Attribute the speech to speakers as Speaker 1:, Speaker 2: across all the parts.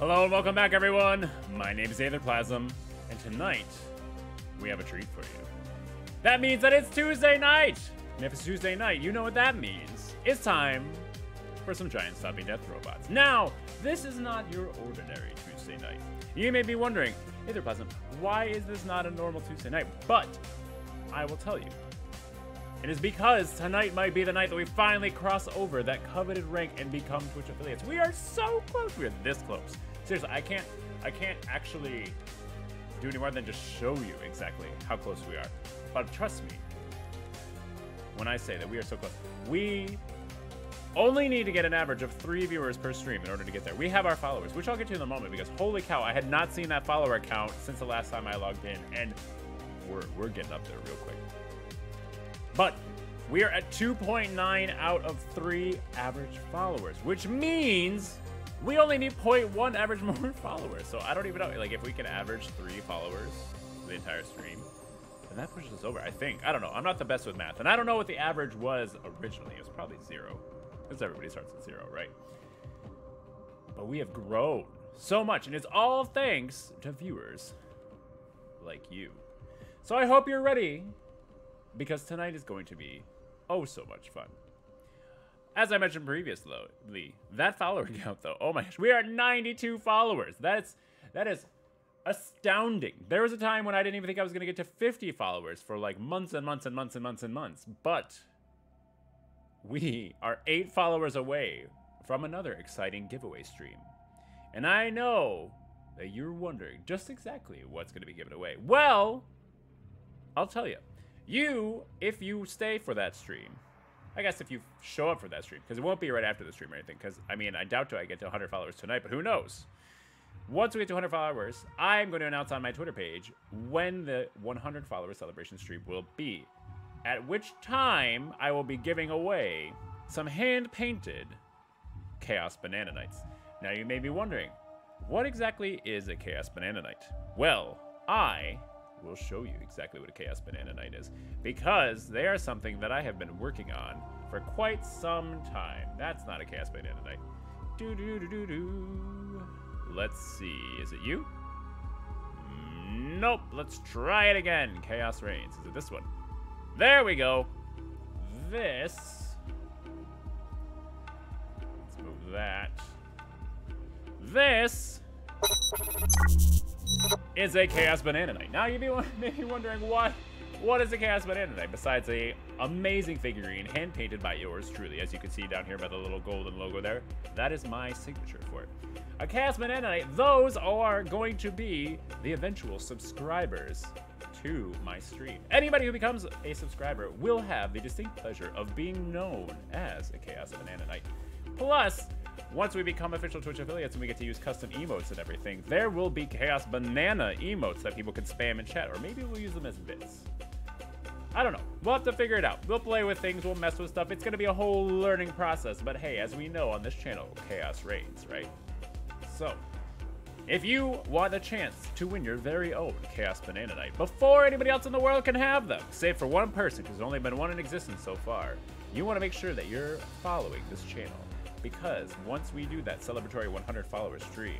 Speaker 1: Hello and welcome back, everyone. My name is Aetherplasm, and tonight we have a treat for you. That means that it's Tuesday night! And if it's Tuesday night, you know what that means. It's time for some giant stopping death robots. Now, this is not your ordinary Tuesday night. You may be wondering, Aetherplasm, why is this not a normal Tuesday night? But I will tell you. It is because tonight might be the night that we finally cross over that coveted rank and become Twitch affiliates. We are so close. We are this close. Seriously, I can't actually do any more than just show you exactly how close we are. But trust me, when I say that we are so close, we only need to get an average of 3 viewers per stream in order to get there. We have our followers, which I'll get to in a moment, because holy cow, I had not seen that follower count since the last time I logged in, and we're getting up there real quick. But we are at 2.9 out of 3 average followers, which means we only need 0.1 average more followers. So I don't even know, like, if we can average 3 followers the entire stream, then that pushes us over, I think. I don't know. I'm not the best with math, and I don't know what the average was originally. It was probably 0, because everybody starts at 0, right? But we have grown so much, and it's all thanks to viewers like you. So I hope you're ready, because tonight is going to be oh so much fun. As I mentioned previously, that follower count though, oh my gosh, we are at 92 followers. That is astounding. There was a time when I didn't even think I was gonna get to 50 followers for like months and months and months and months and months. But we are 8 followers away from another exciting giveaway stream. And I know that you're wondering just exactly what's gonna be given away. Well, I'll tell you. If you stay for that stream, I guess if you show up for that stream, because it won't be right after the stream or anything, because, I mean, I doubt I get to 100 followers tonight, but who knows? Once we get to 100 followers, I'm going to announce on my Twitter page when the 100 follower celebration stream will be, at which time I will be giving away some hand-painted Chaos Banana Knights. Now, you may be wondering, what exactly is a Chaos Banana Knight? Well, I will show you exactly what a Chaos Banana Knight is, because they are something that I have been working on for quite some time. That's not a Chaos Banana Knight. Let's see, is it you? Nope, let's try it again. Chaos Reigns, is it this one? There we go. This, let's move that. This is a Chaos Banana Knight. Now you may be wondering what is a Chaos Banana Knight besides a amazing figurine hand painted by yours truly, as you can see down here by the little golden logo there. That is my signature for it. A Chaos Banana Knight, those are going to be the eventual subscribers to my stream. Anybody who becomes a subscriber will have the distinct pleasure of being known as a Chaos Banana Knight. Plus, once we become official Twitch affiliates and we get to use custom emotes and everything, there will be Chaos Banana emotes that people can spam in chat, or maybe we'll use them as bits. I don't know. We'll have to figure it out. We'll play with things, we'll mess with stuff. It's going to be a whole learning process, but hey, as we know on this channel, chaos reigns, right? So, if you want a chance to win your very own Chaos Banana Knight before anybody else in the world can have them, save for one person, because there's only been one in existence so far, you want to make sure that you're following this channel. Because once we do that celebratory 100 follower stream,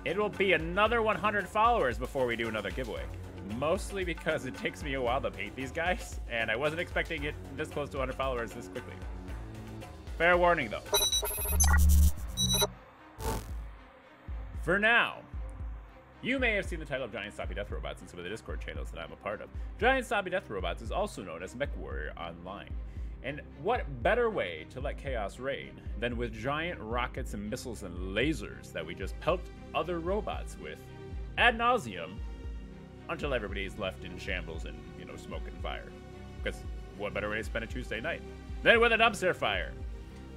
Speaker 1: it will be another 100 followers before we do another giveaway. Mostly because it takes me a while to paint these guys, and I wasn't expecting it this close to 100 followers this quickly. Fair warning, though. For now, you may have seen the title of Giant Stoppy Death Robots in some of the Discord channels that I'm a part of. Giant Stoppy Death Robots is also known as MechWarrior Online. And what better way to let chaos reign than with giant rockets and missiles and lasers that we just pelt other robots with ad nauseum until everybody's left in shambles and, you know, smoke and fire. Because what better way to spend a Tuesday night than with a dumpster fire?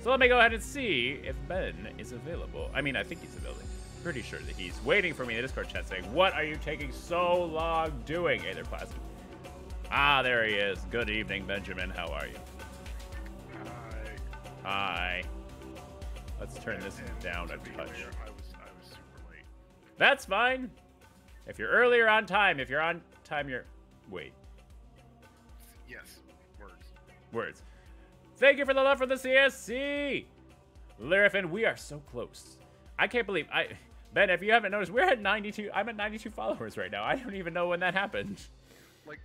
Speaker 1: So let me go ahead and see if Ben is available. I mean, I think he's available. Pretty sure that he's waiting for me in the Discord chat saying, "What are you taking so long doing, Aetherplasm?" Ah, there he is. Good evening, Benjamin. How are you? Hi. Let's turn this down a touch.
Speaker 2: I was super late.
Speaker 1: That's fine. If you're earlier on time, if you're on time, you're... Wait.
Speaker 2: Yes.
Speaker 1: Words. Thank you for the love for the CSC! Lyrifin, we are so close. I can't believe Ben, if you haven't noticed, we're at 92. I'm at 92 followers right now. I don't even know when that happened.
Speaker 2: Like,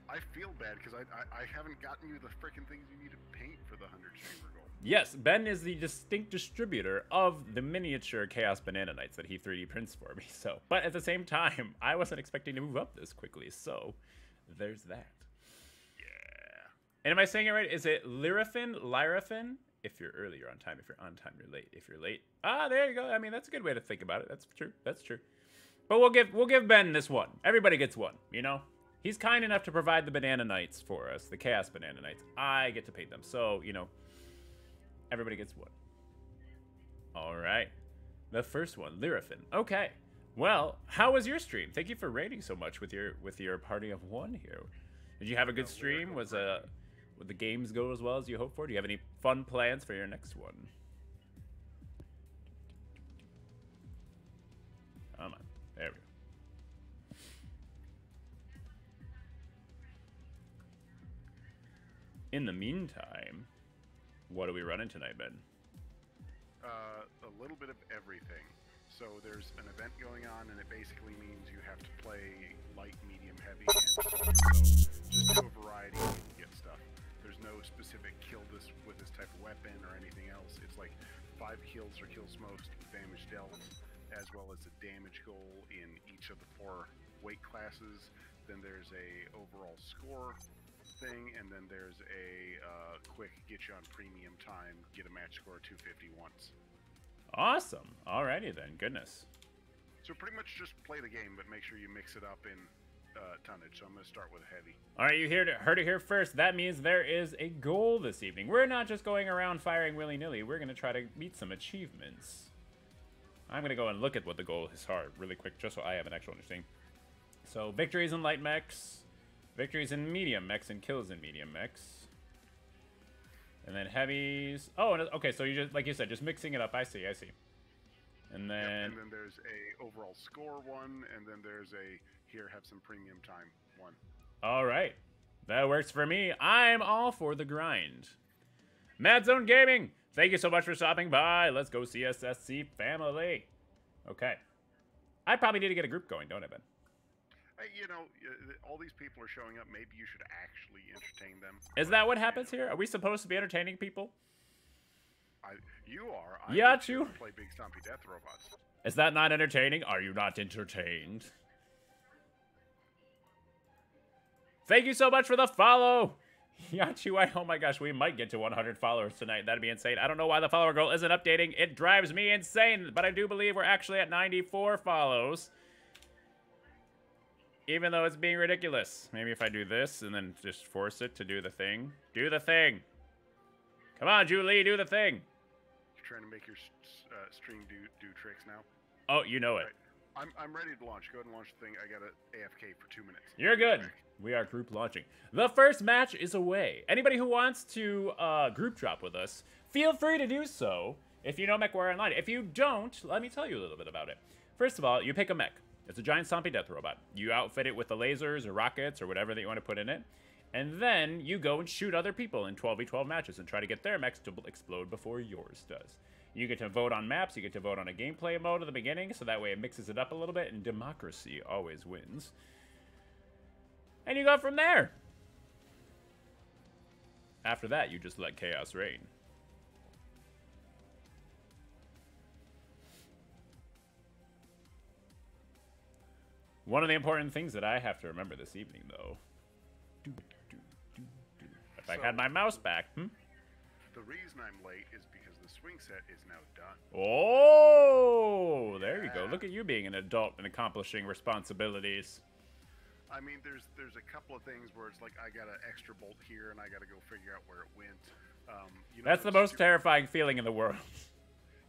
Speaker 2: I feel bad because I haven't gotten you the freaking things you need to paint for the 100 streamer goal.
Speaker 1: Yes, Ben is the distinct distributor of the miniature Chaos Banana Knights that he 3D prints for me. So, but at the same time, I wasn't expecting to move up this quickly. So, there's that.
Speaker 2: Yeah.
Speaker 1: And am I saying it right? Is it Lyrafin? If you're early, you're on time. If you're on time, you're late. If you're late, there you go. I mean, that's a good way to think about it. That's true. That's true. But we'll give Ben this one. Everybody gets one, you know? He's kind enough to provide the Banana Knights for us, the Chaos Banana Knights. I get to paint them. So, you know, everybody gets one. All right. The first one, Lyrafin. Okay. Well, how was your stream? Thank you for rating so much with your party of one here. Did you have a good stream? Would the games go as well as you hoped for? Do you have any fun plans for your next one? Come on. There we go. In the meantime, what are we running tonight, Ben?
Speaker 2: A little bit of everything. So there's an event going on, and it basically means you have to play light, medium, heavy, and so just do a variety and get stuff. There's no specific kill this with this type of weapon or anything else. It's like 5 kills or kills most with damage dealt, as well as a damage goal in each of the 4 weight classes. Then there's a overall score thing, and then there's a quick get you on premium time, get a match score of 250 once.
Speaker 1: Awesome. Alrighty then. Goodness.
Speaker 2: So pretty much just play the game, but make sure you mix it up in tonnage. So I'm going to start with heavy.
Speaker 1: All right, you heard it here first. That means there is a goal this evening. We're not just going around firing willy-nilly. We're going to try to meet some achievements. I'm going to go and look at what the goal is hard really quick, just so I have an actual understanding. So victories in light mechs, victories in medium mechs, and kills in medium mechs. And then heavies. Oh, okay, so you just, like you said, just mixing it up. I see. And then...
Speaker 2: Yep, and then there's a overall score one, and then there's a here, have some premium time one.
Speaker 1: All right. That works for me. I'm all for the grind. Mad Zone Gaming, thank you so much for stopping by. Let's go CSSC family. Okay. I probably need to get a group going, don't I, Ben?
Speaker 2: You know, all these people are showing up. Maybe you should actually entertain them.
Speaker 1: Is that what happens here? Are we supposed to be entertaining people?
Speaker 2: You are.
Speaker 1: Yeah, you
Speaker 2: play Big Stompy Death Robots.
Speaker 1: Is that not entertaining? Are you not entertained? Thank you so much for the follow. Yachu, oh my gosh, we might get to 100 followers tonight. That'd be insane. I don't know why the follower goal isn't updating. It drives me insane, but I do believe we're actually at 94 follows. Even though it's being ridiculous. Maybe if I do this and then just force it to do the thing. Do the thing. Come on, Julie, do the thing.
Speaker 2: You're trying to make your stream do tricks now?
Speaker 1: Oh, you know it.
Speaker 2: Right. I'm ready to launch. Go ahead and launch the thing. I got an AFK for 2 minutes.
Speaker 1: You're good. We are group launching. The first match is away. Anybody who wants to group drop with us, feel free to do so if you know MechWarrior Online. If you don't, let me tell you a little bit about it. First of all, you pick a mech. It's a giant zombie death robot. You outfit it with the lasers or rockets or whatever that you want to put in it. And then you go and shoot other people in 12v12 matches and try to get their mechs to explode before yours does. You get to vote on maps. You get to vote on a gameplay mode at the beginning, so that way it mixes it up a little bit, and democracy always wins. And you go from there. After that, you just let chaos reign. One of the important things that I have to remember this evening, though. If I had my mouse back,
Speaker 2: The reason I'm late is because the swing set is now done.
Speaker 1: Oh, there you go. Look at you being an adult and accomplishing responsibilities.
Speaker 2: I mean, there's a couple of things where it's like I got an extra bolt here and I got to go figure out where it went. You know,
Speaker 1: that's the most terrifying feeling in the world.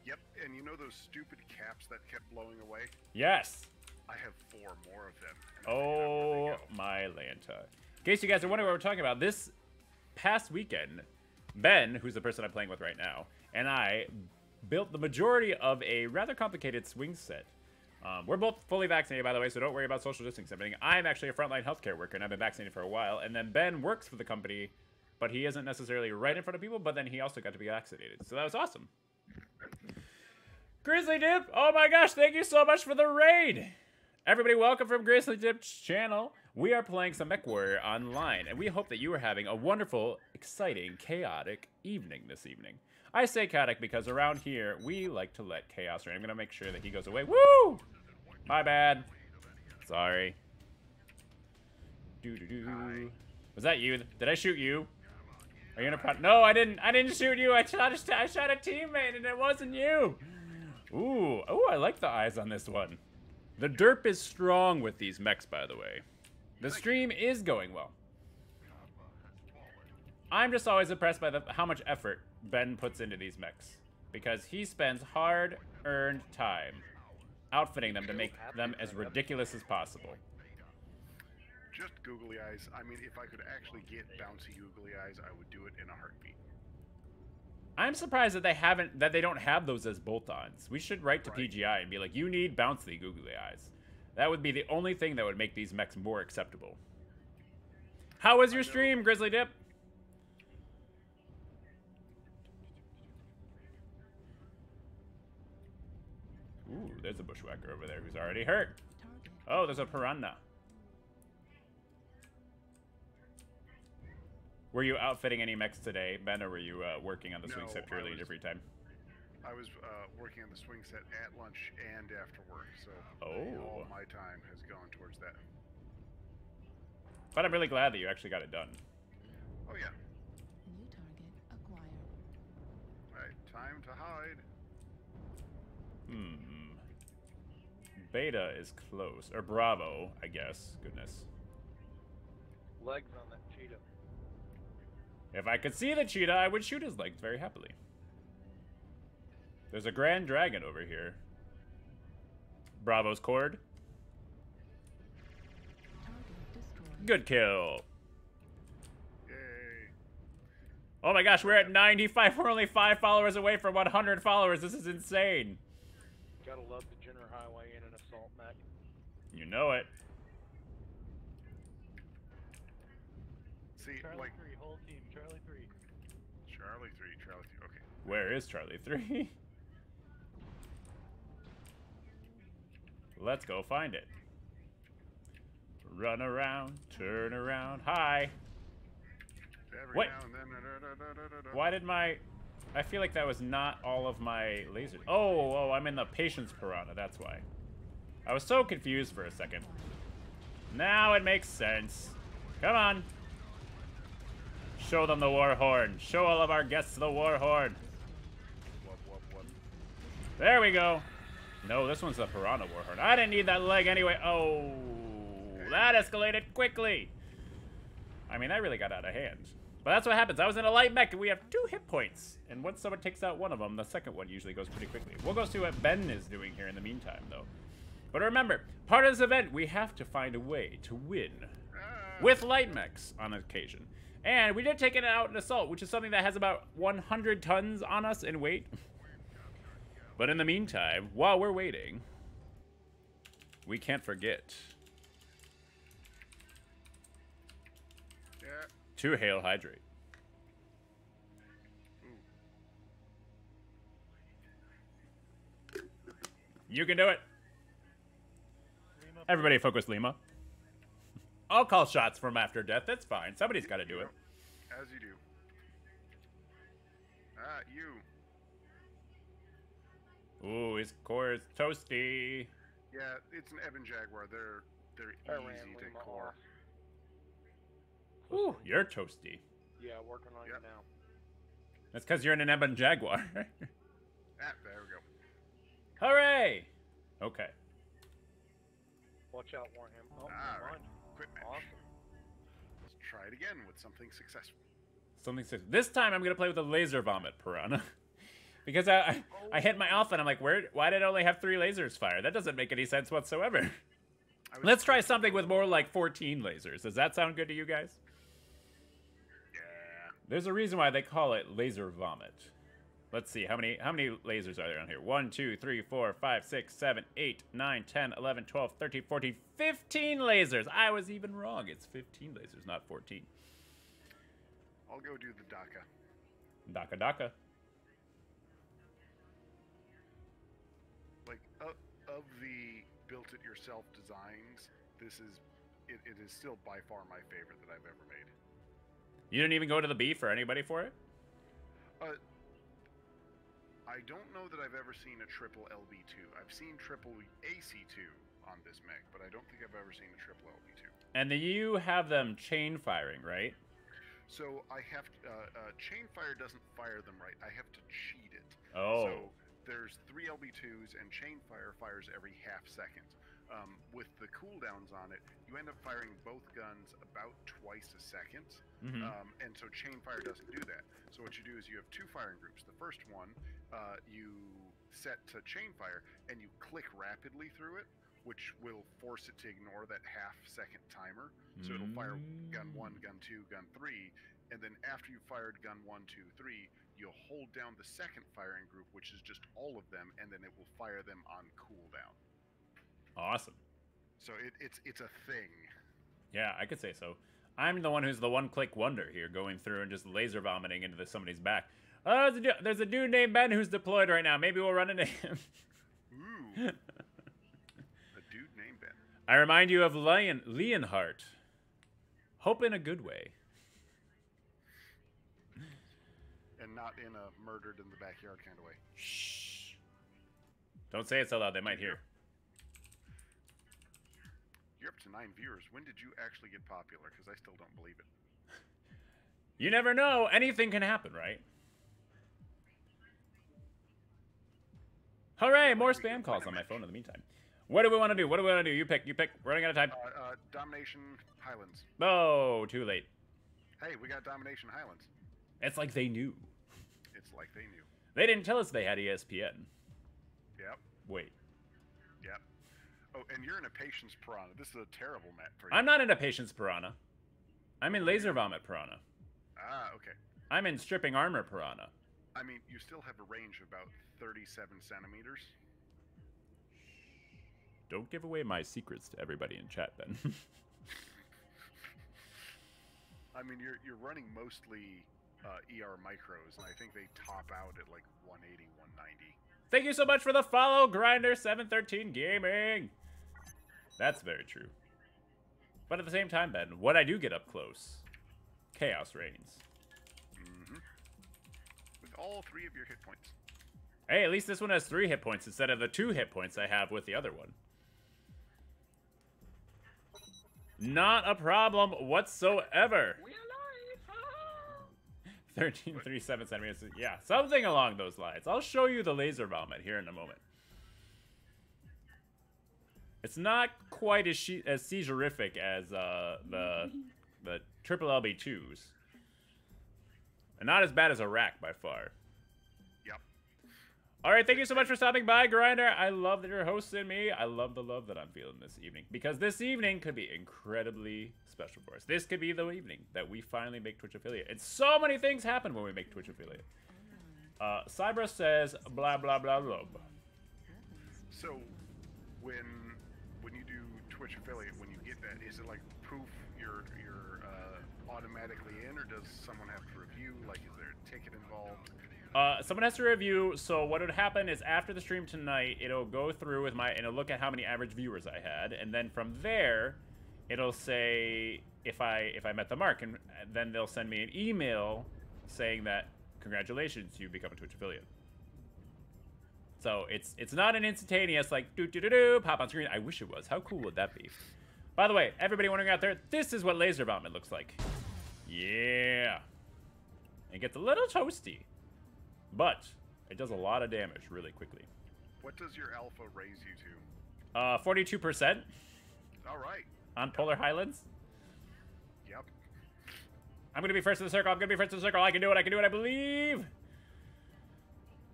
Speaker 2: Yep, and you know those stupid caps that kept blowing away?
Speaker 1: Yes.
Speaker 2: I have 4 more of them.
Speaker 1: Oh my Lanta. In case you guys are wondering what we're talking about, this past weekend, Ben, who's the person I'm playing with right now, and I built the majority of a rather complicated swing set. We're both fully vaccinated, by the way, so don't worry about social distancing and everything. I'm actually a frontline healthcare worker, and I've been vaccinated for a while. And then Ben works for the company, but he isn't necessarily right in front of people, but then he also got to be vaccinated. So that was awesome. Grizzly Dip! Oh my gosh, thank you so much for the raid! Everybody, welcome from Grizzly Dip's channel. We are playing some MechWarrior online, and we hope that you are having a wonderful, exciting, chaotic evening this evening. I say chaotic because around here, we like to let chaos reign. I'm gonna make sure that he goes away. Woo! My bad. Sorry. Doo-doo-doo. Was that you? Did I shoot you? Are you in a No, I didn't. I didn't shoot you. I shot a teammate, and it wasn't you. Ooh, I like the eyes on this one. The derp is strong with these mechs, by the way. The stream is going well. I'm just always impressed by how much effort Ben puts into these mechs, because he spends hard-earned time outfitting them to make them as ridiculous as possible.
Speaker 2: Just googly eyes. I mean, if I could actually get bouncy googly eyes, I would do it in a heartbeat.
Speaker 1: I'm surprised that they don't have those as bolt-ons. We should write to PGI and be like, you need bouncy googly eyes. That would be the only thing that would make these mechs more acceptable. How was your stream, Grizzly Dip? Ooh, there's a bushwhacker over there who's already hurt. Oh, there's a piranha. Were you outfitting any mechs today, Ben, or were you working on the swing set purely at every time?
Speaker 2: I was working on the swing set at lunch and after work, so all my time has gone towards that.
Speaker 1: But I'm really glad that you actually got it done.
Speaker 2: Oh yeah.
Speaker 3: New target acquired.
Speaker 2: Alright, time to hide.
Speaker 1: Beta is close. Or Bravo, I guess. Goodness.
Speaker 4: Legs on that cheetah.
Speaker 1: If I could see the cheetah, I would shoot his legs very happily. There's a Grand Dragon over here. Bravo's cord. Good kill.
Speaker 2: Yay.
Speaker 1: Oh my gosh, we're at 95. We're only 5 followers away from 100 followers. This is insane.
Speaker 4: Gotta love the Jenner Highway in an assault mech.
Speaker 1: You know it.
Speaker 2: See,
Speaker 4: Charlie
Speaker 2: like
Speaker 4: 3, whole team, Charlie 3.
Speaker 2: Charlie 3, okay.
Speaker 1: Where is Charlie 3? Let's go find it. Run around, turn around. Hi.
Speaker 2: Every
Speaker 1: Wait.
Speaker 2: now and then,
Speaker 1: Why did my... I feel like that was not all of my lasers. Oh, I'm in the Patience Piranha. That's why. I was so confused for a second. Now it makes sense. Come on. Show them the war horn. Show all of our guests the war horn.
Speaker 2: What?
Speaker 1: There we go. No, this one's the Piranha war horn. I didn't need that leg anyway. Oh, that escalated quickly. I mean, that really got out of hand. But that's what happens. I was in a light mech, and we have 2 hit points. And once someone takes out one of them, the second one usually goes pretty quickly. We'll go see what Ben is doing here in the meantime, though. But remember, part of this event, we have to find a way to win with light mechs on occasion. And we did take it out in assault, which is something that has about 100 tons on us in weight. But in the meantime, while we're waiting, we can't forget to hail hydrate. You can do it. Everybody focus Lima. I'll call shots from after death. That's fine. Somebody's got to do it.
Speaker 2: As you do. You.
Speaker 1: Ooh, his core is toasty.
Speaker 2: Yeah, it's an Ebon Jaguar. They're easy to core.
Speaker 1: Ooh, you're toasty.
Speaker 4: Yeah, working on it now.
Speaker 1: That's because you're in an Ebon Jaguar.
Speaker 2: There we go.
Speaker 1: Hooray! Okay.
Speaker 4: Watch out, Warham. Oh,
Speaker 2: Alright. Quick match.
Speaker 4: Awesome.
Speaker 2: Let's try it again with something successful.
Speaker 1: This time I'm gonna play with a laser vomit piranha. Because I hit my alpha and I'm like, why did it only have 3 lasers fire? That doesn't make any sense whatsoever. Let's try something with more like 14 lasers. Does that sound good to you guys?
Speaker 2: Yeah.
Speaker 1: There's a reason why they call it laser vomit. Let's see, how many lasers are there on here? 1, 2, 3, 4, 5, 6, 7, 8, 9, 10, 11, 12, 13, 14, 15 lasers. I was even wrong. It's 15 lasers, not 14.
Speaker 2: I'll go do the DACA.
Speaker 1: Daka Daka.
Speaker 2: like of the built-it-yourself designs, this is it is still by far my favorite that I've ever made.
Speaker 1: You didn't even go to the B for anybody for it?
Speaker 2: I don't know that I've ever seen a triple LB2. I've seen triple AC2 on this mech, but I don't think I've ever seen a triple LB2.
Speaker 1: And then you have them chain firing, right?
Speaker 2: So I have to, chain fire doesn't fire them right. I have to cheat it.
Speaker 1: Oh.
Speaker 2: So there's 3 LB2s and chain fire fires every half second. With the cooldowns on it, you end up firing both guns about twice a second.
Speaker 1: Mm-hmm.
Speaker 2: And so chain fire doesn't do that. So what you do is you have 2 firing groups. The first one, you set to chain fire and you click rapidly through it, which will force it to ignore that half-second timer. So it'll fire gun 1, gun 2, gun 3, and then after you fired gun 1, 2, 3, you'll hold down the second firing group, which is just all of them, and then it will fire them on cooldown.
Speaker 1: Awesome.
Speaker 2: So it's a thing.
Speaker 1: Yeah, I could say so. I'm the one who's the one-click wonder here, going through and just laser vomiting into somebody's back. Oh, there's a dude named Ben who's deployed right now. Maybe we'll run into him.
Speaker 2: Ooh. A dude named Ben.
Speaker 1: I remind you of Leonhardt. Hope in a good way.
Speaker 2: And not in a murdered in the backyard kind of way.
Speaker 1: Shh. Don't say it so loud, they might hear.
Speaker 2: You're up to 9 viewers. When did you actually get popular? Because I still don't believe it.
Speaker 1: You never know. Anything can happen, right? Hooray! More spam calls on my phone in the meantime. What do we want to do? What do we want to do? You pick. You pick. We're running out of time.
Speaker 2: Domination Highlands.
Speaker 1: Oh, too late.
Speaker 2: Hey, we got Domination Highlands.
Speaker 1: It's like they knew.
Speaker 2: It's like they knew.
Speaker 1: They didn't tell us they had ESPN.
Speaker 2: Yep.
Speaker 1: Wait.
Speaker 2: Yep. Oh, and you're in a Patience Piranha. This is a terrible map for you.
Speaker 1: I'm not in a Patience Piranha. I'm in Laser Vomit Piranha.
Speaker 2: Ah, okay.
Speaker 1: I'm in Stripping Armor Piranha.
Speaker 2: I mean, you still have a range of about 37 centimeters.
Speaker 1: Don't give away my secrets to everybody in chat, Ben.
Speaker 2: I mean, you're running mostly ER micros, and I think they top out at like 180, 190.
Speaker 1: Thank you so much for the follow, Grinder713 Gaming. That's very true. But at the same time, Ben, what I do get up close, Chaos reigns.
Speaker 2: Mm-hmm. With all 3 of your hit points.
Speaker 1: Hey, at least this one has 3 hit points instead of the 2 hit points I have with the other one. Not a problem whatsoever. 13.37 centimeters. Yeah, something along those lines. I'll show you the laser vomit here in a moment. It's not quite as seizurific as the triple LB2s. And not as bad as a rack by far.
Speaker 2: Yep.
Speaker 1: Alright, thank you so much for stopping by, Grinder. I love that you're hosting me. I love the love that I'm feeling this evening. Because this evening could be incredibly special for us. This could be the evening that we finally make Twitch Affiliate. And so many things happen when we make Twitch Affiliate. Cybra says, blah, blah, blah, blah.
Speaker 2: So, when you do Twitch Affiliate, when you get that, is it like proof you're automatically in, or does someone have to review? Like, is there a ticket involved?
Speaker 1: Someone has to review. So what would happen is after the stream tonight, it'll go through with and it'll look at how many average viewers I had, and then from there, it'll say if I met the mark, and then they'll send me an email saying that congratulations, you become a Twitch affiliate. So it's not an instantaneous like pop on screen. I wish it was. How cool would that be? By the way, everybody wondering out there, this is what laser vomit looks like. Yeah. It gets a little toasty, but it does a lot of damage really quickly.
Speaker 2: What does your alpha raise you to?
Speaker 1: 42%.
Speaker 2: All right.
Speaker 1: On Polar Highlands.
Speaker 2: Yep.
Speaker 1: I'm gonna be first in the circle. I'm gonna be first in the circle. I can do it. I can do it. I believe.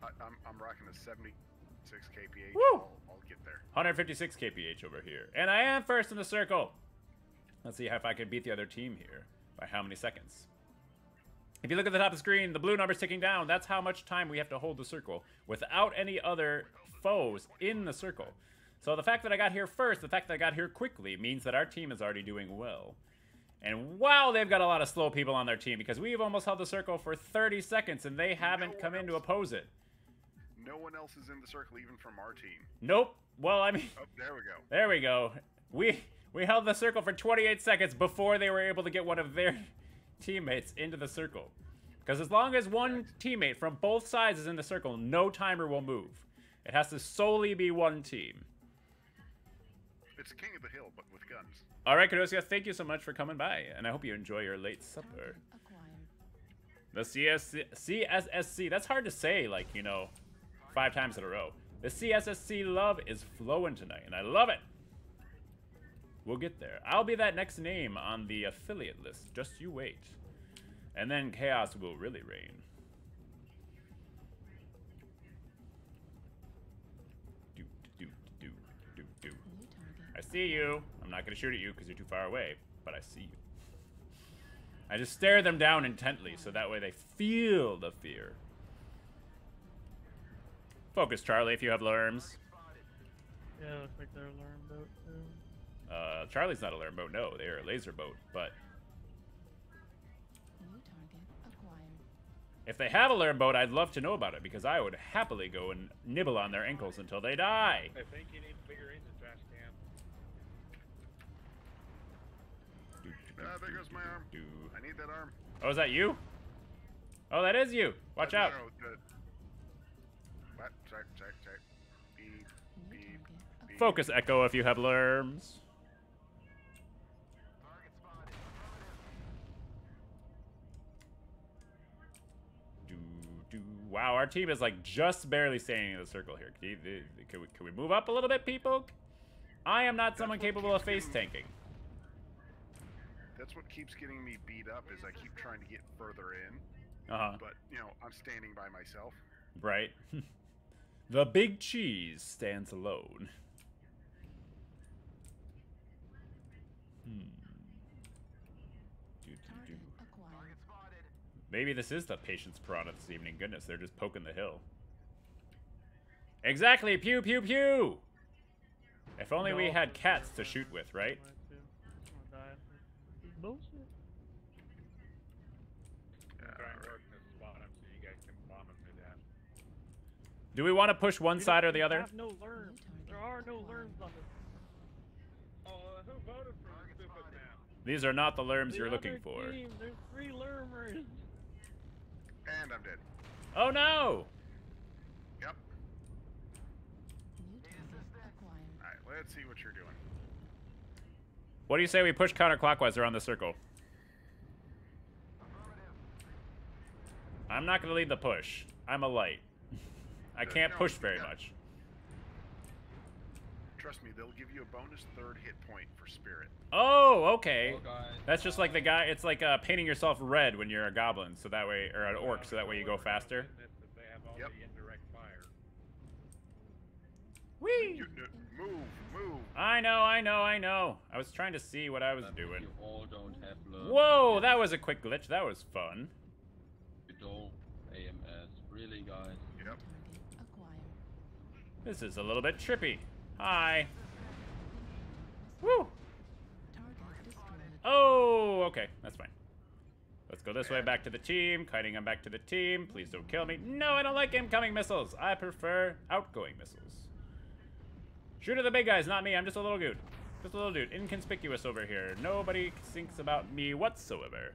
Speaker 2: I'm rocking a 76 kph.
Speaker 1: Woo!
Speaker 2: I'll get there.
Speaker 1: 156 kph over here, and I am first in the circle. Let's see if I can beat the other team here by how many seconds. If you look at the top of the screen, the blue number's ticking down. That's how much time we have to hold the circle without any other foes in the circle. So the fact that I got here first, the fact that I got here quickly, means that our team is already doing well. And wow, they've got a lot of slow people on their team, because we've almost held the circle for 30 seconds and they haven't come in to oppose it.
Speaker 2: No one else is in the circle, even from our team.
Speaker 1: Nope. Well, I mean...
Speaker 2: Oh, there we go.
Speaker 1: There we go. We held the circle for 28 seconds before they were able to get one of their teammates into the circle. Because as long as one teammate from both sides is in the circle, no timer will move. It has to solely be one team.
Speaker 2: It's King of the Hill, but with guns.
Speaker 1: All right, Kadosia, thank you so much for coming by, and I hope you enjoy your late supper. The CSSC, that's hard to say, like, you know, 5 times in a row. The CSSC love is flowing tonight, and I love it. We'll get there. I'll be that next name on the affiliate list. Just you wait. And then chaos will really reign. I see you. I'm not going to shoot at you because you're too far away, but I see you. I just stare them down intently so that way they feel the fear. Focus, Charlie, if you have lurms.
Speaker 5: Yeah, looks like they're a alarm boat too.
Speaker 1: Charlie's not a lurm boat. No, they're a laser boat. But
Speaker 3: New target acquired.
Speaker 1: if they have a lurm boat, I'd love to know about it because I would happily go and nibble on their ankles until they die.
Speaker 4: I think you need bigger engine, Trashcan.
Speaker 2: There goes my arm. I need that arm.
Speaker 1: Oh, is that you? Oh, that is you. Watch out.
Speaker 2: No, what? Sorry. Beep, beep, beep.
Speaker 1: Focus, Echo, if you have lurms. Wow, our team is like just barely staying in the circle here. Can we move up a little bit, people? I am not someone capable of face tanking.
Speaker 2: That's what keeps getting me beat up is I keep trying to get further in.
Speaker 1: Uh-huh.
Speaker 2: But, you know, I'm standing by myself.
Speaker 1: Right. The big cheese stands alone.
Speaker 3: Target acquired.
Speaker 1: Maybe this is the patience piranha this evening. Goodness, they're just poking the hill. Exactly! Pew, pew, pew! If only we had cats to shoot with, right?
Speaker 5: Bullshit.
Speaker 4: I'm trying to work this spot up so you guys can bomb them to death.
Speaker 1: Do we want to push one side or the other?
Speaker 5: Have no lurms. There are no lurms on this.
Speaker 4: Oh, who voted for stupid map?
Speaker 1: These are not the lurms you're
Speaker 5: The
Speaker 1: looking
Speaker 5: other
Speaker 1: for.
Speaker 5: team, there's 3 lurmers.
Speaker 2: And I'm dead.
Speaker 1: Oh no!
Speaker 2: Yep.
Speaker 3: New target acquired.
Speaker 2: Alright, let's see what you're doing.
Speaker 1: What do you say we push counterclockwise around the circle? I'm not going to lead the push. I'm a light. I can't
Speaker 2: No,
Speaker 1: push very
Speaker 2: yeah.
Speaker 1: much.
Speaker 2: Trust me, they'll give you a bonus 3rd hit point for spirit.
Speaker 1: Oh, okay.
Speaker 6: Oh, guys.
Speaker 1: That's just like the guy. It's like painting yourself red when you're a goblin, so that way, or an orc, so that way you go faster.
Speaker 4: They have all
Speaker 2: Yep.
Speaker 4: the indirect fire.
Speaker 1: Whee!
Speaker 2: Move.
Speaker 1: I know. I was trying to see what I was
Speaker 6: But
Speaker 1: doing.
Speaker 6: You all don't have lurms.
Speaker 1: Whoa, that was a quick glitch. That was fun.
Speaker 6: You don't AMS. Really, guys?
Speaker 2: Yep.
Speaker 3: Target acquired.
Speaker 1: This is a little bit trippy. Hi. Woo!
Speaker 3: Target destroyed.
Speaker 1: Oh, okay. That's fine. Let's go this way back to the team. Kiting him back to the team. Please don't kill me. No, I don't like incoming missiles. I prefer outgoing missiles. Shoot at the big guys, not me. I'm just a little dude. Just a little dude. Inconspicuous over here. Nobody thinks about me whatsoever.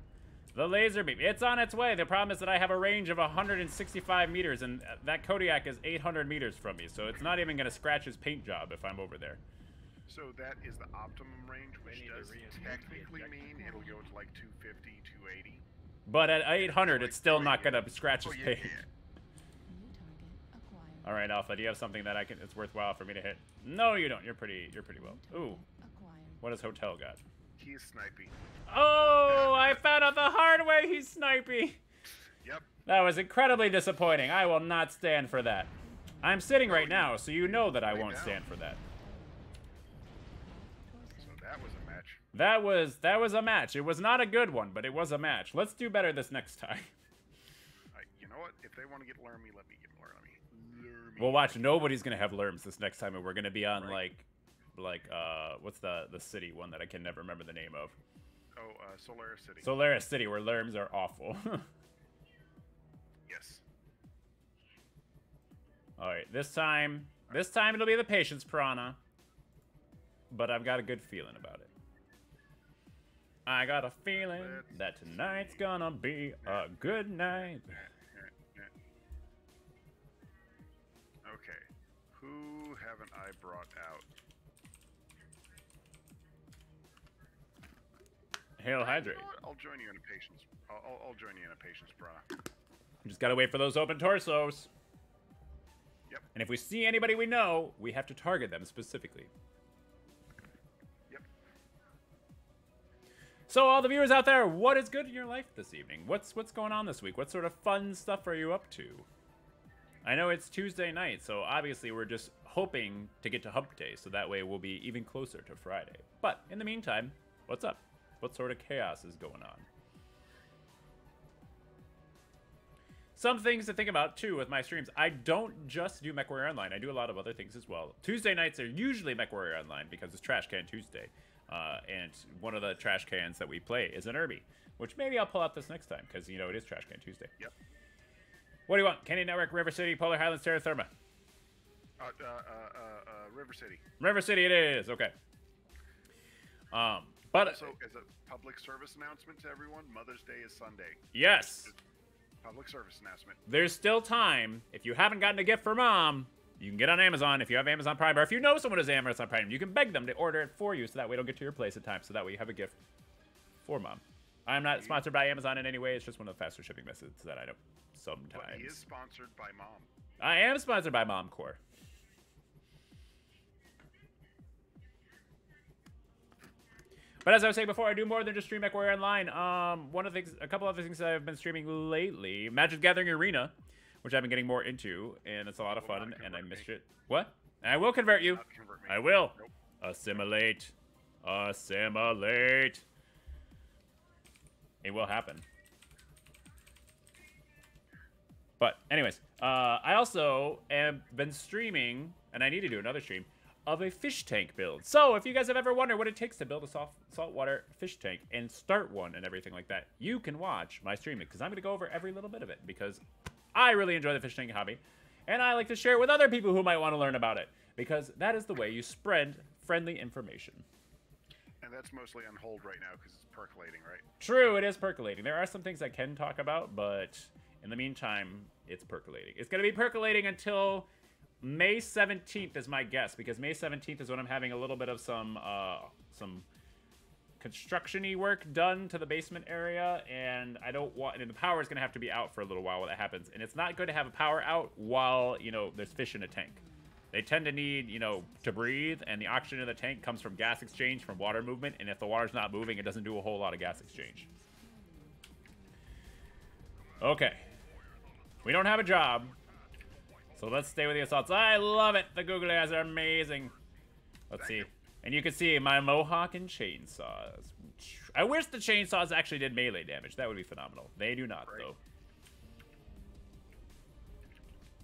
Speaker 1: The laser beam. It's on its way. The problem is that I have a range of 165 meters, and that Kodiak is 800 meters from me, so it's not even going to scratch his paint job if I'm over there.
Speaker 2: So that is the optimum range, which
Speaker 4: need to
Speaker 2: does
Speaker 4: reinvent
Speaker 2: technically
Speaker 4: the
Speaker 2: mean it'll go to like 250, 280.
Speaker 1: But at 800, it's still not going to scratch his
Speaker 2: Oh, yeah,
Speaker 1: paint.
Speaker 2: yeah.
Speaker 3: New target acquired.
Speaker 1: All right, Alpha, do you have something that it's worthwhile for me to hit? No, you don't. You're pretty well. Ooh,
Speaker 3: Acquired.
Speaker 1: what does Hotel got?
Speaker 2: He is snipey.
Speaker 1: Oh, I found out the hard way. He's snipey.
Speaker 2: Yep.
Speaker 1: That was incredibly disappointing. I will not stand for that. I'm sitting right now, so you know that I won't stand for that.
Speaker 2: So that was a match.
Speaker 1: That was a match. It was not a good one, but it was a match. Let's do better this next time.
Speaker 2: You know what? If they want to get Lermy, let me get Lermy.
Speaker 1: Well, watch. Nobody's gonna have Lerms this next time, and we're gonna be on like what's the city one that I can never remember the name of?
Speaker 2: Oh, Solaris City.
Speaker 1: Solaris City, where Lerms are awful.
Speaker 2: Yes.
Speaker 1: All right, this time it'll be the patience piranha. But I've got a good feeling about it. I got a feeling that tonight's gonna be a good night.
Speaker 2: Okay, who haven't I brought out?
Speaker 1: Hail hydrate.
Speaker 2: You know what? I'll join you in a patience. I'll join you in a patience, brah.
Speaker 1: Just gotta wait for those open torsos.
Speaker 2: Yep.
Speaker 1: And if we see anybody we know, we have to target them specifically.
Speaker 2: Yep.
Speaker 1: So all the viewers out there, what is good in your life this evening? What's going on this week? What sort of fun stuff are you up to? I know it's Tuesday night, so obviously we're just hoping to get to hump day, so that way we'll be even closer to Friday. But in the meantime, what's up? What sort of chaos is going on? Some things to think about, too, with my streams. I don't just do MechWarrior Online. I do a lot of other things as well. Tuesday nights are usually MechWarrior Online because it's Trashcan Tuesday. And one of the trash cans that we play is an Irby, which maybe I'll pull out this next time because, you know, it is Trashcan Tuesday.
Speaker 2: Yep.
Speaker 1: What do you want? Canyon Network, River City, Polar Highlands, Terra Firma.
Speaker 2: River City.
Speaker 1: River City it is. Okay. But
Speaker 2: Also, as a public service announcement to everyone, Mother's Day is Sunday.
Speaker 1: yes,
Speaker 2: Public service announcement.
Speaker 1: there's still time. If you haven't gotten a gift for mom, you can get on Amazon if you have Amazon Prime, or if you know someone who has Amazon Prime, you can beg them to order it for you, so that way it'll get to your place in time, so that way you have a gift for mom. I'm not sponsored by Amazon in any way. It's just one of the faster shipping methods that I know sometimes.
Speaker 2: But he is sponsored by Mom.
Speaker 1: I am sponsored by MomCore. But as I was saying before, I do more than just stream MechWarrior Online. A couple other things that I've been streaming lately: Magic Gathering Arena, which I've been getting more into, and it's a lot of fun, and I missed it. What? I will convert you. I will.
Speaker 2: Nope.
Speaker 1: Assimilate. Assimilate. It will happen. But anyways, I also have been streaming, and I need to do another stream, of a fish tank build. So if you guys have ever wondered what it takes to build a saltwater fish tank and start one and everything like that, you can watch my stream, because I'm going to go over every little bit of it, because I really enjoy the fish tank hobby, and I like to share it with other people who might want to learn about it, because that is the way you spread friendly information.
Speaker 2: And that's mostly on hold right now because it's percolating, right?
Speaker 1: True, it is percolating. There are some things I can talk about, but in the meantime, it's percolating. It's going to be percolating until May 17th is my guess, because May 17th is when I'm having a little bit of some construction-y work done to the basement area, and I don't want, and the power is going to have to be out for a little while while that happens, and it's not good to have a power out while, you know, there's fish in a tank. They tend to need, you know, to breathe, and the oxygen in the tank comes from gas exchange, from water movement, and if the water's not moving, it doesn't do a whole lot of gas exchange. Okay. We don't have a job, so let's stay with the assaults. I love it! The googly eyes are amazing. Let's see. And you can see my mohawk and chainsaws. I wish the chainsaws actually did melee damage. That would be phenomenal. They do not, though.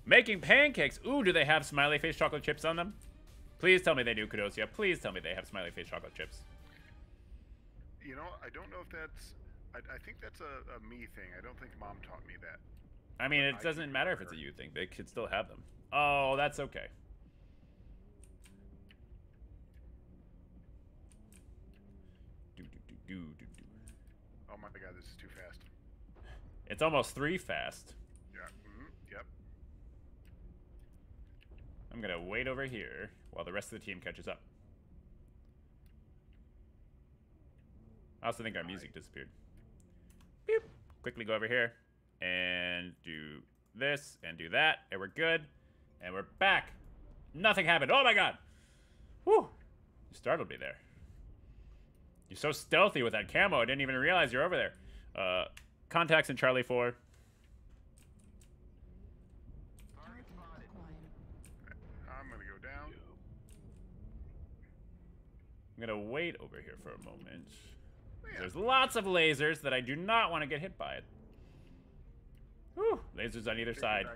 Speaker 1: Making pancakes. Ooh, do they have smiley face chocolate chips on them? Please tell me they do, Kudosia. Please tell me they have smiley face chocolate chips.
Speaker 2: You know, I don't know if that's... I think that's a me thing. I don't think Mom taught me that.
Speaker 1: I mean, it doesn't matter if it's a you thing. They could still have them. Oh, that's okay.
Speaker 2: Oh my god, this is too fast.
Speaker 1: It's almost 3 fast.
Speaker 2: Yeah, yep.
Speaker 1: I'm gonna wait over here while the rest of the team catches up. I also think our music disappeared. Beep. Quickly go over here and do this and do that, and we're good. And we're back. Nothing happened. Oh my god. Whew. You startled me there. You're so stealthy with that camo, I didn't even realize you're over there. Contacts in Charlie 4.
Speaker 3: Target acquired.
Speaker 2: I'm gonna go down.
Speaker 1: I'm gonna wait over here for a moment.
Speaker 2: Yeah.
Speaker 1: There's lots of lasers that I do not want to get hit by. Whew. Lasers on either side.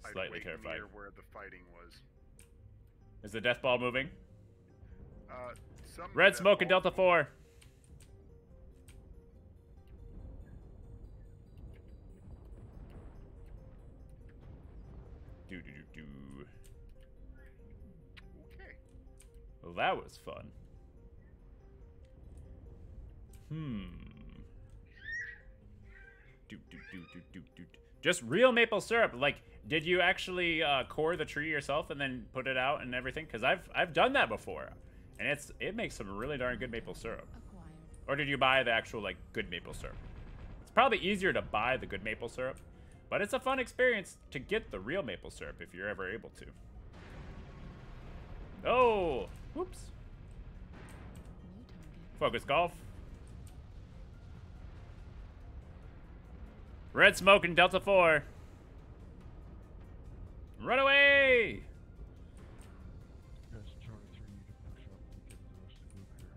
Speaker 2: I'd
Speaker 1: Slightly
Speaker 2: wait
Speaker 1: terrified.
Speaker 2: near where the fighting was.
Speaker 1: Is the death ball moving?
Speaker 2: Some
Speaker 1: Red
Speaker 2: death
Speaker 1: smoke in
Speaker 2: ball-
Speaker 1: Delta 4. Do do do do.
Speaker 2: Okay.
Speaker 1: Well, that was fun. Just real maple syrup. Like, did you actually core the tree yourself and then put it out and everything? Because I've done that before, and it makes some really darn good maple syrup. Or did you buy the actual like good maple syrup? It's probably easier to buy the good maple syrup, but it's a fun experience to get the real maple syrup if you're ever able to. Oh, whoops. Focus golf. Red smoke in Delta 4. Run away!
Speaker 7: Guys, Charlie 3 need to push up and get the rest of the group here.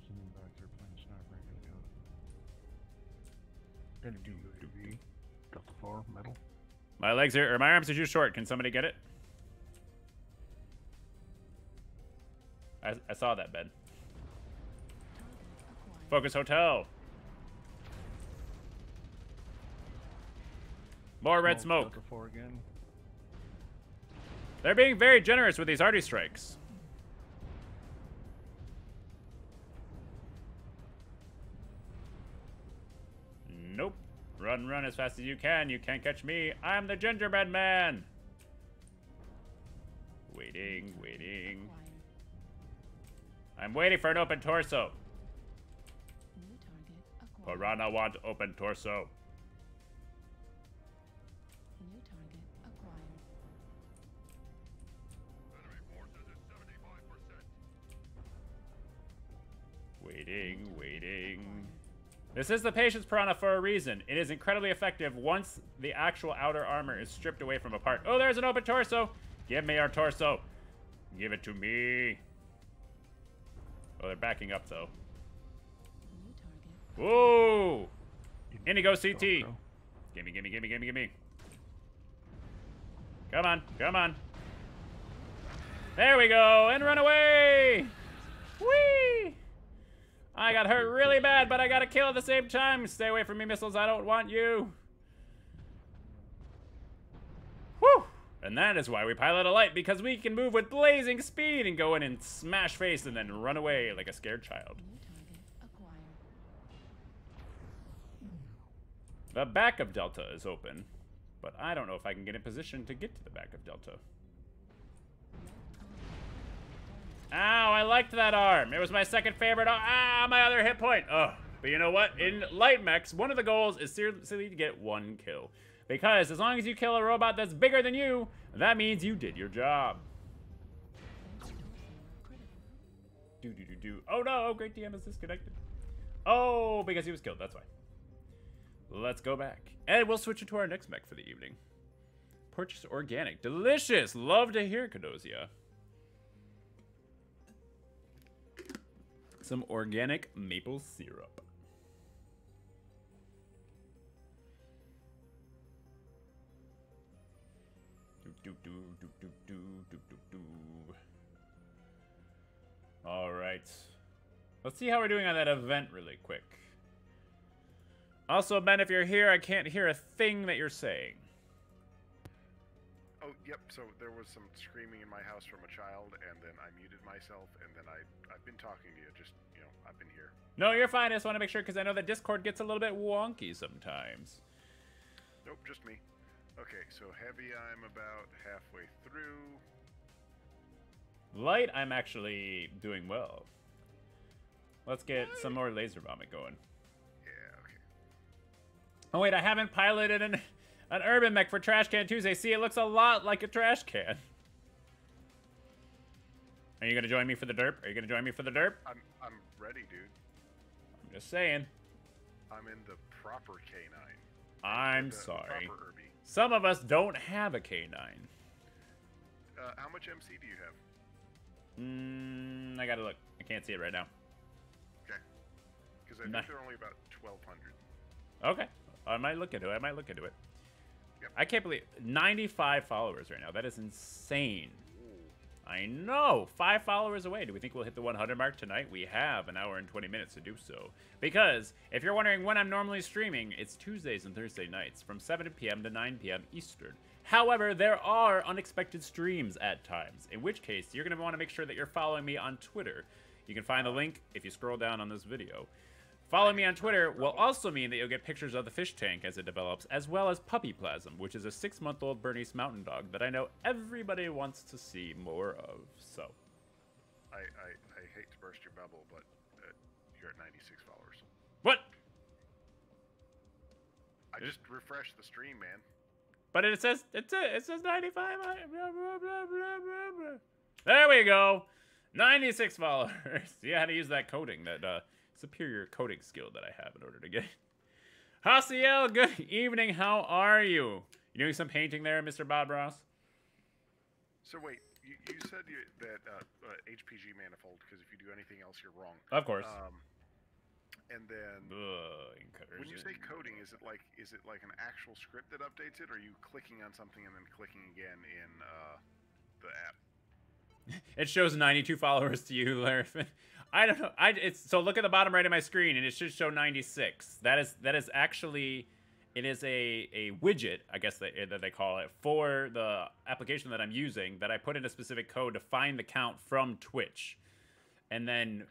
Speaker 7: Someone back there playing sniper ain't gonna do it. UAV. Delta 4, metal.
Speaker 1: My legs are, or my arms are too short. Can somebody get it? I saw that, Ben. Focus hotel. More red smoke.
Speaker 7: Delta 4 again.
Speaker 1: They're being very generous with these arty strikes. Nope. Run, run as fast as you can. You can't catch me. I'm the gingerbread man. Waiting, waiting. I'm waiting for an open torso. Piranha want open torso.
Speaker 3: New target acquired.
Speaker 1: Waiting, waiting. This is the patience piranha for a reason. It is incredibly effective once the actual outer armor is stripped away from a part. Oh, there's an open torso. Give me our torso. Give it to me. Oh, they're backing up, though.
Speaker 3: New target.
Speaker 1: Whoa! Indigo CT.
Speaker 7: Go.
Speaker 1: Gimme, gimme, gimme, gimme, gimme. Come on, come on. There we go, and run away! Whee! I got hurt really bad, but I got a kill at the same time. Stay away from me, missiles. I don't want you. Whew! And that is why we pilot a light, because we can move with blazing speed and go in and smash face and then run away like a scared child.
Speaker 3: New target acquired.
Speaker 1: The back of Delta is open, but I don't know if I can get in position to get to the back of Delta. Ow, I liked that arm. It was my second favorite arm. Ah, my other hit point. Ugh. But you know what? In light mechs, one of the goals is seriously to get one kill. Because as long as you kill a robot that's bigger than you, that means you did your job. Do. Oh no, Great DM is disconnected. Oh, because he was killed, that's why. Let's go back. And we'll switch it to our next mech for the evening. Purchase organic. Delicious! Love to hear Cadosia. Some organic maple syrup. All right. Let's see how we're doing on that event really quick. Also, Ben, if you're here, I can't hear a thing that you're saying.
Speaker 2: Oh, yep, so there was some screaming in my house from a child, and then I muted myself, and then I've been talking to you, just, you know, I've been here.
Speaker 1: No, you're fine. I just want to make sure, because I know that Discord gets a little bit wonky sometimes.
Speaker 2: Nope, just me. Okay, so heavy I'm about halfway through.
Speaker 1: Light, I'm actually doing well. Let's get some more laser vomit going.
Speaker 2: Yeah, okay.
Speaker 1: Oh wait, I haven't piloted an urban mech for Trashcan Tuesday. See, it looks a lot like a trash can. Are you gonna join me for the derp? Are you gonna join me for the derp?
Speaker 2: I'm ready, dude.
Speaker 1: I'm just saying.
Speaker 2: I'm in the proper K9.
Speaker 1: I'm
Speaker 2: The
Speaker 1: sorry.
Speaker 2: proper Irby.
Speaker 1: Some of us don't have a K9.
Speaker 2: How much MC do you have?
Speaker 1: I gotta look. I can't see it right now.
Speaker 2: Okay. Because I think they're only about 1,200.
Speaker 1: Okay. I might look into it. I might look into it.
Speaker 2: Yep.
Speaker 1: I can't believe 95 followers right now. That is insane. I know. 5 followers away. Do we think we'll hit the 100 mark tonight? We have an hour and 20 minutes to do so. Because if you're wondering when I'm normally streaming, it's Tuesdays and Thursday nights from 7 p.m. to 9 p.m. Eastern. However, there are unexpected streams at times, in which case you're going to want to make sure that you're following me on Twitter. You can find the link if you scroll down on this video. Following me on Twitter will also mean that you'll get pictures of the fish tank as it develops, as well as Puppy Plasm, which is a 6-month-old Bernese mountain dog that I know everybody wants to see more of. So,
Speaker 2: I hate to burst your bubble, but you're at 96 followers.
Speaker 1: what?
Speaker 2: I just refreshed the stream, man.
Speaker 1: But it says 95. Blah, blah, blah, blah, blah. There we go. 96 followers. Yeah, how to use that coding, that superior coding skill that I have in order to get. Hasiel, good evening. How are you? You doing some painting there, Mr. Bob Ross?
Speaker 2: So wait, you said that HPG manifold, because if you do anything else, you're wrong.
Speaker 1: Of course.
Speaker 2: And then when you say coding, is it like an actual script that updates it, or are you clicking on something and then clicking again in the app?
Speaker 1: It shows 92 followers to you, Larry. I don't know. So look at the bottom right of my screen, and it should show 96. That is actually, it is a widget, I guess that they call it, for the application that I'm using, that I put in a specific code to find the count from Twitch, and then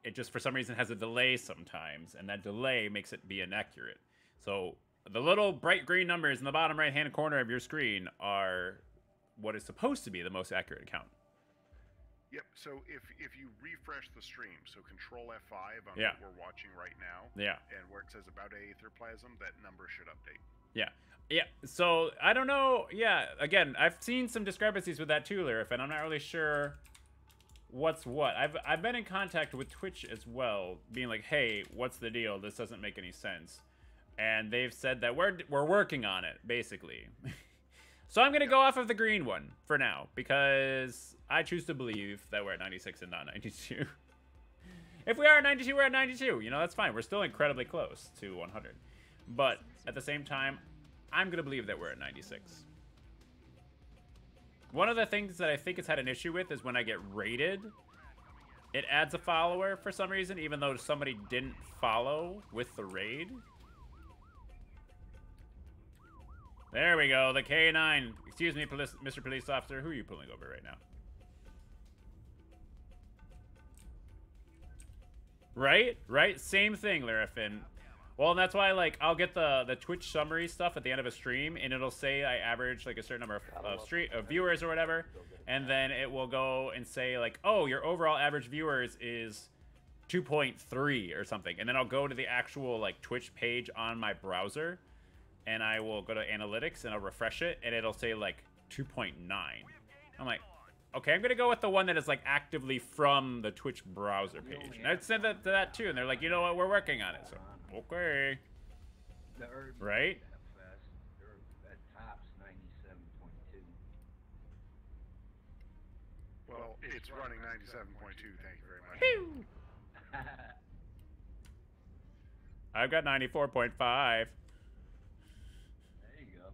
Speaker 1: it just for some reason has a delay sometimes, and that delay makes it be inaccurate. So the little bright green numbers in the bottom right hand corner of your screen are what is supposed to be the most accurate count.
Speaker 2: Yep, so if you refresh the stream, so Control F5 on
Speaker 1: Yeah.
Speaker 2: what we're watching right now,
Speaker 1: Yeah.
Speaker 2: and where it says about Aetherplasm, that number should update.
Speaker 1: Yeah. Yeah, so I don't know. Yeah, again, I've seen some discrepancies with that too, Lirif, and I'm not really sure what's what. I've been in contact with Twitch as well, being like, hey, what's the deal? This doesn't make any sense. And they've said that we're working on it, basically. So I'm going to go off of the green one for now, because I choose to believe that we're at 96 and not 92. If we are at 92, we're at 92. You know, that's fine. We're still incredibly close to 100. But at the same time, I'm going to believe that we're at 96. One of the things that I think it's had an issue with is when I get raided, it adds a follower for some reason, even though somebody didn't follow with the raid. There we go, the K9. Excuse me, Mr. Police Officer, who are you pulling over right now? Right? Same thing, Larafin. Well, and that's why, like, I'll get the Twitch summary stuff at the end of a stream, and it'll say I average, like, a certain number of viewers or whatever, and then it will go and say, like, oh, your overall average viewers is 2.3 or something, and then I'll go to the actual, like, Twitch page on my browser, and I will go to analytics, and I'll refresh it, and it'll say, like, 2.9. I'm like, okay, I'm going to go with the one that is, like, actively from the Twitch browser page. And I sent that to that, too, and they're like, you know what, we're working on it. So, okay. Right?
Speaker 8: That top's 97.2.
Speaker 2: Well, it's running 97.2, thank you very much.
Speaker 1: Phew. I've got 94.5.
Speaker 8: There you go.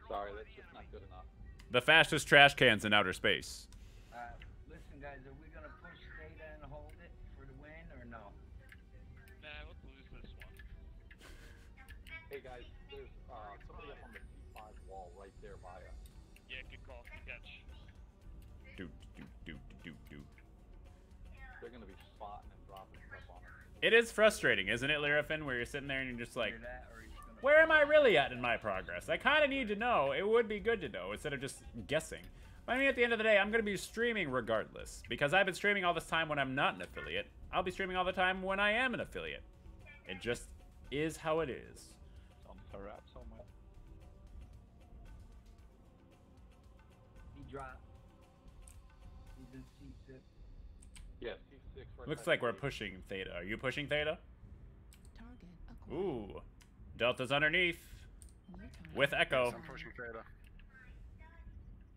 Speaker 6: Sorry, that's just not good enough.
Speaker 1: The fastest trash cans in outer space.
Speaker 8: Listen, guys, are we gonna push Theta and hold it for the win or no?
Speaker 5: Nah, let's lose this one.
Speaker 6: Hey guys, there's somebody up on the C5 wall right there by us.
Speaker 5: Yeah, good call. Good catch.
Speaker 1: Do.
Speaker 6: They're gonna be spotting and dropping stuff on us.
Speaker 1: It is frustrating, isn't it, Lirafin, where you're sitting there and you're just like,
Speaker 8: Hear that, or he's gonna
Speaker 1: where am I really at in my progress? I kind of need to know. It would be good to know instead of just guessing. But I mean, at the end of the day, I'm going to be streaming regardless. Because I've been streaming all this time when I'm not an affiliate. I'll be streaming all the time when I am an affiliate. It just is how it is.
Speaker 6: Some perhaps somewhere.
Speaker 8: He dropped. He's in C6.
Speaker 6: Yeah, C6 right
Speaker 1: Looks
Speaker 6: by
Speaker 1: like
Speaker 6: the
Speaker 1: we're
Speaker 6: gate.
Speaker 1: pushing Theta. Are you pushing Theta?
Speaker 3: Target acquired.
Speaker 1: Ooh. Delta's underneath.
Speaker 3: New target.
Speaker 1: With Echo.
Speaker 2: I'm pushing Theta.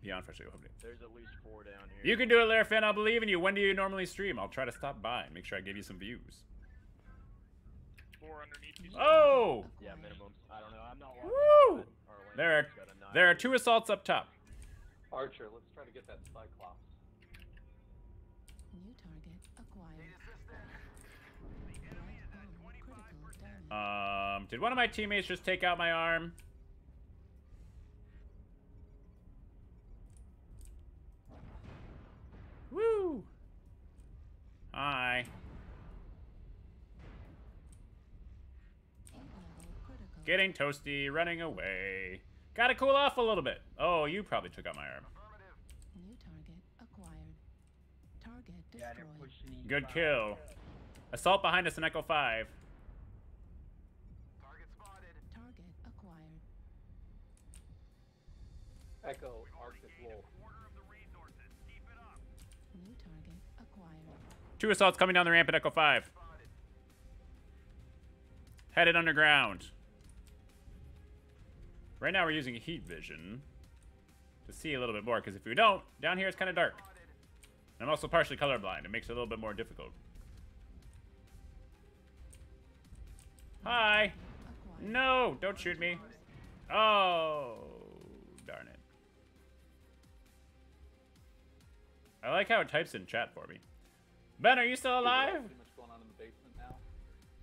Speaker 1: Beyond frustrating.
Speaker 4: There's at least 4 down here.
Speaker 1: You can do it, Lirafin. I'll believe in you. When do you normally stream? I'll try to stop by and make sure I give you some views.
Speaker 5: 4 underneath you.
Speaker 1: Oh!
Speaker 4: Yeah, minimums. I don't know. I'm not watching.
Speaker 1: Woo!
Speaker 4: but Orlando's
Speaker 1: There
Speaker 4: got a 9.
Speaker 1: are 2 assaults up top.
Speaker 6: Archer, let's try to get that Cyclops.
Speaker 3: New target acquired. Right arm critical damage.
Speaker 1: Did one of my teammates just take out my arm? Getting toasty, running away. Gotta cool off a little bit. Oh, you probably took out my arm.
Speaker 3: New target acquired. Target
Speaker 8: Yeah, they're
Speaker 3: destroyed.
Speaker 8: pushing E5.
Speaker 1: Good kill. Assault behind us in Echo 5.
Speaker 3: Target acquired.
Speaker 6: Echo, Arctic Wolf.
Speaker 3: New target acquired.
Speaker 1: 2 assaults coming down the ramp at Echo 5. Headed underground. Right now we're using heat vision to see a little bit more, because if we don't, down here it's kind of dark. I'm also partially colorblind. It makes it a little bit more difficult. Hi.
Speaker 3: Acquired.
Speaker 1: No, don't shoot me. Oh, darn it. I like how it types in chat for me. Ben, are you still alive?
Speaker 6: Pretty much going on in the basement now.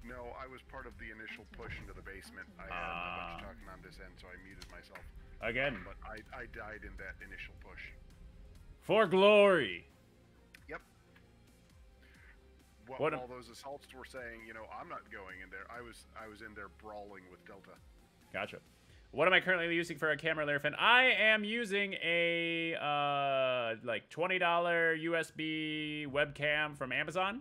Speaker 2: No, I was part of the initial push into the basement. I had a bunch of talking on this end, so I muted myself.
Speaker 1: Again.
Speaker 2: But I died in that initial push.
Speaker 1: For glory.
Speaker 2: Yep.
Speaker 1: What
Speaker 2: All those assaults were saying, you know, I'm not going in there. I was in there brawling with Delta.
Speaker 1: Gotcha. What am I currently using for a camera, Larafin? I am using a like $20 USB webcam from Amazon.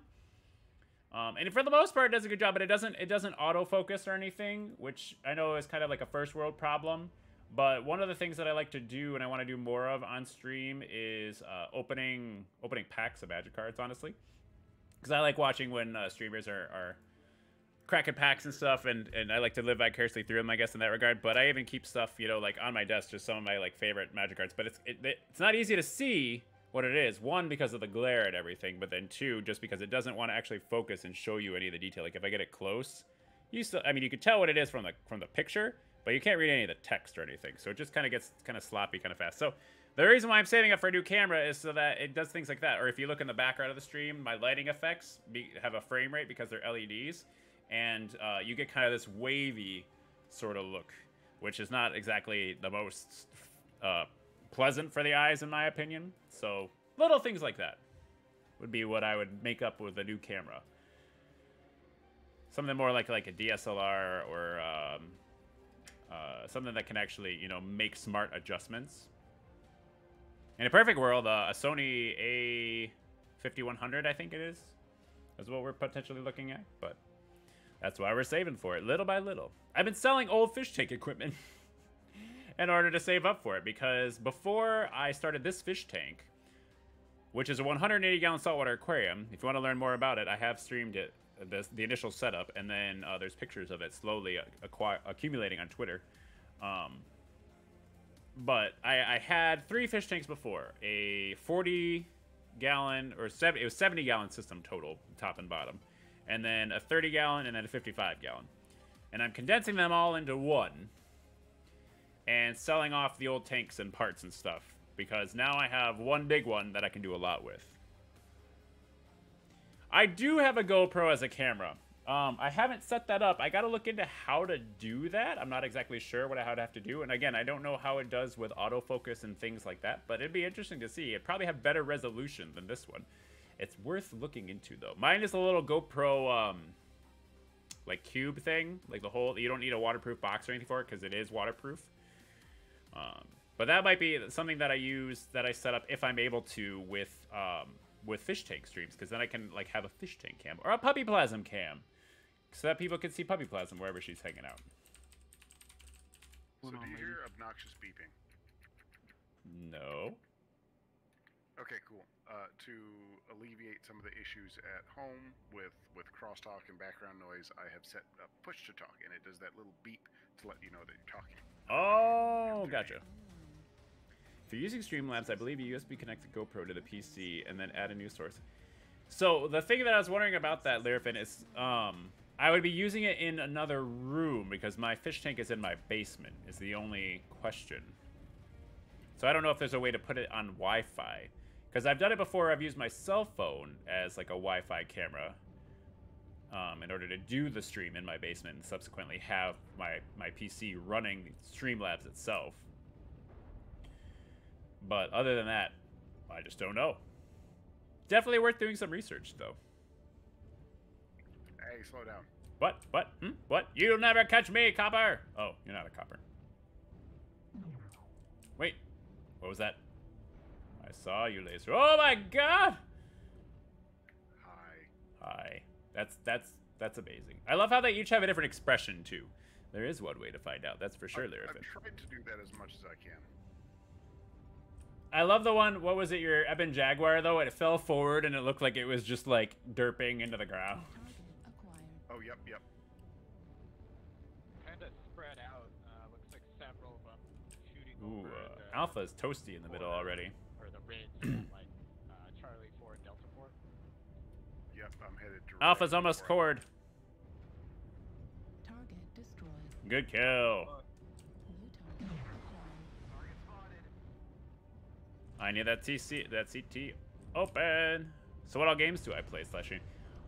Speaker 1: And for the most part, it does a good job, but it doesn't autofocus or anything, which I know is kind of like a first world problem. But one of the things that I like to do and I want to do more of on stream is opening packs of magic cards, honestly. Because I like watching when streamers are cracking packs and stuff, and I like to live vicariously through them, I guess, in that regard. But I even keep stuff, you know, like on my desk, just some of my like favorite magic cards. But it's not easy to see what it is. One, because of the glare and everything, but then two, just because it doesn't want to actually focus and show you any of the detail. Like if I get it close, you could tell what it is from the picture, but you can't read any of the text or anything. So it just kind of gets kind of sloppy kind of fast. So the reason why I'm saving up for a new camera is so that it does things like that. Or if you look in the background of the stream, my lighting effects have a frame rate because they're LEDs. And you get kind of this wavy sort of look, which is not exactly the most pleasant for the eyes, in my opinion. So little things like that would be what I would make up with a new camera. Something more like a DSLR or something that can actually, you know, make smart adjustments. In a perfect world, a Sony A5100, I think it is what we're potentially looking at, but that's why we're saving for it, little by little. I've been selling old fish tank equipment in order to save up for it, because before I started this fish tank, which is a 180-gallon saltwater aquarium, if you want to learn more about it, I have streamed it, the initial setup, and then there's pictures of it slowly accumulating on Twitter. But I had 3 fish tanks before, a 40-gallon, or it was 70-gallon system total, top and bottom. And then a 30-gallon, and then a 55-gallon. And I'm condensing them all into one. And selling off the old tanks and parts and stuff. Because now I have one big one that I can do a lot with. I do have a GoPro as a camera. I haven't set that up. I gotta look into how to do that. I'm not exactly sure what I would have to do. And again, I don't know how it does with autofocus and things like that. But it'd be interesting to see. It'd probably have better resolution than this one. It's worth looking into, though. Mine is a little GoPro, like, cube thing. Like, the whole... You don't need a waterproof box or anything for it, because it is waterproof. But that might be something that I use, that I set up, if I'm able to, with fish tank streams. Because then I can, like, have a fish tank cam. Or a puppy plasm cam. So that people can see puppy plasm wherever she's hanging out.
Speaker 2: So do you hear obnoxious beeping?
Speaker 1: No.
Speaker 2: Okay, cool. To alleviate some of the issues at home with crosstalk and background noise, I have set up push to talk, and it does that little beep to let you know that you're talking.
Speaker 1: Oh, gotcha. If you're using Streamlabs, I believe you USB connect the GoPro to the PC and then add a new source. So the thing that I was wondering about that, Larafin, is I would be using it in another room because my fish tank is in my basement, is the only question. So I don't know if there's a way to put it on Wi-Fi. Because I've done it before. I've used my cell phone as like a Wi-Fi camera in order to do the stream in my basement and subsequently have my PC running Streamlabs itself. But other than that, I just don't know. Definitely worth doing some research, though.
Speaker 2: Hey, slow down.
Speaker 1: What? What? What? You'll never catch me, copper! Oh, you're not a copper. Wait. What was that? I saw you, laser. Oh my god! Hi. That's amazing. I love how they each have a different expression, too. There is one way to find out. That's for sure,
Speaker 2: I've
Speaker 1: Lyrifin.
Speaker 2: tried to do that as much as I can.
Speaker 1: I love the one, what was it, your Ebon Jaguar, though? It fell forward and it looked like it was just, like, derping into the ground.
Speaker 3: Target acquired.
Speaker 2: Oh, yep, yep.
Speaker 4: Kind of spread out. Looks like several of them shooting
Speaker 1: Ooh,
Speaker 4: over the
Speaker 1: Alpha's toasty in the middle already.
Speaker 4: or the ridge, from, like Charlie 4 and Delta 4.
Speaker 2: Yep, I'm headed directly
Speaker 1: Alpha's almost
Speaker 2: for it.
Speaker 1: cored.
Speaker 3: Target destroyed.
Speaker 1: Good kill.
Speaker 3: New target acquired.
Speaker 1: I need that CT open. So what all games do I play, Slashy?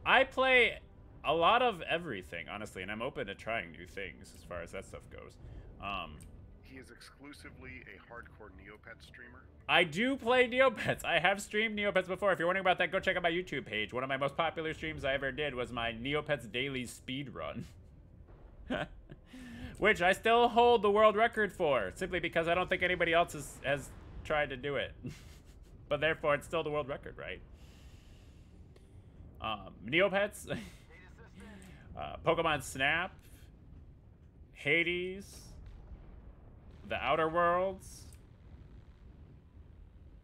Speaker 1: I play a lot of everything, honestly, and I'm open to trying new things as far as that stuff goes.
Speaker 2: He is exclusively a hardcore Neopet streamer.
Speaker 1: I do play Neopets. I have streamed Neopets before. If you're wondering about that, go check out my YouTube page. One of my most popular streams I ever did was my Neopets Daily Speed Run. Which I still hold the world record for, simply because I don't think anybody else has tried to do it. But therefore, it's still the world record, right? Neopets, Pokemon Snap, Hades, The Outer Worlds,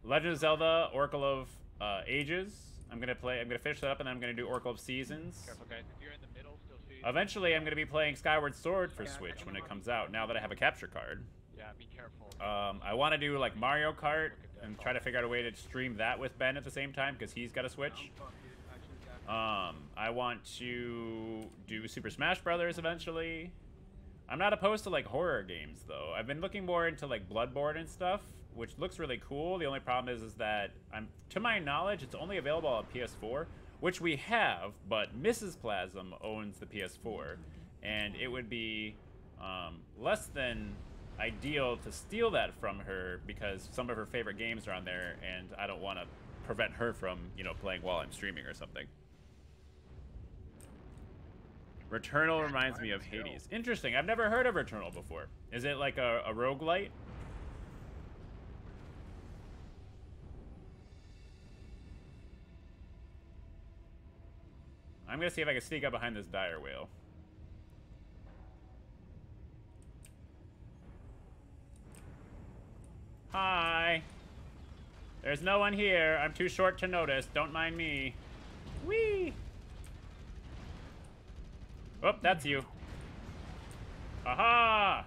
Speaker 1: Legend of Zelda, Oracle of Ages. I'm gonna finish that up, and then I'm gonna do Oracle of Seasons.
Speaker 4: Careful, guys. If you're in the middle, still shooting.
Speaker 1: Eventually, I'm gonna be playing Skyward Sword for Switch when it comes out. Now that I have a capture card.
Speaker 4: Yeah, be careful.
Speaker 1: I want to do like Mario Kart and try to figure out a way to stream that with Ben at the same time because he's got a Switch. I want to do Super Smash Brothers eventually. I'm not opposed to like horror games though. I've been looking more into like Bloodborne and stuff, which looks really cool. The only problem is that to my knowledge, it's only available on PS4, which we have, but Mrs. Plasm owns the PS4, and it would be less than ideal to steal that from her because some of her favorite games are on there, and I don't want to prevent her from, playing while I'm streaming or something. Returnal reminds me of Hades. Interesting. I've never heard of Returnal before. Is it like a roguelite? I'm gonna see if I can sneak up behind this dire whale. Hi. There's no one here. I'm too short to notice. Don't mind me. Whee! Oh, that's you. Aha!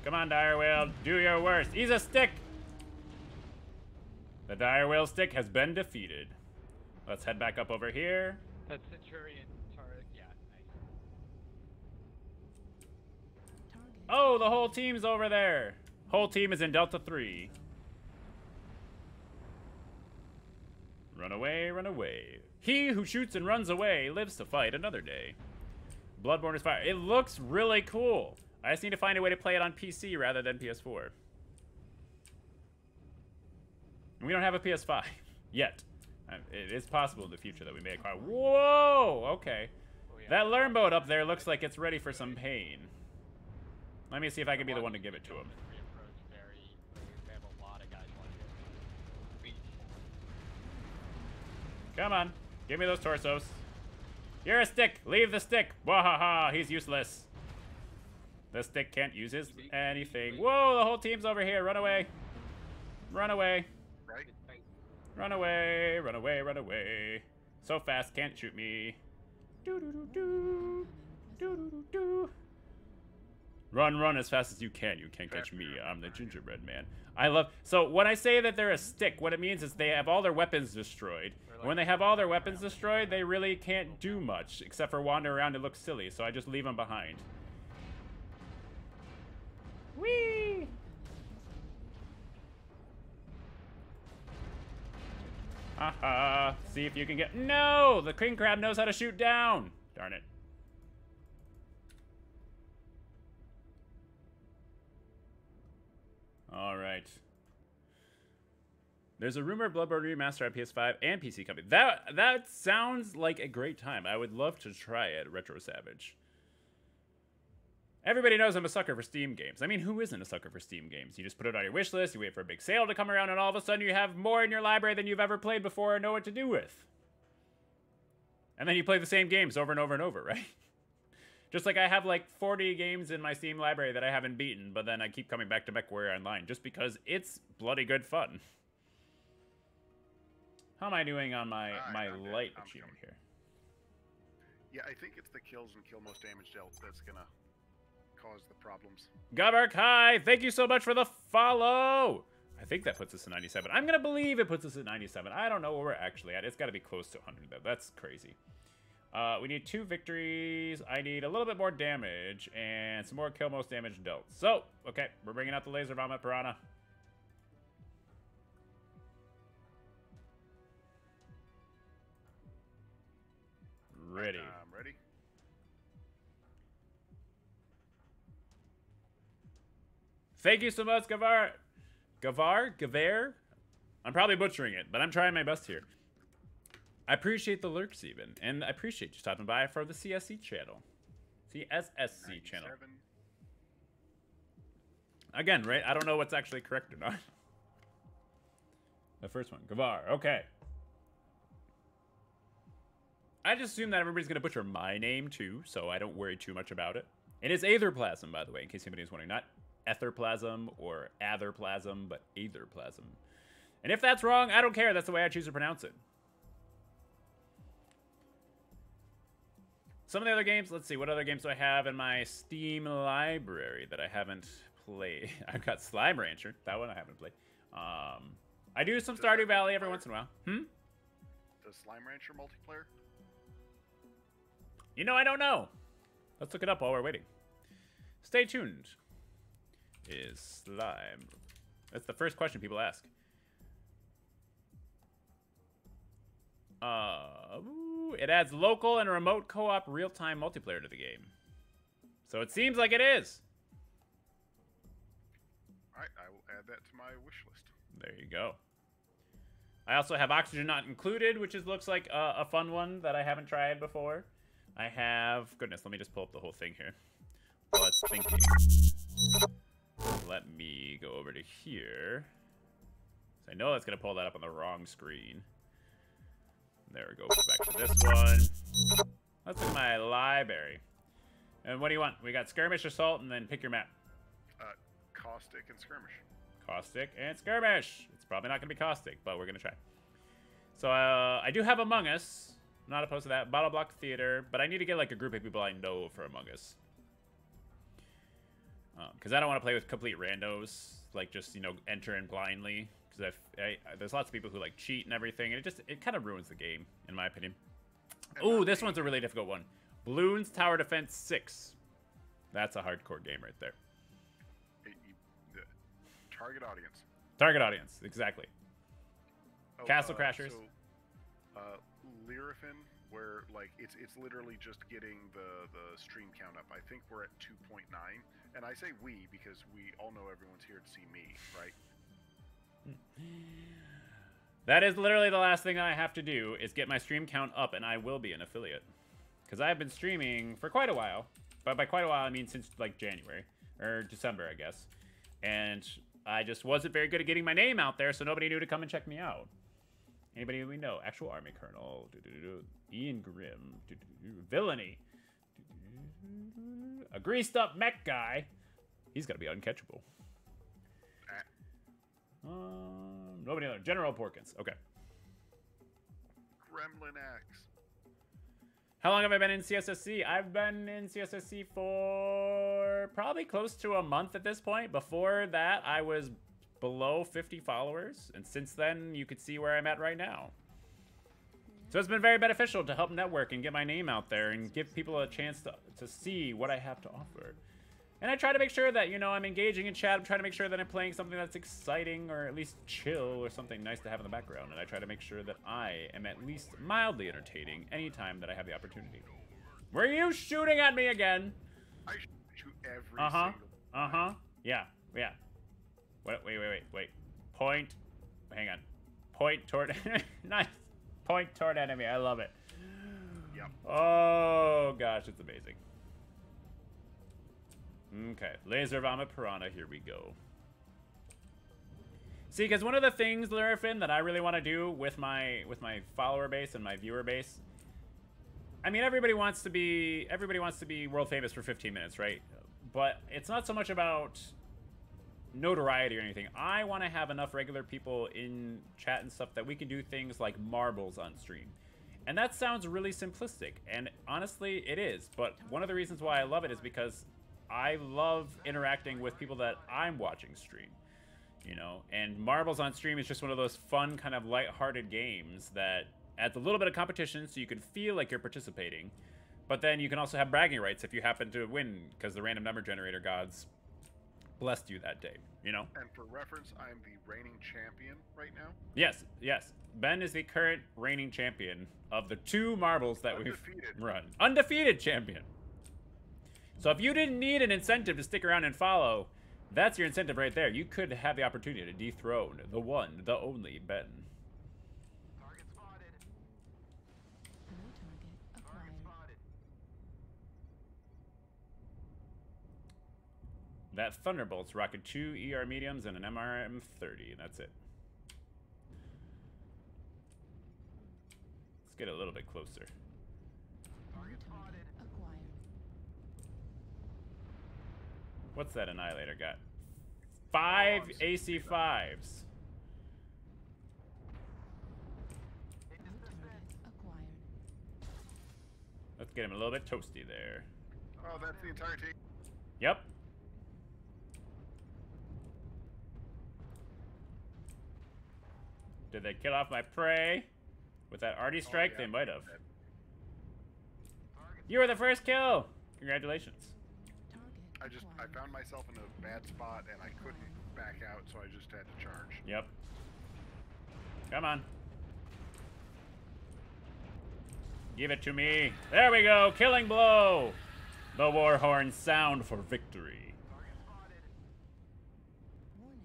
Speaker 1: Come on, dire whale. Do your worst. He's a stick! The dire whale stick has been defeated. Let's head back up over here.
Speaker 4: That Centurion turret, yeah, nice.
Speaker 3: Target.
Speaker 1: Oh, the whole team's over there. Whole team is in Delta 3. Run away, run away. He who shoots and runs away lives to fight another day. Bloodborne is fire. It looks really cool. I just need to find a way to play it on PC rather than PS4. We don't have a PS5 yet. It is possible in the future that we may acquire. Whoa! Okay.
Speaker 4: Oh, yeah.
Speaker 1: That learn boat up there looks like it's ready for some pain. Let me see if I can be the one to give it to him.
Speaker 4: They have a lot of guys on here.
Speaker 1: Come on. Give me those torsos. You're a stick. Leave the stick. Wahaha. He's useless. The stick can't use his anything. Whoa, the whole team's over here. Run away. Run away.
Speaker 2: Right?
Speaker 1: Run away. Run away. Run away. So fast, can't shoot me. Do-do-do-do. Do-do-do-do. Run, run as fast as you can. You can't catch me. I'm the gingerbread man. I love... So when I say that they're a stick, what it means is they have all their weapons destroyed. When they have all their weapons destroyed, they really can't do much except for wander around and look silly. So I just leave them behind. Whee! Haha. See if you can get... No! The king crab knows how to shoot down. Darn it. All right. There's a rumor of Bloodborne Remaster on PS5 and PC coming. That sounds like a great time. I would love to try it, Retro Savage. Everybody knows I'm a sucker for Steam games. I mean, who isn't a sucker for Steam games? You just put it on your wish list, you wait for a big sale to come around, and all of a sudden you have more in your library than you've ever played before and know what to do with. And then you play the same games over and over and over, right? Just like I have like 40 games in my Steam library that I haven't beaten, but then I keep coming back to MechWarrior Online just because it's bloody good fun. How am I doing on my light achievement here?
Speaker 2: Yeah, I think it's the kills and kill most damage dealt that's gonna cause the problems.
Speaker 1: Gabar Kai, thank you so much for the follow. I think that puts us at 97. I'm gonna believe it puts us at 97. I don't know where we're actually at. It's got to be close to 100 though. That's crazy. We need 2 victories. I need a little bit more damage and some more kill most damage dealt. So, okay, we're bringing out the laser vomit piranha. Ready.
Speaker 2: I'm ready.
Speaker 1: Thank you so much, Gavar. Gavar? I'm probably butchering it, but I'm trying my best here. I appreciate the lurks even, and I appreciate you stopping by for the CSC channel. CSSC channel. Again, right? I don't know what's actually correct or not. The first one, Gavar. Okay. I just assume that everybody's gonna butcher my name too, so I don't worry too much about it. It is Aetherplasm, by the way, in case anybody's wondering. Not Etherplasm or Atherplasm, but Aetherplasm. And if that's wrong, I don't care. That's the way I choose to pronounce it. Some of the other games, let's see, what other games do I have in my Steam library that I haven't played? I've got Slime Rancher. That one I haven't played. I do some Stardew Valley every once in a while.
Speaker 2: Does Slime Rancher multiplayer?
Speaker 1: You know, I don't know. Let's look it up while we're waiting. Stay tuned. Is slime... That's the first question people ask. It adds local and remote co-op real-time multiplayer to the game. So it seems like it is.
Speaker 2: Alright, I will add that to my wish list.
Speaker 1: There you go. I also have Oxygen Not Included, which looks like a fun one that I haven't tried before. I have... Goodness, let me just pull up the whole thing here. While it's thinking. Let me go over to here. So I know that's going to pull that up on the wrong screen. There we go. Back to this one. Let's look at my library. And what do you want? We got Skirmish, Assault, and then pick your map.
Speaker 2: Caustic and Skirmish.
Speaker 1: Caustic and Skirmish. It's probably not going to be Caustic, but we're going to try. So I do have Among Us. I'm not opposed to that. Bottle Block Theater. But I need to get like a group of people I know for Among Us. Because I don't want to play with complete randos. Like just, you know, enter in blindly. Because there's lots of people who like cheat and everything. And it kind of ruins the game, in my opinion. Ooh, this one's a really difficult one. Bloons Tower Defense 6. That's a hardcore game right there.
Speaker 2: Target audience.
Speaker 1: Target audience, exactly.
Speaker 2: Oh,
Speaker 1: Castle Crashers.
Speaker 2: So, Lyrifin, where like it's literally just getting the stream count up. I think we're at 2.9, and I say we because we all know everyone's here to see me, right?
Speaker 1: That is literally the last thing I have to do is get my stream count up, and I will be an affiliate. Because I've been streaming for quite a while. But by quite a while, I mean since like January. Or December, I guess. And I just wasn't very good at getting my name out there, so nobody knew to come and check me out. Anybody we know? Actual Army Colonel. Ian Grimm. Villainy. A greased up mech guy. He's got to be uncatchable. Nobody knows. General Porkins. Okay.
Speaker 2: Gremlin Axe.
Speaker 1: How long have I been in CSSC? I've been in CSSC for probably close to a month at this point. Before that, I was below 50 followers. And since then, you could see where I'm at right now. So it's been very beneficial to help network and get my name out there and give people a chance to see what I have to offer. And I try to make sure that, you know, I'm engaging in chat. I'm trying to make sure that I'm playing something that's exciting or at least chill or something nice to have in the background. And I try to make sure that I am at least mildly entertaining anytime that I have the opportunity. Were you shooting at me again?
Speaker 2: I shoot every single
Speaker 1: Yeah. Wait. Point. Hang on. Point toward... nice. Point toward enemy. I love it.
Speaker 2: Yep.
Speaker 1: Oh, gosh. It's amazing. Okay. Laser Vomit Piranha. Here we go. See, because one of the things, Lurifin, that I really want to do with my follower base and my viewer base, I mean, everybody wants to be world famous for 15 minutes, right? But it's not so much about notoriety or anything. I want to have enough regular people in chat and stuff that we can do things like marbles on stream. And that sounds really simplistic, and honestly, it is. But one of the reasons why I love it is because I love interacting with people that I'm watching stream. You know, and marbles on stream is just one of those fun, kind of light-hearted games that adds a little bit of competition so you can feel like you're participating. But then you can also have bragging rights if you happen to win because the random number generator gods blessed you that day, you know?
Speaker 2: And for reference, I am the reigning champion right now.
Speaker 1: Yes, yes. Ben is the current reigning champion of the 2 marbles that we've run. Undefeated champion. So if you didn't need an incentive to stick around and follow, that's your incentive right there. You could have the opportunity to dethrone the one, the only Ben.
Speaker 3: New target acquired.
Speaker 1: That Thunderbolt's rocking 2 ER mediums and an MRM-30, and that's it. Let's get a little bit closer.
Speaker 3: New target acquired.
Speaker 1: What's that Annihilator got? 5 AC5s.
Speaker 3: New target acquired.
Speaker 1: Let's get him a little bit toasty there.
Speaker 2: Oh, that's the entire team.
Speaker 1: Yep. Did they kill off my prey? With that arty strike?
Speaker 2: Oh, yeah.
Speaker 1: They might have. You were the first kill! Congratulations.
Speaker 3: Target
Speaker 2: I
Speaker 3: acquired.
Speaker 2: found myself in a bad spot and I couldn't back out, so I just had to charge.
Speaker 1: Yep. Come on. Give it to me. There we go. Killing blow. The war horns sound for victory.
Speaker 3: Warning, incoming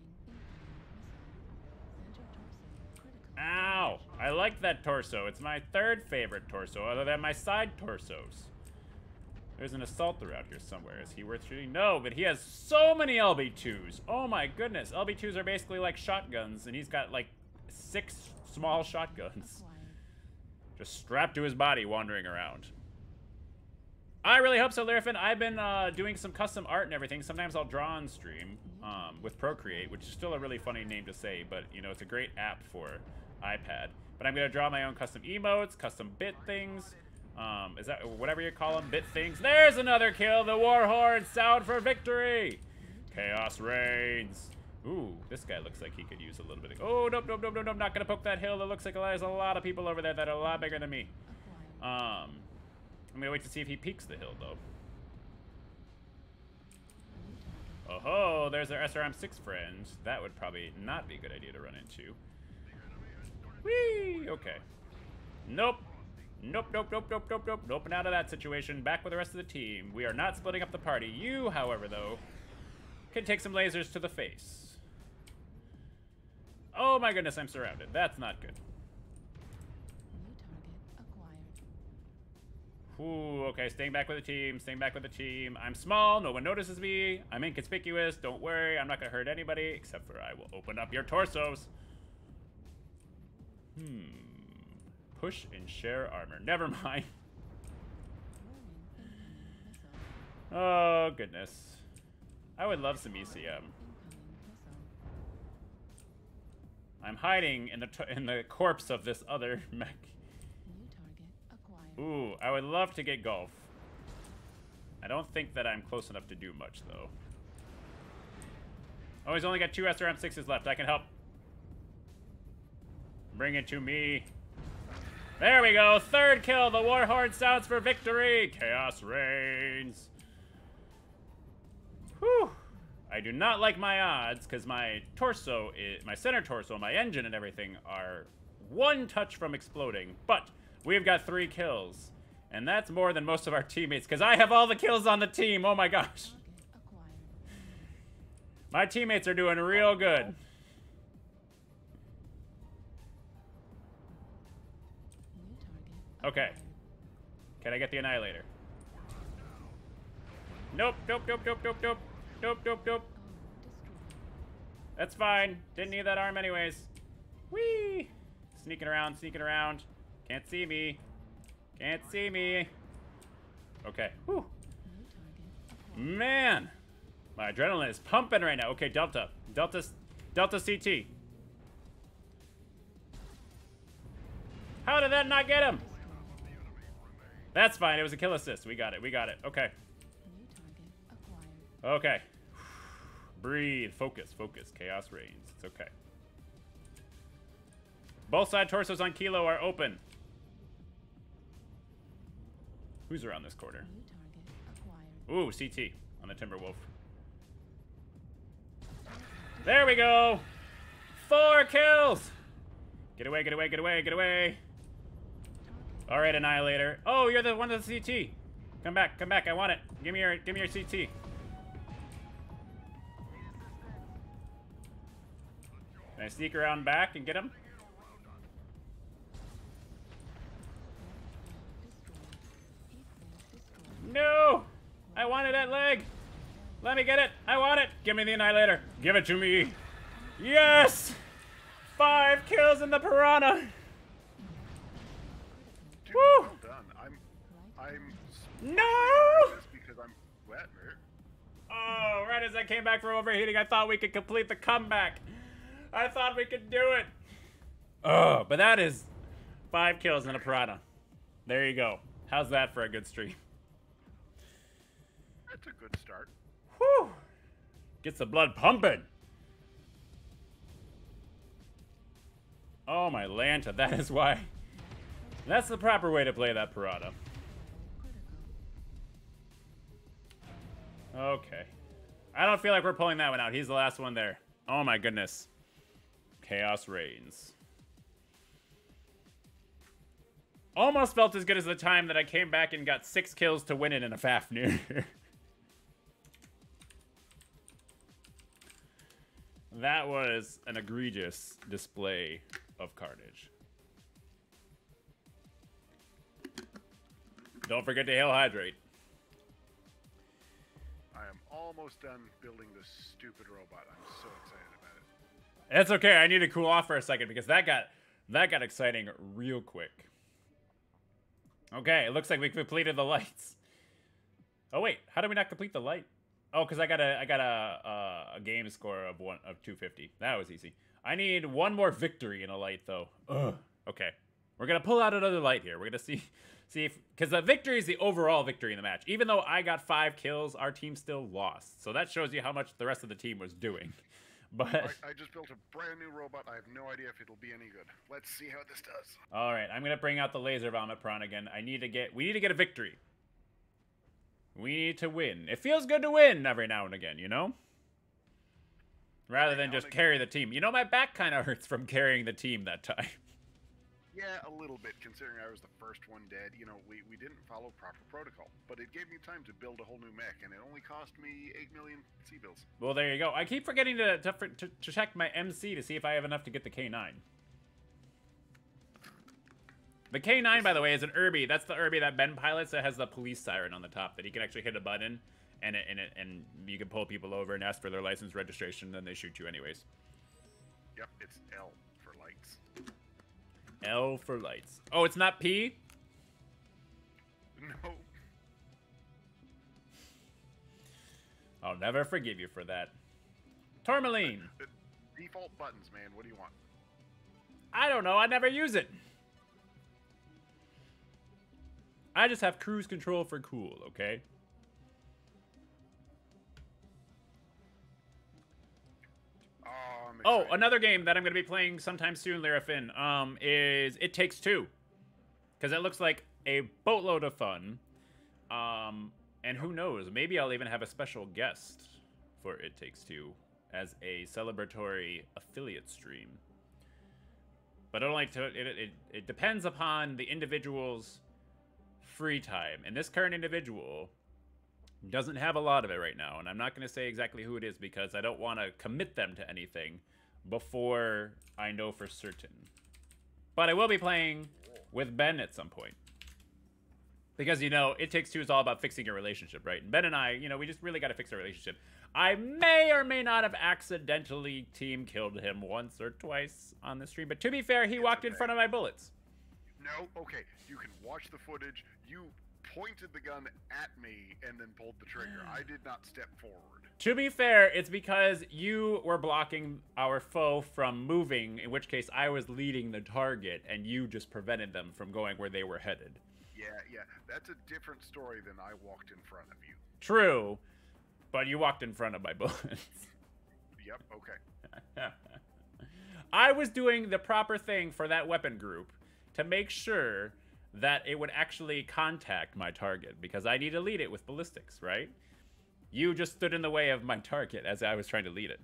Speaker 3: missile. Center torso critical.
Speaker 1: Ow. I like that torso. It's my 3rd favorite torso, other than my side torsos. There's an assaulter out here somewhere. Is he worth shooting? No, but he has so many LB2s. Oh my goodness. LB2s are basically like shotguns, and he's got like 6 small shotguns.
Speaker 3: Acquired.
Speaker 1: Just strapped to his body, wandering around. I really hope so, Lurifin. I've been doing some custom art and everything. Sometimes I'll draw on stream with Procreate, which is still a really funny name to say, but, you know, it's a great app for iPad. But I'm going to draw my own custom emotes, custom bit things. Is that whatever you call them? Bit things. There's another kill. The Warhorn sound for victory. Chaos reigns. Ooh, this guy looks like he could use a little bit of... Oh, nope, nope, nope, nope, nope. Not going to poke that hill. It looks like there's a lot of people over there that are a lot bigger than me.
Speaker 3: Acquired.
Speaker 1: I'm going to wait to see if he peeks the hill, though.
Speaker 3: New target.
Speaker 1: Oh, there's our SRM6 friend. That would probably not be a good idea to run into. Whee! Okay. Nope. Nope, nope, nope, nope, nope, nope. Nope, and out of that situation. Back with the rest of the team. We are not splitting up the party. You, however, though, can take some lasers to the face. Oh my goodness, I'm surrounded. That's not good.
Speaker 3: New target acquired.
Speaker 1: Ooh, okay, staying back with the team, staying back with the team. I'm small, no one notices me. I'm inconspicuous, don't worry. I'm not gonna hurt anybody, except for I will open up your torsos. Push and share armor. Never mind.
Speaker 3: Warning, incoming missile.
Speaker 1: Oh, goodness. I would love some ECM.
Speaker 3: Incoming missile.
Speaker 1: I'm hiding in the corpse of this other mech.
Speaker 3: New target acquired.
Speaker 1: Ooh, I would love to get golf. I don't think that I'm close enough to do much, though. Oh, he's only got 2 SRM6s left. I can help. Bring it to me. There we go. 3rd kill. The Warhorn sounds for victory. Chaos reigns. Whew. I do not like my odds because my torso, my center torso, my engine and everything are 1 touch from exploding. But we've got 3 kills. And that's more than most of our teammates because I have all the kills on the team. Oh my gosh.
Speaker 3: Target acquired.
Speaker 1: My teammates are doing real good. Okay. Can I get the Annihilator? Nope, nope, nope, nope, nope, nope. Nope, nope, nope. That's fine. Didn't need that arm anyways. Whee! Sneaking around, sneaking around. Can't see me. Can't see me. Okay. Whew. Man! My adrenaline is pumping right now. Okay, Delta. Delta CT. How did that not get him? That's fine. It was a kill assist. We got it. We got it. Okay. Okay. Breathe. Focus. Focus. Chaos reigns. It's okay. Both side torsos on Kilo are open. Who's around this corner? Ooh, CT on the Timberwolf. There we go. 4 kills. Get away, get away, get away, get away. All right, Annihilator. Oh, you're the one with the CT. Come back, come back. I want it. Give me your CT. Can I sneak around back and get him? No! I wanted that leg! Let me get it! I want it! Give me the Annihilator! Give it to me! Yes! 5 kills in the Piranha!
Speaker 2: Dude,
Speaker 1: Woo!
Speaker 2: well done. I'm
Speaker 1: No!
Speaker 2: just because I'm wet, man.
Speaker 1: Oh, right as I came back from overheating, I thought we could complete the comeback. I thought we could do it. Oh, but that is 5 kills in a Piranha. There you go. How's that for a good stream?
Speaker 2: That's a good start.
Speaker 1: Whew! Gets the blood pumping. Oh my Lanta, that is why. That's the proper way to play that Piranha. Okay. I don't feel like we're pulling that one out. He's the last one there. Oh my goodness. Chaos reigns. Almost felt as good as the time that I came back and got 6 kills to win it in a Fafnir. That was an egregious display of carnage. Don't forget to hail hydrate.
Speaker 2: I am almost done building this stupid robot. I'm so excited about it.
Speaker 1: It's okay. I need to cool off for a second because that got exciting real quick. Okay, it looks like we completed the lights. Oh wait, how did we not complete the light? Oh, because I got a game score of 250. That was easy. I need one more victory in a light though. Ugh. Okay, we're gonna pull out another light here. We're gonna see if, because the victory is the overall victory in the match. Even though I got 5 kills, our team still lost. So that shows you how much the rest of the team was doing. But
Speaker 2: I just built a brand new robot. I have no idea if it'll be any good. Let's see how this does.
Speaker 1: all right, I'm gonna bring out the laser vomit prawn again. We need to get a victory. We need to win. It feels good to win every now and again, you know? Rather than just carry the team. You know, my back kind of hurts from carrying the team that time.
Speaker 2: Yeah, a little bit, considering I was the first one dead. You know, we didn't follow proper protocol. But it gave me time to build a whole new mech, and it only cost me 8 million C-bills.
Speaker 1: Well, there you go. I keep forgetting to check my MC to see if I have enough to get the K9. The K9, by the way, is an Irby. That's the Irby that Ben pilots that has the police siren on the top that he can actually hit a button and you can pull people over and ask for their license registration, then they shoot you anyways.
Speaker 2: Yep, it's L for lights.
Speaker 1: L for lights. Oh, it's not P?
Speaker 2: No.
Speaker 1: I'll never forgive you for that. Tourmaline.
Speaker 2: Default buttons, man. What do you want?
Speaker 1: I don't know. I never use it. I just have cruise control for cool, okay? Oh, another game that I'm going to be playing sometime soon, Larafin, is It Takes Two. Because it looks like a boatload of fun. And who knows, maybe I'll even have a special guest for It Takes Two as a celebratory affiliate stream. But it depends upon the individual's free time. And this current individual doesn't have a lot of it right now. And I'm not going to say exactly who it is because I don't want to commit them to anything before I know for certain. But I will be playing with Ben at some point. Because, you know, It Takes Two is all about fixing your relationship, right? Ben and I, you know, we just really got to fix our relationship. I may or may not have accidentally team killed him once or twice on the stream, but to be fair, he walked in front of my bullets.
Speaker 2: No, okay. You can watch the footage. You pointed the gun at me and then pulled the trigger. I did not step forward.
Speaker 1: To be fair, it's because you were blocking our foe from moving, in which case I was leading the target, and you just prevented them from going where they were headed.
Speaker 2: Yeah, that's a different story than I walked in front of you.
Speaker 1: True, but you walked in front of my bullets.
Speaker 2: Yep, okay.
Speaker 1: I was doing the proper thing for that weapon group to make sure that it would actually contact my target, because I need to lead it with ballistics, right? You just stood in the way of my target as I was trying to lead it.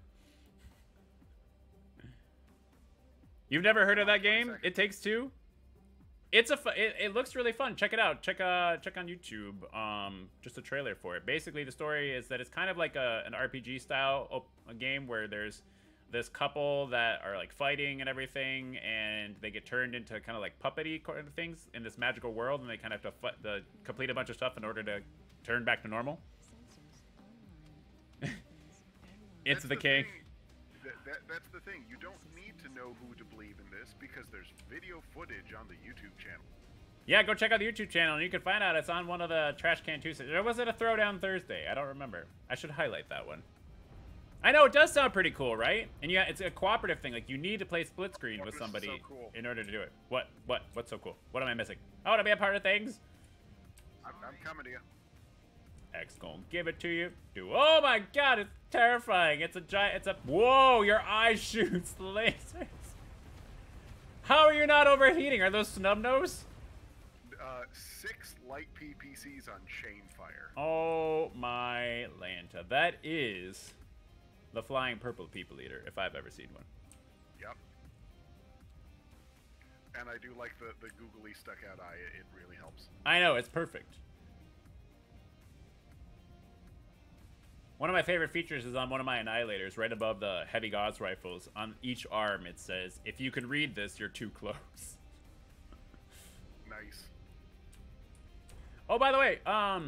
Speaker 1: You've never heard of that game? It Takes Two? It's it looks really fun. Check it out. Check on YouTube. Just a trailer for it. Basically, the story is that it's kind of like an RPG style a game where there's this couple that are like fighting and everything, and they get turned into kind of like puppety kind of things in this magical world, and they kind of have to complete a bunch of stuff in order to turn back to normal. It's the king.
Speaker 2: That's the thing. You don't need to know who to believe in this because there's video footage on the YouTube channel.
Speaker 1: Yeah, go check out the YouTube channel, and you can find out it's on one of the Trashcan Tuesdays. Or was it a Throwdown Thursday? I don't remember. I should highlight that one. I know, it does sound pretty cool, right? And yeah, it's a cooperative thing. Like, you need to play split screen with somebody in order to do it. What's so cool? What am I missing? I want to be a part of things.
Speaker 2: I'm coming to you.
Speaker 1: X gonna give it to you. Oh my god, it's terrifying. It's a giant, whoa, your eye shoots lasers. How are you not overheating? Are those snub nose?
Speaker 2: 6 light PPCs on chain fire.
Speaker 1: Oh my Lanta. That is the flying purple people eater, if I've ever seen one.
Speaker 2: Yep. And I do like the googly stuck out eye. It really helps.
Speaker 1: I know, it's perfect. One of my favorite features is on one of my annihilators, right above the heavy Gauss rifles. On each arm, it says, "If you can read this, you're too close."
Speaker 2: Nice.
Speaker 1: Oh, by the way, are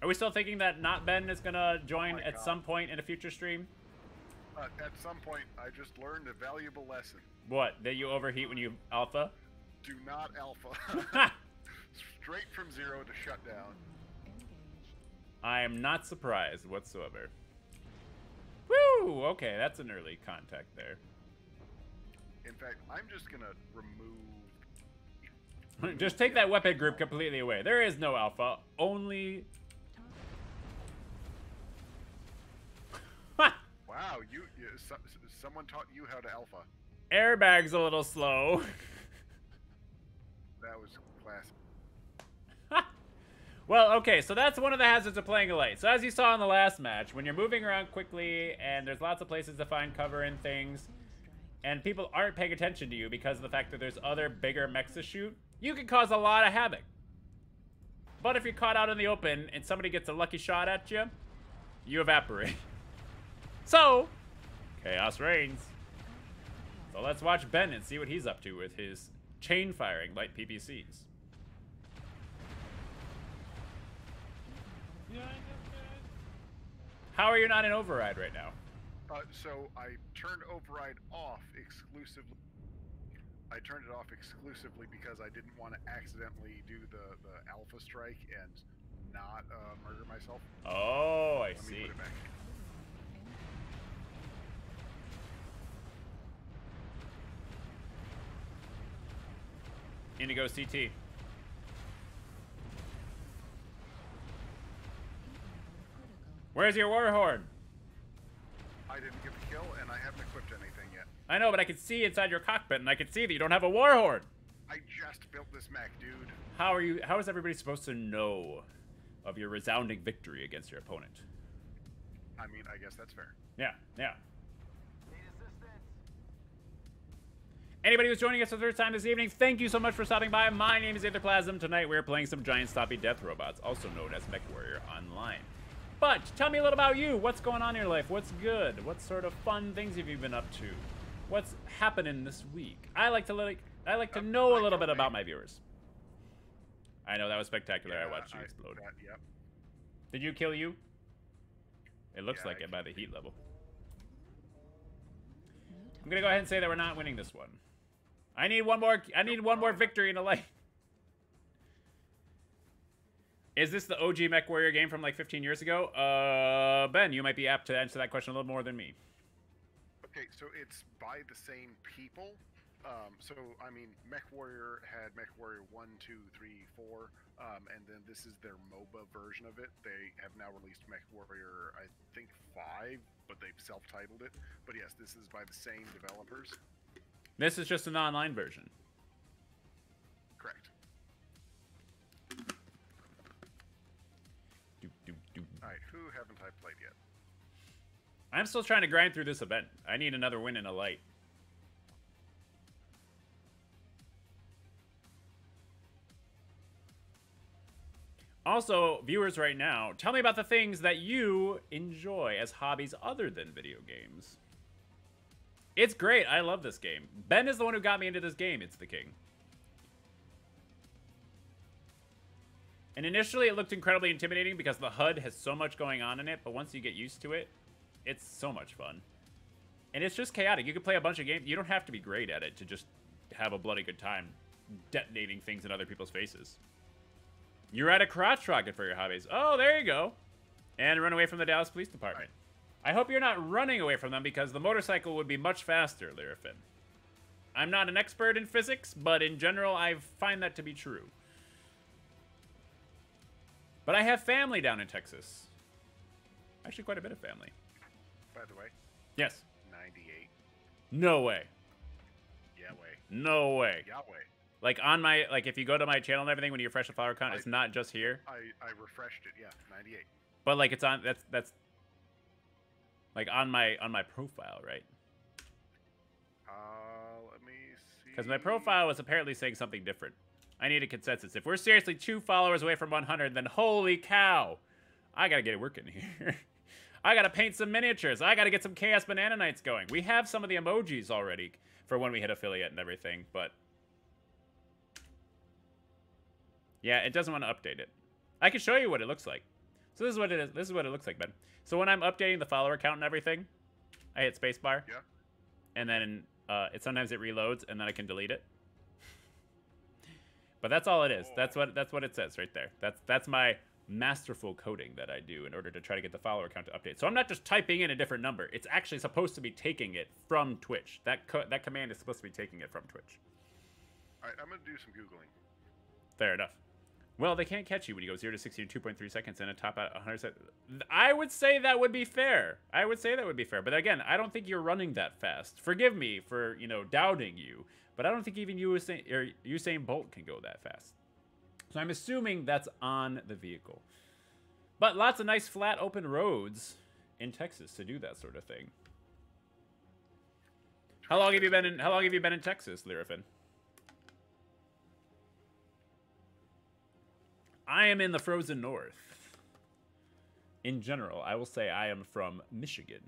Speaker 1: we still thinking that Not Ben is gonna join at some point in a future stream?
Speaker 2: At some point, I just learned a valuable lesson.
Speaker 1: What? That you overheat when you alpha?
Speaker 2: Do not alpha. Straight from 0 to shut down.
Speaker 1: I am not surprised whatsoever. Woo! Okay, that's an early contact there.
Speaker 2: In fact, I'm just gonna remove...
Speaker 1: Just take that weapon group completely away. There is no alpha, only...
Speaker 2: Wow, someone taught you how to alpha.
Speaker 1: Airbag's a little slow.
Speaker 2: That was classic.
Speaker 1: Well, okay, so that's one of the hazards of playing a light. So as you saw in the last match, when you're moving around quickly and there's lots of places to find cover and things, and people aren't paying attention to you because of the fact that there's other bigger mechs to shoot, you can cause a lot of havoc. But if you're caught out in the open and somebody gets a lucky shot at you, you evaporate. So, chaos reigns. So let's watch Ben and see what he's up to with his chain-firing light PPCs. How are you not in override right now?
Speaker 2: So I turned override off exclusively. I turned it off exclusively because I didn't want to accidentally do the alpha strike and not murder myself.
Speaker 1: Oh, I
Speaker 2: Let
Speaker 1: see.
Speaker 2: me put it back.
Speaker 1: Indigo CT. Where's your warhorn?
Speaker 2: I didn't get the kill, and I haven't equipped anything yet.
Speaker 1: I know, but I can see inside your cockpit, and I can see that you don't have a warhorn.
Speaker 2: I just built this mech, dude.
Speaker 1: How is everybody supposed to know of your resounding victory against your opponent?
Speaker 2: I mean, I guess that's fair.
Speaker 1: Yeah. Anybody who's joining us for the first time this evening, thank you so much for stopping by. My name is Aetherplasm. Tonight we're playing some giant stoppy death robots, also known as MechWarrior Online. But tell me a little about you. What's going on in your life? What's good? What sort of fun things have you been up to? What's happening this week? I like to know a little bit about my viewers. I know, that was spectacular. I
Speaker 2: Yeah,
Speaker 1: watched you explode.
Speaker 2: Yep.
Speaker 1: Did you kill you? It looks
Speaker 2: Yeah,
Speaker 1: like
Speaker 2: I
Speaker 1: it by the
Speaker 2: killed
Speaker 1: heat level.
Speaker 3: New
Speaker 1: I'm
Speaker 3: target.
Speaker 1: gonna go ahead and say that we're not winning this one. I need one more victory in a light. Is this the OG MechWarrior game from like 15 years ago? Ben, you might be apt to answer that question a little more than me.
Speaker 2: Okay, so it's by the same people. So I mean, MechWarrior had MechWarrior 1, 2, 3, 4, and then this is their MOBA version of it. They have now released MechWarrior, I think 5, but they've self-titled it. But yes, this is by the same developers.
Speaker 1: This is just an online version.
Speaker 2: Correct. All right, who haven't I played yet?
Speaker 1: I'm still trying to grind through this event. I need another win in a light. Also, viewers right now, tell me about the things that you enjoy as hobbies other than video games. It's great. I love this game. Ben is the one who got me into this game. It's the king. And initially, it looked incredibly intimidating because the HUD has so much going on in it, but once you get used to it, it's so much fun. And it's just chaotic. You can play a bunch of games. You don't have to be great at it to just have a bloody good time detonating things in other people's faces. You're at a crotch rocket for your hobbies. Oh, there you go. And run away from the Dallas Police Department. I hope you're not running away from them because the motorcycle would be much faster, Lyrafin. I'm not an expert in physics, but in general, I find that to be true. But I have family down in Texas. Actually, quite a bit of family.
Speaker 2: By the way,
Speaker 1: Yes.
Speaker 2: 98.
Speaker 1: No way.
Speaker 2: Yahweh.
Speaker 1: No way.
Speaker 2: Yahweh.
Speaker 1: Like on my, like if you go to my channel and everything, when you refresh the follower count, it's not just here.
Speaker 2: I refreshed it. Yeah, 98.
Speaker 1: But like it's on, that's like on my profile, right?
Speaker 2: Let me see.
Speaker 1: Because my profile was apparently saying something different. I need a consensus. If we're seriously 2 followers away from 100, then holy cow, I gotta get it working here. I gotta paint some miniatures. I gotta get some Chaos Banana Nights going. We have some of the emojis already for when we hit affiliate and everything, but yeah, it doesn't want to update it. I can show you what it looks like. So this is what it is. This is what it looks like, Ben. So when I'm updating the follower count and everything, I hit spacebar.
Speaker 2: Yeah.
Speaker 1: And then sometimes it reloads, and then I can delete it. But that's all it is. That's what it says right there. That's my masterful coding that I do in order to try to get the follower count to update. So I'm not just typing in a different number. It's actually supposed to be taking it from Twitch. That command is supposed to be taking it from Twitch.
Speaker 2: All right, I'm gonna do some googling.
Speaker 1: Fair enough. Well, they can't catch you when you go 0 to 60 in 2.3 seconds and a top out 100 seconds. I would say that would be fair. I would say that would be fair. But again, I don't think you're running that fast. Forgive me for, doubting you. But I don't think even Usain Bolt can go that fast. So I'm assuming that's on the vehicle. But lots of nice flat open roads in Texas to do that sort of thing. How long have you been in Texas, Lyrafin? I am in the frozen north. In general, I will say I am from Michigan.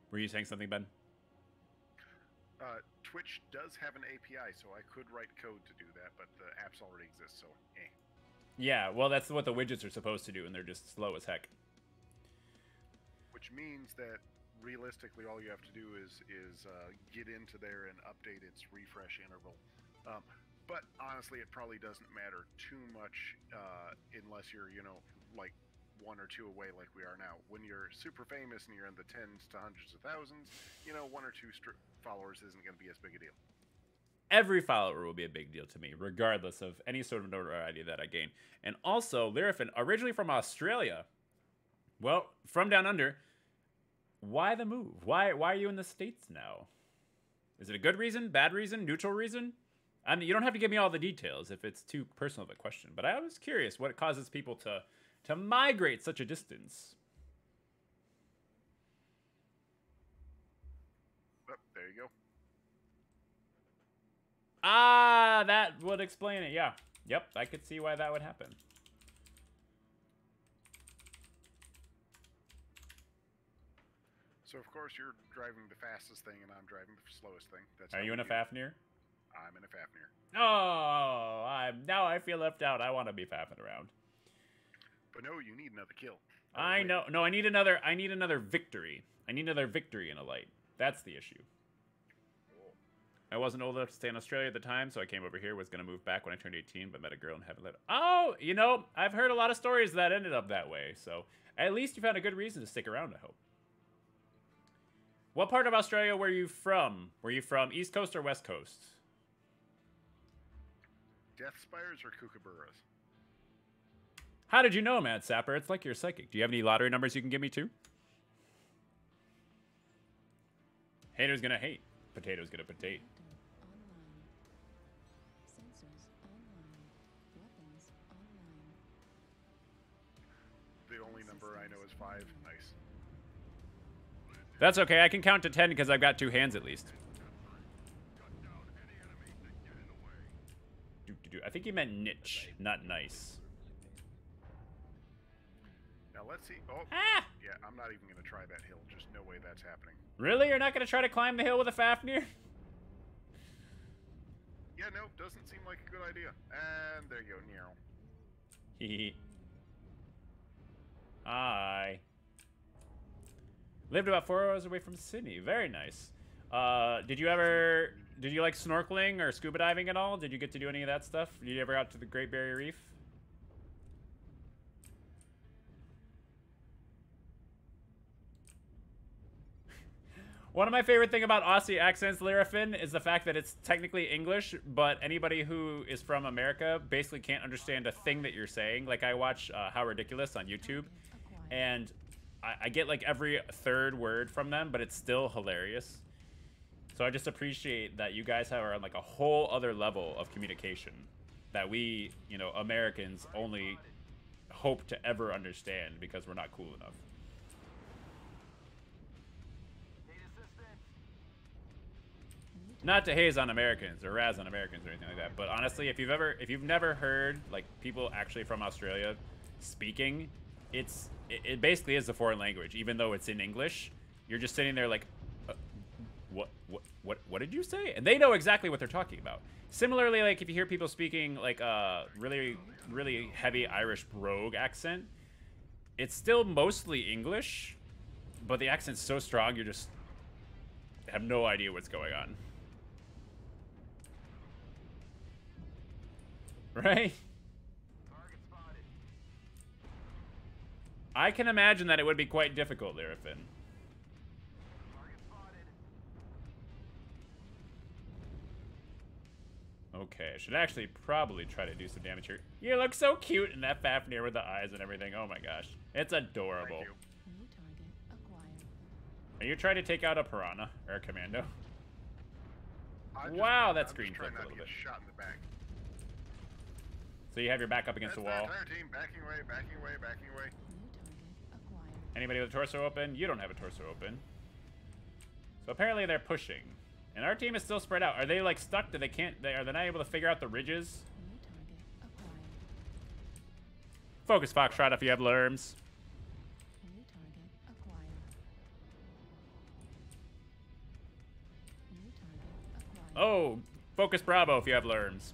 Speaker 1: Were you saying something, Ben?
Speaker 2: Twitch does have an API, so I could write code to do that, but the apps already exist, so eh.
Speaker 1: Yeah, well, that's what the widgets are supposed to do, and they're just slow as heck.
Speaker 2: Which means that realistically, all you have to do is get into there and update its refresh interval. But honestly, it probably doesn't matter too much unless you're, like 1 or 2 away like we are now. When you're super famous and you're in the tens to hundreds of thousands, 1 or 2 followers isn't going to be as big a deal.
Speaker 1: Every follower will be a big deal to me, regardless of any sort of notoriety that I gain. And also, Lyrafin, originally from Australia, well, from down under, why the move? Why are you in the States now? Is it a good reason, bad reason, neutral reason? I mean, you don't have to give me all the details if it's too personal of a question, but I was curious what causes people to migrate such a distance.
Speaker 2: Oh, there you go.
Speaker 1: Ah, that would explain it, yeah. Yep, I could see why that would happen.
Speaker 2: So of course you're driving the fastest thing and I'm driving the slowest thing. That's
Speaker 1: Are
Speaker 2: how
Speaker 1: you in
Speaker 2: we
Speaker 1: a
Speaker 2: do it.
Speaker 1: Fafnir?
Speaker 2: I'm in a Fafnir.
Speaker 1: Oh, now I feel left out. I want to be faffing around.
Speaker 2: But no, you need another kill.
Speaker 1: I know. No, I need another victory. I need another victory in a light. That's the issue. I wasn't old enough to stay in Australia at the time, so I came over here. Was going to move back when I turned 18, but met a girl and haven't let. Oh, you know, I've heard a lot of stories that ended up that way. So at least you found a good reason to stick around, I hope. What part of Australia were you from? Were you from East Coast or West Coast?
Speaker 2: Death Spires or Kookaburras?
Speaker 1: How did you know, Mad Sapper? It's like you're psychic. Do you have any lottery numbers you can give me too? Hater's gonna hate. Potato's gonna potate.
Speaker 3: Online. Sensors online. Weapons online.
Speaker 2: The only number I know is 5. Nice.
Speaker 1: That's okay. I can count to 10 because I've got 2 hands at least. I think he meant niche, not nice.
Speaker 2: Now let's see. Oh,
Speaker 1: Ah!
Speaker 2: yeah, I'm not even going to try that hill. Just no way that's happening.
Speaker 1: Really? You're not going to try to climb the hill with a Fafnir?
Speaker 2: Yeah, no, doesn't seem like a good idea. And there you go, Nero.
Speaker 1: Hee. Hi. Lived about 4 hours away from Sydney. Very nice. Did you like snorkeling or scuba diving at all? Did you get to do any of that stuff? Did you ever out to the Great Barrier Reef? One of my favorite thing about Aussie accents, Lyrafin, is the fact that it's technically English, but anybody who is from America basically can't understand a thing that you're saying. Like, I watch How Ridiculous on YouTube, and I get like every third word from them, but it's still hilarious. So I just appreciate that you guys are on like a whole other level of communication that we, you know, Americans only hope to ever understand because we're not cool enough. Not to haze on Americans or razz on Americans or anything like that, but honestly, if you've never heard like people actually from Australia speaking, it basically is a foreign language, even though it's in English. You're just sitting there like, what did you say? And they know exactly what they're talking about. Similarly, like if you hear people speaking like really really heavy Irish brogue accent, it's still mostly English, but the accent's so strong you just have no idea what's going on. Right? I can imagine that it would be quite difficult, Lyrafin. Okay, I should actually probably try to do some damage here. You look so cute in that Fafnir with the eyes and everything. Oh my gosh. It's adorable.
Speaker 2: Thank you.
Speaker 3: New target acquired.
Speaker 1: Are you trying to take out a piranha or a commando?
Speaker 2: I'm
Speaker 1: Wow,
Speaker 2: just,
Speaker 1: that
Speaker 2: I'm
Speaker 1: screen
Speaker 2: just trying
Speaker 1: flipped a
Speaker 2: not to
Speaker 1: little
Speaker 2: get
Speaker 1: bit.
Speaker 2: shot in the back.
Speaker 1: So you have your back up against
Speaker 2: That's
Speaker 1: the wall.
Speaker 2: the entire team backing away, backing away, backing away.
Speaker 3: New target acquired.
Speaker 1: Anybody with a torso open? You don't have a torso open. So apparently they're pushing. And our team is still spread out. Are they like stuck? Are they not able to figure out the ridges?
Speaker 3: New target acquired.
Speaker 1: Focus Foxtrot if you have lerms.
Speaker 3: New target acquired. New target acquired.
Speaker 1: Oh, focus Bravo if you have lerms.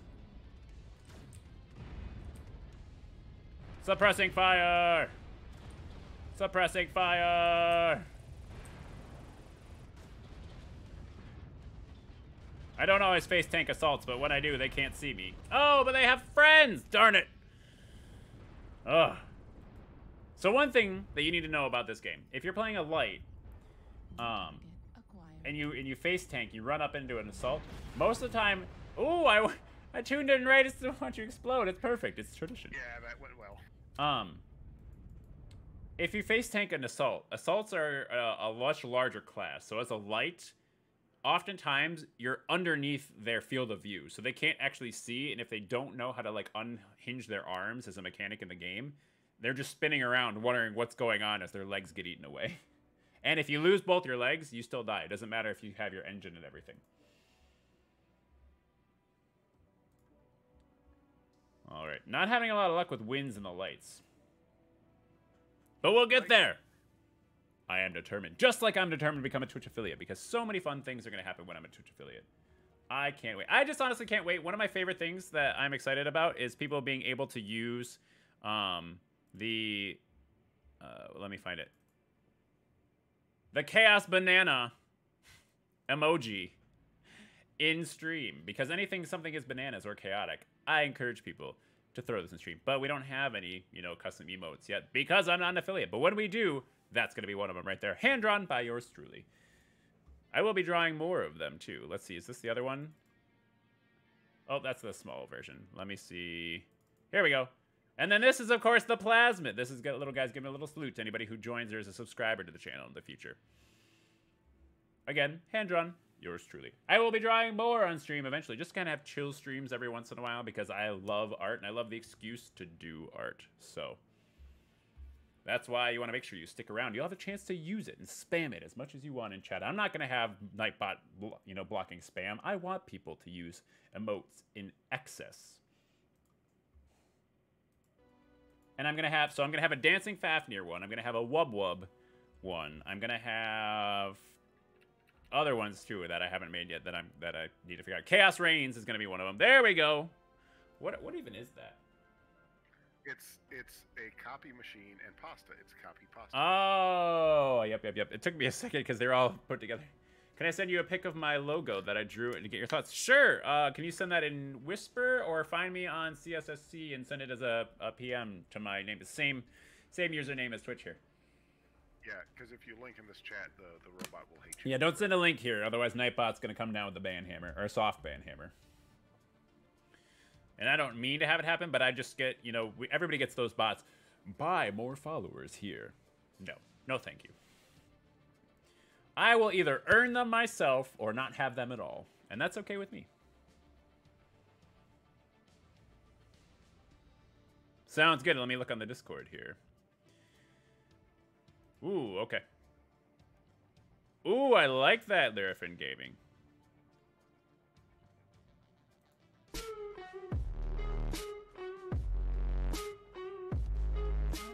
Speaker 1: Suppressing fire! Suppressing fire! I don't always face tank assaults, but when I do, they can't see me. Oh, but they have friends! Darn it! Ugh. So one thing that you need to know about this game, if you're playing a light,
Speaker 3: Acquired.
Speaker 1: and you face tank, you run up into an assault, most of the time, ooh, I tuned in right as to watch you explode. It's perfect. It's tradition.
Speaker 2: Yeah, that went well.
Speaker 1: If you face tank an assault, assaults are a much larger class. So as a light, oftentimes you're underneath their field of view, so they can't actually see. And if they don't know how to like unhinge their arms as a mechanic in the game, they're just spinning around wondering what's going on as their legs get eaten away. And if you lose both your legs, you still die. It doesn't matter if you have your engine and everything. All right, not having a lot of luck with wins in the lights. But we'll get there. I am determined. Just like I'm determined to become a Twitch affiliate, because so many fun things are going to happen when I'm a Twitch affiliate. I can't wait. I just honestly can't wait. One of my favorite things that I'm excited about is people being able to use let me find it. The Chaos Banana emoji in stream. Because something is bananas or chaotic, I encourage people to throw this in stream. But we don't have any, custom emotes yet because I'm not an affiliate. But when we do, that's going to be one of them right there. Hand-drawn by yours truly. I will be drawing more of them, too. Let's see. Is this the other one? Oh, that's the small version. Let me see. Here we go. And then this is, of course, the Plasmid. This is little guys giving a little salute to anybody who joins or is a subscriber to the channel in the future. Again, hand-drawn. Yours truly. I will be drawing more on stream eventually. Just kind of have chill streams every once in a while because I love art and I love the excuse to do art. So that's why you want to make sure you stick around. You'll have a chance to use it and spam it as much as you want in chat. I'm not going to have Nightbot, blocking spam. I want people to use emotes in excess. And I'm going to have a Dancing Fafnir one. I'm going to have a Wub Wub one. I'm going to have other ones too that I haven't made yet that I need to figure out. Chaos Reigns is going to be one of them. There we go. What even is that?
Speaker 2: It's a copy machine and pasta. It's copy pasta.
Speaker 1: Oh, yep. It took me a second because they're all put together. Can I send you a pic of my logo that I drew and get your thoughts? Sure. Can you send that in Whisper or find me on CSSC and send it as a PM to my name? The same username as Twitch here.
Speaker 2: Yeah, because if you link in this chat, the robot will hate you.
Speaker 1: Yeah, don't send a link here. Otherwise, Nightbot's going to come down with the ban hammer, or a soft ban hammer. And I don't mean to have it happen, but I just get, everybody gets those bots. Buy more followers here. No, thank you. I will either earn them myself or not have them at all. And that's okay with me. Sounds good. Let me look on the Discord here. Ooh, okay. Ooh, I like that, Lyrifin Gaming.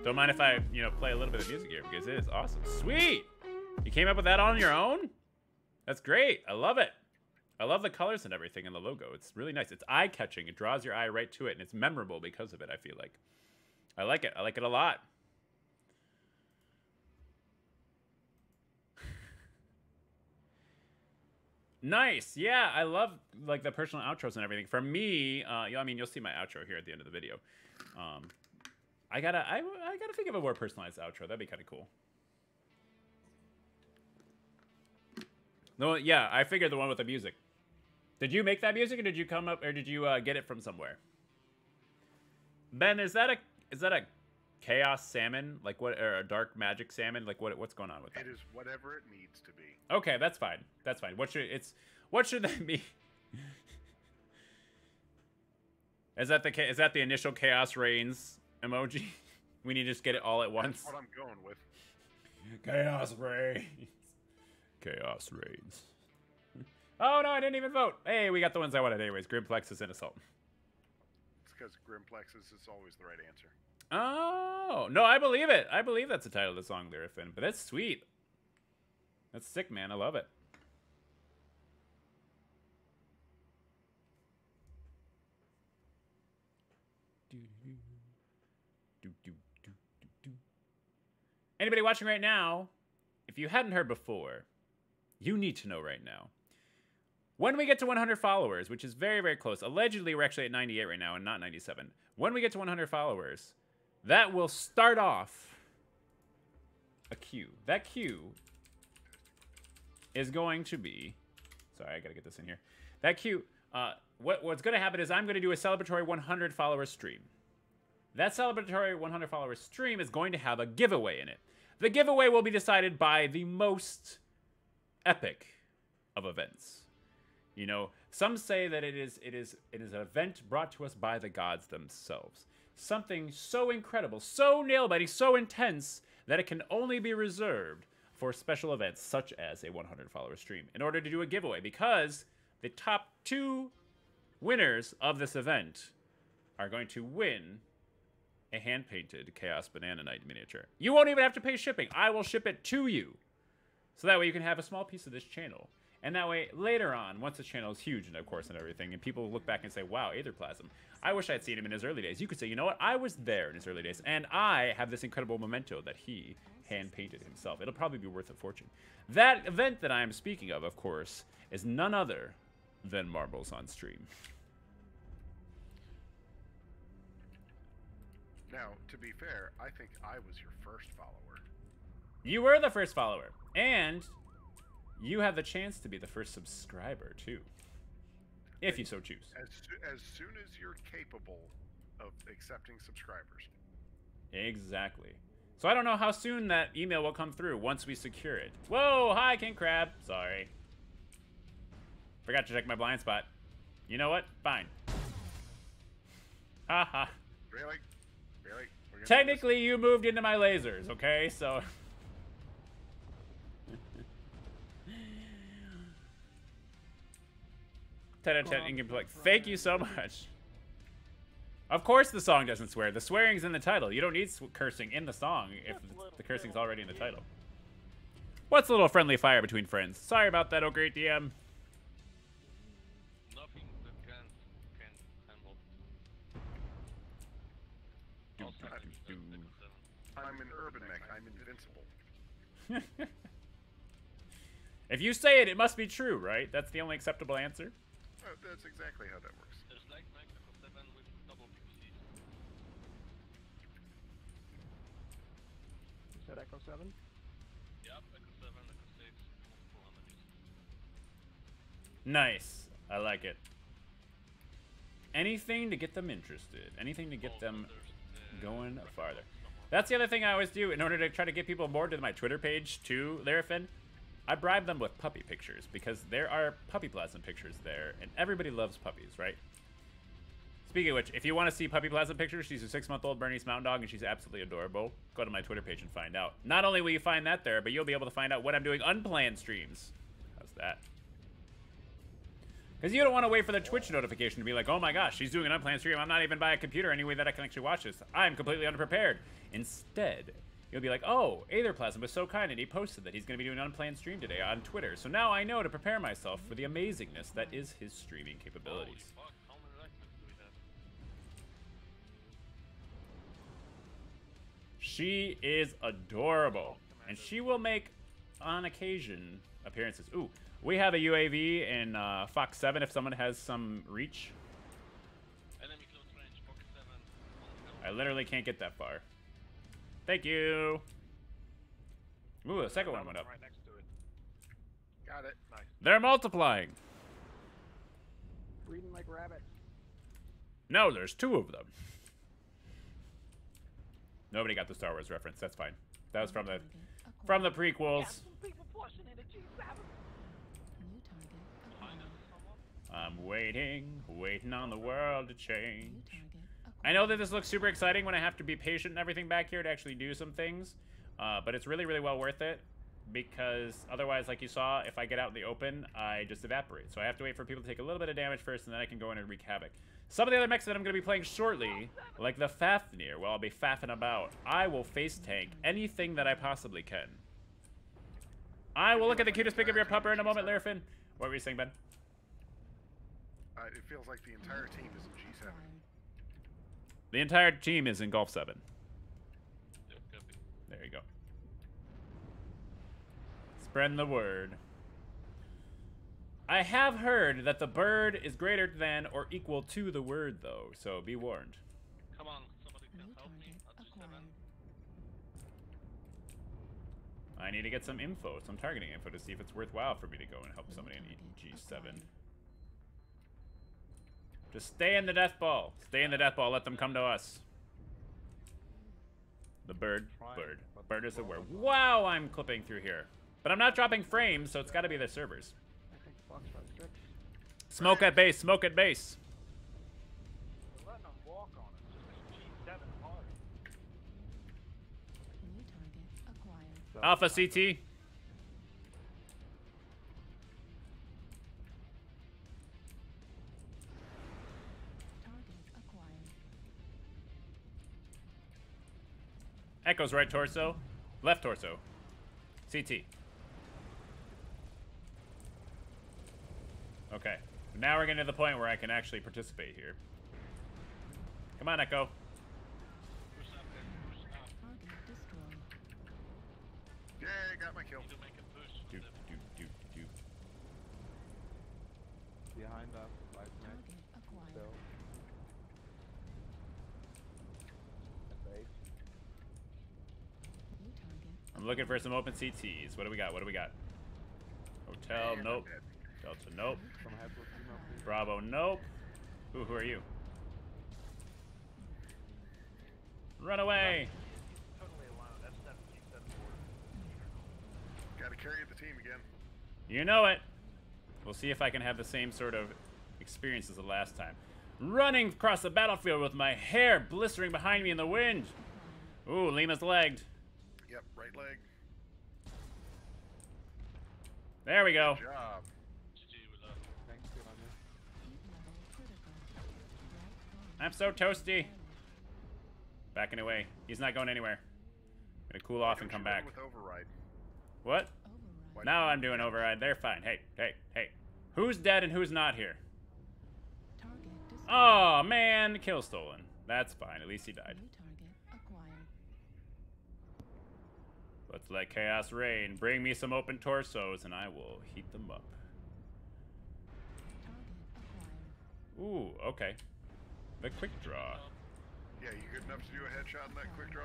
Speaker 1: Don't mind if I, play a little bit of music here because it is awesome. Sweet! You came up with that on your own? That's great. I love it. I love the colors and everything in the logo. It's really nice. It's eye-catching. It draws your eye right to it, and it's memorable because of it, I feel like. I like it. I like it a lot. Nice. Yeah, I love the personal outros and everything. For me, you'll see my outro here at the end of the video. I gotta think of a more personalized outro. That'd be kind of cool. No, yeah, I figured the one with the music. Did you make that music, or did you come up, or did you get it from somewhere? Ben, is that a chaos salmon, or a dark magic salmon? What's going on with that?
Speaker 2: It is whatever it needs to be. Okay,
Speaker 1: that's fine. That's fine. What should that be? Is that the initial Chaos Reigns emoji? We need to just get it all at once.
Speaker 2: That's what I'm going with.
Speaker 1: Chaos Reigns. Chaos Reigns. Oh no, I didn't even vote. Hey, we got the ones I wanted anyways. Grimplexus and Assault.
Speaker 2: It's because Grimplexus is always the right answer.
Speaker 1: Oh, no, I believe it. I believe that's the title of the song, Lyrifin. But that's sweet. That's sick, man. I love it. Anybody watching right now, if you hadn't heard before, you need to know right now. When we get to 100 followers, which is very, very close. Allegedly, we're actually at 98 right now and not 97. When we get to 100 followers, that will start off a queue. That queue is going to be... Sorry, I gotta get this in here. That queue... what's going to happen is I'm going to do a celebratory 100 follower stream. That celebratory 100 follower stream is going to have a giveaway in it. The giveaway will be decided by the most epic of events. Some say that it is an event brought to us by the gods themselves. Something so incredible, so nail-biting, so intense that it can only be reserved for special events such as a 100 follower stream in order to do a giveaway, because the top 2 winners of this event are going to win a hand-painted Chaos Banana Knight miniature. You won't even have to pay shipping. I will ship it to you. So that way you can have a small piece of this channel And that way, later on, once the channel is huge and of course and everything, and people look back and say, wow, Aetherplasm, I wish I'd seen him in his early days. You could say, you know what, I was there in his early days, and I have this incredible memento that he hand-painted himself. It'll probably be worth a fortune. That event that I am speaking of course, is none other than Marbles on Stream.
Speaker 2: Now, to be fair, I think I was your first follower.
Speaker 1: You were the first follower, and you have the chance to be the first subscriber, too. If you so choose.
Speaker 2: As soon as you're capable of accepting subscribers.
Speaker 1: Exactly. So I don't know how soon that email will come through once we secure it. Whoa, hi, King Crab. Sorry. Forgot to check my blind spot. You know what? Fine. Haha.
Speaker 2: Really? Really?
Speaker 1: Technically, you moved into my lasers, okay? So... Thank you so much. Of course the song doesn't swear. The swearing's in the title. You don't need cursing in the song if the cursing's already in the title. What's a little friendly fire between friends? Sorry about that, oh great DM.
Speaker 9: Nothing that can handle.
Speaker 2: I'm an urban mech. I'm invincible.
Speaker 1: If you say it, it must be true, right? That's the only acceptable answer.
Speaker 2: That's exactly how that works.
Speaker 9: There's like Echo 7 with double PCs.
Speaker 5: You said Echo 7?
Speaker 9: Yep, Echo 7, Echo 6, multiple enemies.
Speaker 1: Nice. I like it. Anything to get them interested. Anything to get them going farther. That's the other thing I always do in order to try to get people more to my Twitter page, too, Larafin. I bribe them with puppy pictures because there are puppy plasm pictures there, and everybody loves puppies, right? Speaking of which, if you want to see puppy plasm pictures, she's a 6-month-old Bernese Mountain Dog, and she's absolutely adorable. Go to my Twitter page and find out. Not only will you find that there, but you'll be able to find out when I'm doing unplanned streams. How's that? Because you don't want to wait for the Twitch notification to be like, oh my gosh, she's doing an unplanned stream. I'm not even by a computer anyway that I can actually watch this. I'm completely unprepared. Instead, you'll be like, oh, Aetherplasm was so kind, and he posted that he's going to be doing an unplanned stream today on Twitter. So now I know to prepare myself for the amazingness that is his streaming capabilities.
Speaker 9: Holy fuck, how many electrics do we have?
Speaker 1: She is adorable, and she will make, on occasion, appearances. Ooh, we have a UAV in Fox 7 if someone has some reach.
Speaker 9: Enemy close range, Fox 7.
Speaker 1: I literally can't get that far. Thank you. Ooh, the second one went up.
Speaker 4: Right next to it.
Speaker 2: Got it.
Speaker 4: Nice.
Speaker 1: They're multiplying.
Speaker 5: Breeding like rabbits.
Speaker 1: No, there's 2 of them. Nobody got the Star Wars reference. That's fine. That was from the prequels. I'm waiting on the world to change. I know that this looks super exciting when I have to be patient and everything back here to actually do some things, but it's really, really well worth it because otherwise, like you saw, if I get out in the open, I just evaporate. So I have to wait for people to take a little bit of damage first, and then I can go in and wreak havoc. Some of the other mechs that I'm going to be playing shortly, like the Fafnir, where I'll be faffing about, I will face tank anything that I possibly can. I will look at the cutest pic of your pupper in a moment, Larafin. What were you saying, Ben?
Speaker 2: It feels like the entire team is in G7.
Speaker 1: The entire team is in Golf 7. There you go. Spreading the word. I have heard that the bird is greater than or equal to the word, though, so be warned.
Speaker 9: Come on, somebody can help me at G7.
Speaker 1: I need to get some info, some targeting info, to see if it's worthwhile for me to go and help somebody in G7. Just stay in the death ball. Stay in the death ball. Let them come to us. The bird. Bird is a word. Wow, I'm clipping through here. But I'm not dropping frames, so it's got to be the servers.
Speaker 5: I think Foxtrot 6.
Speaker 1: Smoke at base. Smoke at base.
Speaker 4: We're letting them walk on us. Just G7 hard.
Speaker 3: New target acquired.
Speaker 1: Alpha CT.
Speaker 3: Target acquired.
Speaker 1: Echo's right torso. Left torso. CT. Okay. Now we're getting to the point where I can actually participate here. Come on, Echo.
Speaker 9: Push up, guys. Push up.
Speaker 3: Target destroyed.
Speaker 2: Yay, got my kill.
Speaker 9: Need to make a push.
Speaker 1: Doop, doop, doop, doop.
Speaker 6: Behind us, right
Speaker 3: Target
Speaker 6: next.
Speaker 3: acquired.
Speaker 6: Still. At base.
Speaker 3: New target.
Speaker 1: I'm looking for some open CTs. What do we got? What do we got? Hotel,
Speaker 2: And
Speaker 1: nope.
Speaker 2: I'm dead.
Speaker 1: Delta, nope.
Speaker 6: Some heads with female, please.
Speaker 1: Bravo, nope. Ooh, who are you? Run away!
Speaker 4: Totally alone. That's 1774.
Speaker 2: Gotta carry the team again.
Speaker 1: You know it. We'll see if I can have the same sort of experience as the last time. Running across the battlefield with my hair blistering behind me in the wind. Ooh, Lima's legged.
Speaker 2: Yep, right leg.
Speaker 1: There we go.
Speaker 2: Good job.
Speaker 9: GG, we love.
Speaker 6: Thanks, good on you.
Speaker 3: Heat level critical. Right
Speaker 1: I'm so toasty. Backing away. He's not going anywhere. Gonna cool off and
Speaker 2: Don't
Speaker 1: come
Speaker 2: you run
Speaker 1: back.
Speaker 2: with override.
Speaker 1: What?
Speaker 3: override.
Speaker 1: Now I'm doing override. They're fine. Hey, hey, hey. Who's dead and who's not here?
Speaker 3: Target destroyed.
Speaker 1: Oh, man. Kill stolen. That's fine. At least he died.
Speaker 3: New target acquired.
Speaker 1: Let's let chaos reign. Bring me some open torsos and I will heat them up.
Speaker 3: Target acquired.
Speaker 1: Ooh, okay. The quick draw.
Speaker 2: Yeah, you good enough to do a headshot in that quick draw?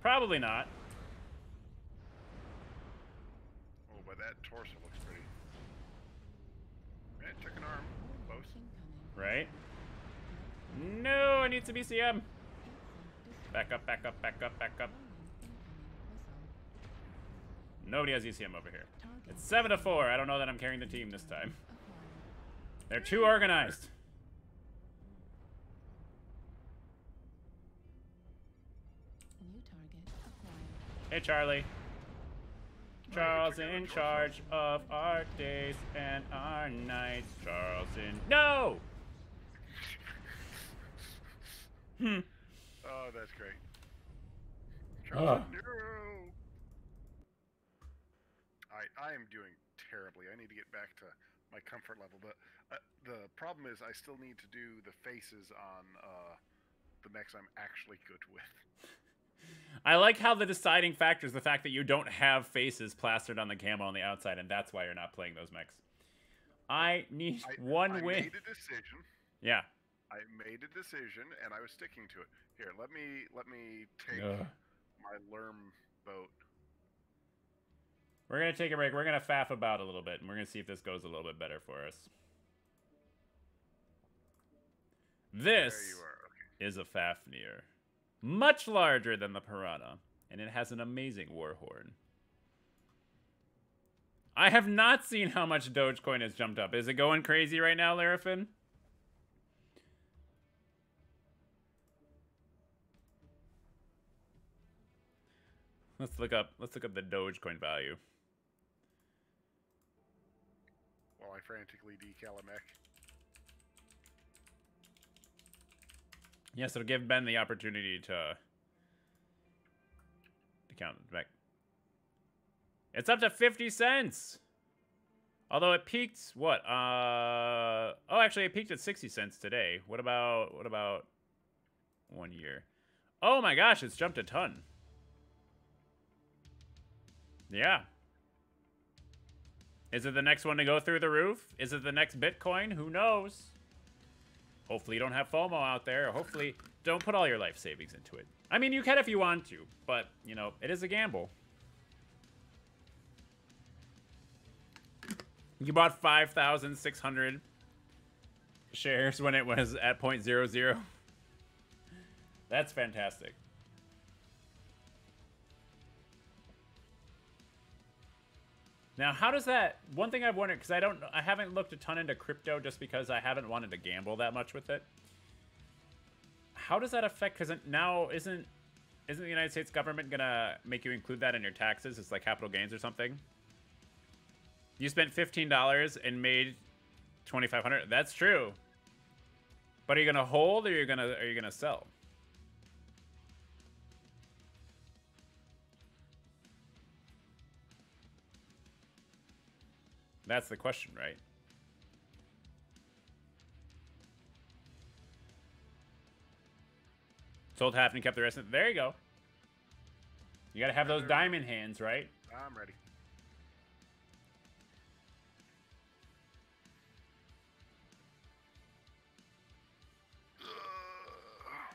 Speaker 1: Probably not.
Speaker 2: Oh, but that torso looks pretty. Man, took an arm. Close.
Speaker 3: Incoming.
Speaker 1: Right? No, I need some ECM.
Speaker 3: Heat sink destroyed.
Speaker 1: Back up, back up, back up, back up.
Speaker 3: Incoming missile.
Speaker 1: Nobody has ECM over here.
Speaker 3: Target
Speaker 1: It's 7-4. I don't know that I'm carrying the team this time.
Speaker 3: acquired.
Speaker 1: They're too organized.
Speaker 3: New target acquired.
Speaker 1: Hey, Charlie. Charles in charge of our days and our nights. Charles in... No!
Speaker 2: Oh, that's great.
Speaker 1: Ah.
Speaker 2: Charles, no! I am doing terribly. I need to get back to my comfort level. The problem is I still need to do the faces on the mechs I'm actually good with.
Speaker 1: I like how the deciding factor is the fact that you don't have faces plastered on the camo on the outside, and that's why you're not playing those mechs. I need one
Speaker 2: I
Speaker 1: win.
Speaker 2: made a decision.
Speaker 1: Yeah.
Speaker 2: I made a decision, and I was sticking to it. Here, let me take
Speaker 1: Ugh.
Speaker 2: my Lerm boat.
Speaker 1: We're going to take a break. We're going to faff about a little bit, and we're going to see if this goes a little bit better for us. This
Speaker 2: There you are. Okay.
Speaker 1: is a Fafnir. Much larger than the Piranha, and it has an amazing war horn. I have not seen how much Dogecoin has jumped up. Is it going crazy right now, Larafin? Let's look up the Dogecoin value.
Speaker 2: While I frantically decal a mech.
Speaker 1: Yes, it'll give Ben the opportunity to count it back. It's up to 50 cents. Although it peaked what? Oh, actually it peaked at 60 cents today. What about 1 year? Oh my gosh, it's jumped a ton. Yeah. Is it the next one to go through the roof? Is it the next Bitcoin? Who knows? Hopefully you don't have FOMO out there. Or hopefully don't put all your life savings into it. I mean, you can if you want to, but, you know, it is a gamble. You bought 5,600 shares when it was at 0.00. That's fantastic. Now, how does that... One thing I've wondered, because I haven't looked a ton into crypto just because I haven't wanted to gamble that much with it. How does that affect... Because now, isn't the United States government going to make you include that in your taxes? It's like capital gains or something? You spent $15 and made $2,500. That's true. But are you going to hold or are you going to sell? That's the question, right? Sold half and kept the rest. There you go. You gotta have those diamond hands, right?
Speaker 2: I'm ready.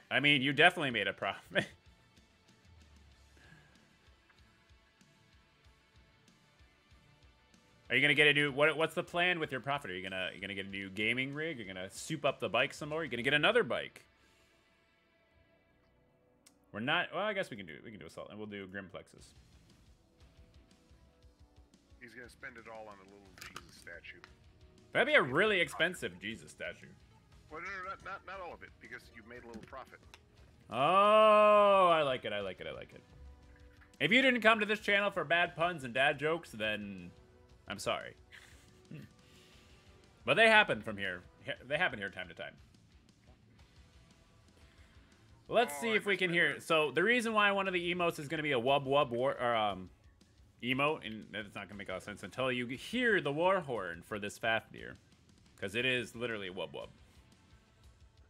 Speaker 1: I mean, you definitely made a profit. Are you gonna get a new? What's the plan with your profit? Are you gonna get a new gaming rig? You're gonna soup up the bike some more. You're gonna get another bike. We're not. Well, I guess we can do assault, and we'll do grim plexus.
Speaker 2: He's gonna spend it all on a little Jesus statue.
Speaker 1: That'd be a really expensive Jesus statue.
Speaker 2: Well, no, not all of it, because you made a little profit.
Speaker 1: Oh, I like it. I like it. I like it. If you didn't come to this channel for bad puns and dad jokes, then I'm sorry. But they happen from here. They happen here time to time. Let's see if we can hear. So the reason why one of the emotes is going to be a wub wub war or emote, and it's not going to make a lot of sense until you hear the war horn for this Fafnir, because it is literally a wub wub.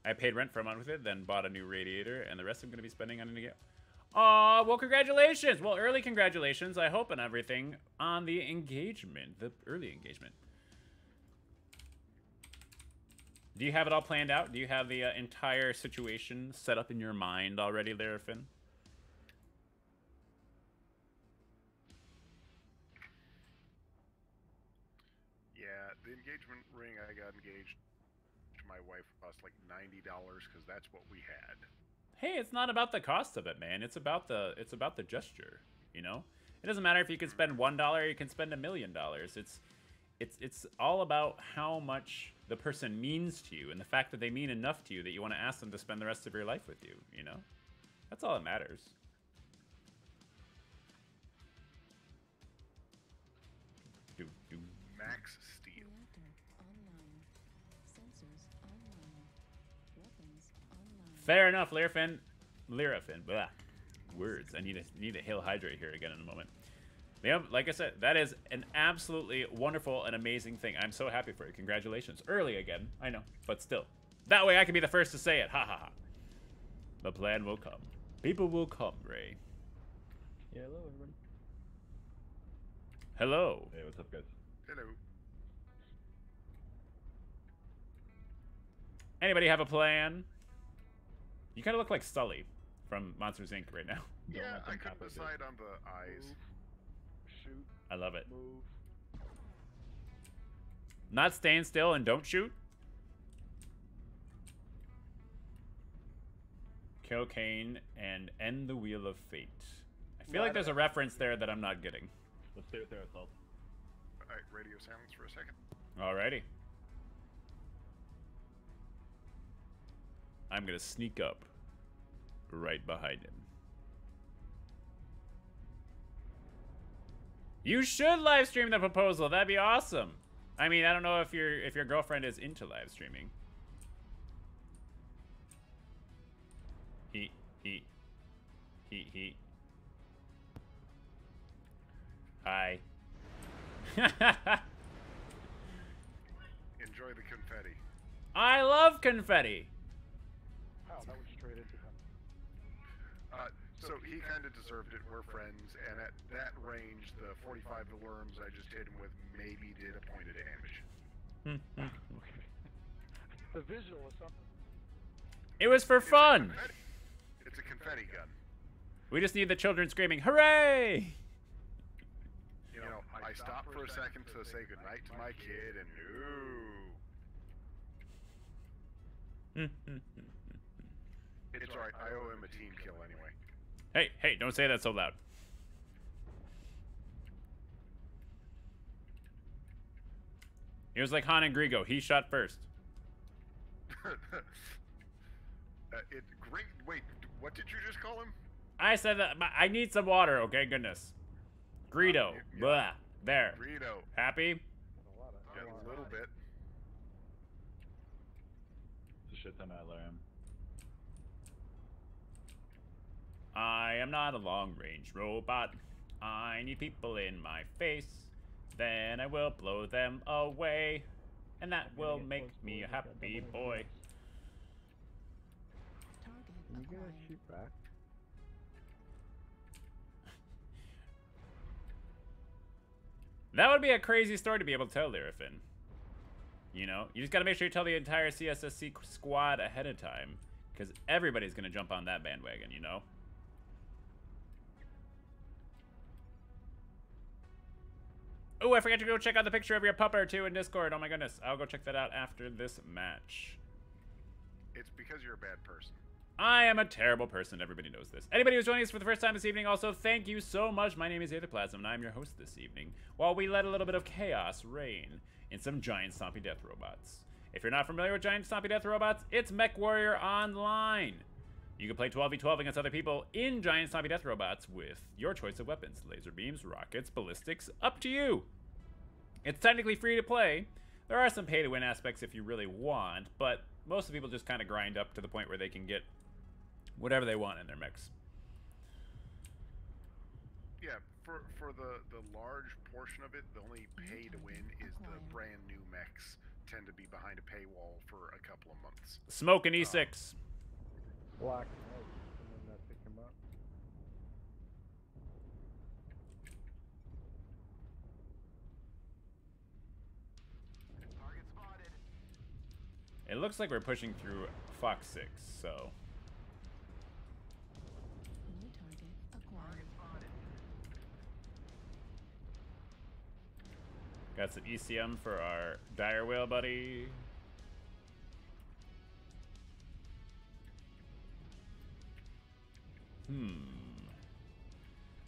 Speaker 1: I paid rent for a month with it, then bought a new radiator, and the rest I'm going to be spending on it again. Aw, well, congratulations. Well, early congratulations, I hope, and everything on the engagement, the early engagement. Do you have it all planned out? Do you have the entire situation set up in your mind already there, Finn?
Speaker 2: Yeah, the engagement ring I got engaged to my wife cost like $90 because that's what we had.
Speaker 1: Hey, it's not about the cost of it, man. It's about the gesture, you know? It doesn't matter if you can spend $1 or you can spend $1 million. It's all about how much the person means to you and the fact that they mean enough to you that you want to ask them to spend the rest of your life with you, you know? That's all that matters.
Speaker 2: Max Steel.
Speaker 3: Reactor online. Sensors online. Weapons online.
Speaker 1: Fair enough, Lyrafin. Blah. Words. I need a Hail Hydrate here again in a moment. Yeah, like I said, that is an absolutely wonderful and amazing thing. I'm so happy for you. Congratulations. Early again, I know, but still. That way I can be the first to say it. Ha ha ha. The plan will come. People will come, Ray.
Speaker 5: Yeah, hello, everybody.
Speaker 1: Hello.
Speaker 10: Hey, what's up, guys?
Speaker 2: Hello.
Speaker 1: Anybody have a plan? You kind of look like Sully from Monsters, Inc. right now.
Speaker 2: Yeah, I couldn't decide on the eyes.
Speaker 6: Shoot.
Speaker 1: I love it.
Speaker 6: Move.
Speaker 1: Not staying still and don't shoot. Kill Kane and end the Wheel of Fate. I feel like there's a reference there that I'm not getting.
Speaker 10: Let's stay with their assault.
Speaker 2: Alright, radio silence for a second.
Speaker 1: Alrighty. I'm gonna sneak up right behind him. You should live stream the proposal. That'd be awesome. I mean, I don't know if your girlfriend is into live streaming. He. Hi.
Speaker 2: Enjoy the confetti.
Speaker 1: I love confetti.
Speaker 6: Wow, that was straight into him.
Speaker 2: So he kind of deserved it. We're friends, and at that range, the 45 alarms I just hit him with maybe did a point of damage.
Speaker 6: The visual is something.
Speaker 1: It was for fun.
Speaker 2: It's a confetti gun.
Speaker 1: We just need the children screaming, "Hooray!"
Speaker 2: You know, I stopped for a second to say goodnight to my kid, and it's alright. I owe him a team kill anyway.
Speaker 1: Hey, don't say that so loud. It was like Han and Grigo. He shot first.
Speaker 2: Wait, what did you just call him?
Speaker 1: I said that. I need some water, okay? Goodness. Greedo. Blah. There.
Speaker 2: Greedo.
Speaker 1: Happy?
Speaker 2: Yeah, a little bit.
Speaker 10: It's a shit ton of LRM.
Speaker 1: I am not a long-range robot. I need people in my face. Then I will blow them away. And that will make me a happy boy.
Speaker 3: Target
Speaker 7: Can you get a
Speaker 3: acquired.
Speaker 7: shoot back?
Speaker 1: That would be a crazy story to be able to tell, Lyrifin. You know, you just gotta make sure you tell the entire CSSC squad ahead of time, because everybody's gonna jump on that bandwagon, you know? Oh, I forgot to go check out the picture of your pupper too in Discord. Oh my goodness, I'll go check that out after this match.
Speaker 2: It's because you're a bad person.
Speaker 1: I am a terrible person. Everybody knows this. Anybody who's joining us for the first time this evening, also thank you so much. My name is Aetherplasm, and I'm your host this evening, while we let a little bit of chaos reign in some giant stompy death robots. If you're not familiar with giant stompy death robots, it's MechWarrior Online. You can play 12v12 against other people in giant stompy death robots with your choice of weapons. Laser beams, rockets, ballistics, up to you. It's technically free to play. There are some pay-to-win aspects if you really want, but most of the people just kind of grind up to the point where they can get whatever they want in their mix.
Speaker 2: Yeah, for the large portion of it, the only pay to win is the brand new mechs tend to be behind a paywall for a couple of months.
Speaker 1: Smoke an E6.
Speaker 7: Black and white. Someone that pick him up.
Speaker 2: Target spotted.
Speaker 1: It looks like we're pushing through Fox 6, so...
Speaker 3: New target acquired.
Speaker 1: Got some ECM for our dire whale buddy.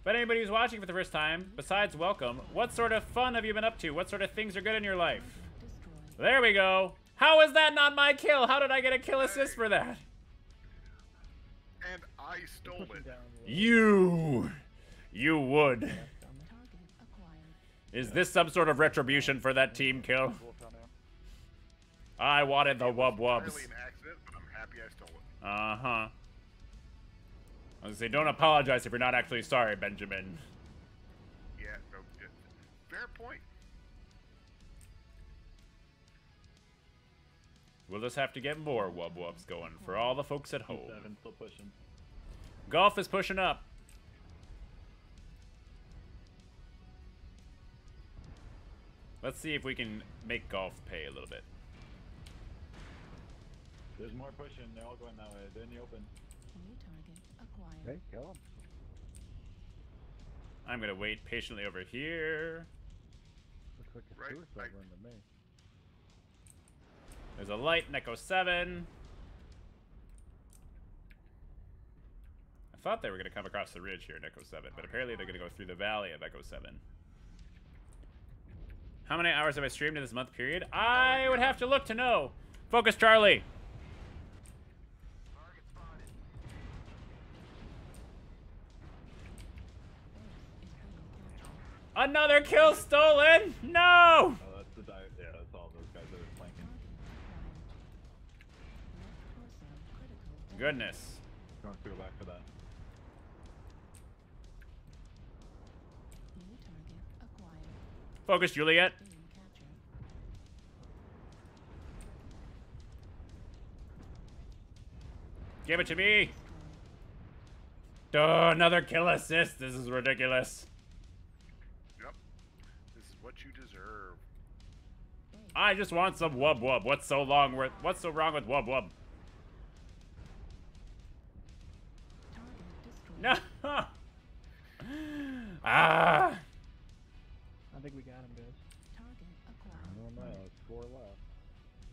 Speaker 1: But anybody who's watching for the first time, besides welcome, what sort of fun have you been up to? What sort of things are good in your life?
Speaker 3: Destroyed.
Speaker 1: There we go. How is that not my kill? How did I get a kill assist for that?
Speaker 2: And I stole it.
Speaker 1: You would.
Speaker 3: Target acquired.
Speaker 1: Is this some sort of retribution for that team kill? I wanted the wub wubs.
Speaker 2: Really an accident, but I'm happy I stole it.
Speaker 1: Uh-huh. I was gonna say, don't apologize if you're not actually sorry, Benjamin.
Speaker 2: Yeah, no, fair point.
Speaker 1: We'll just have to get more wub wubs going for all the folks at home.
Speaker 10: 7 still pushing.
Speaker 1: Golf is pushing up. Let's see if we can make golf pay a little bit.
Speaker 10: There's more pushing. They're all going that way. They're in the open.
Speaker 3: New target acquired.
Speaker 7: Hey, kill him.
Speaker 1: I'm gonna wait patiently over here.
Speaker 7: Looks like a
Speaker 2: Right,
Speaker 7: suicide
Speaker 2: right.
Speaker 7: run to me.
Speaker 1: There's a light in Echo 7. I thought they were gonna come across the ridge here in Echo 7, but apparently they're gonna go through the valley of Echo 7. How many hours have I streamed in this month period? I would have to look to know. Focus, Charlie.
Speaker 2: Target spotted.
Speaker 1: Another kill stolen! No!
Speaker 10: Oh, that's the dive. Yeah, that's all those guys that are flanking.
Speaker 1: Goodness.
Speaker 10: Going to go back for that.
Speaker 3: New target acquired.
Speaker 1: Focus, Juliet.
Speaker 3: Being captured.
Speaker 1: Give it to me. Duh, another kill assist. This is ridiculous.
Speaker 2: Yep. This is what you deserve.
Speaker 1: I just want some wub wub. What's so wrong with wub wub?
Speaker 3: Target destroyed.
Speaker 1: No. Ah.
Speaker 5: I think we got him, guys.
Speaker 3: Target
Speaker 7: I
Speaker 3: acquired.
Speaker 7: don't know. It's 4 left.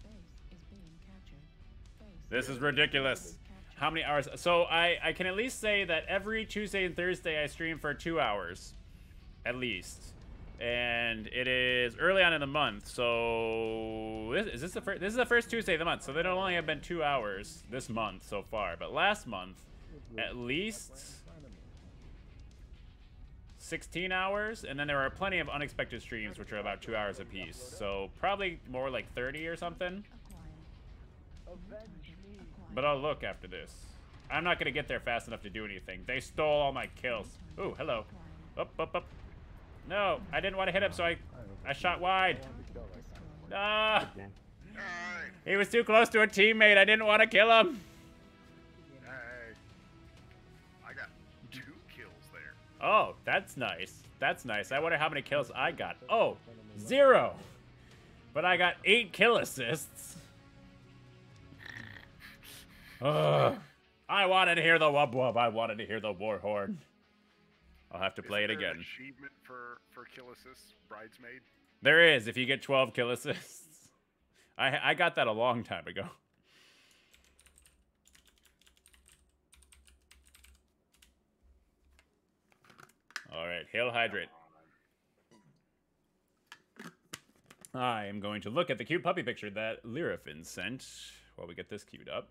Speaker 3: Base is being captured. Base
Speaker 1: This is ridiculous. How many hours? So I can at least say that every Tuesday and Thursday I stream for 2 hours, at least, and it is early on in the month. So this is the first Tuesday of the month. So there only have been 2 hours this month so far, but last month at least 16 hours, and then there are plenty of unexpected streams which are about 2 hours apiece. So probably more like 30 or something. But I'll look after this. I'm not gonna get there fast enough to do anything. They stole all my kills. Ooh, hello. Up, up, up. No, I didn't want to hit him, so I shot wide. Ah!
Speaker 2: Alright.
Speaker 1: He was too close to a teammate. I didn't want to kill him.
Speaker 2: Hey.
Speaker 1: Oh, that's nice. That's nice. I wonder how many kills I got. Oh, 0. But I got 8 kill assists. Ugh. I wanted to hear the wub wub. I wanted to hear the war horn. I'll have to play it
Speaker 2: Isn't there
Speaker 1: again.
Speaker 2: an achievement for kill assists, bridesmaid?
Speaker 1: There is, if you get 12 kill assists. I got that a long time ago. Alright, hail hydrate. I am going to look at the cute puppy picture that Lyrafin sent while we get this queued up.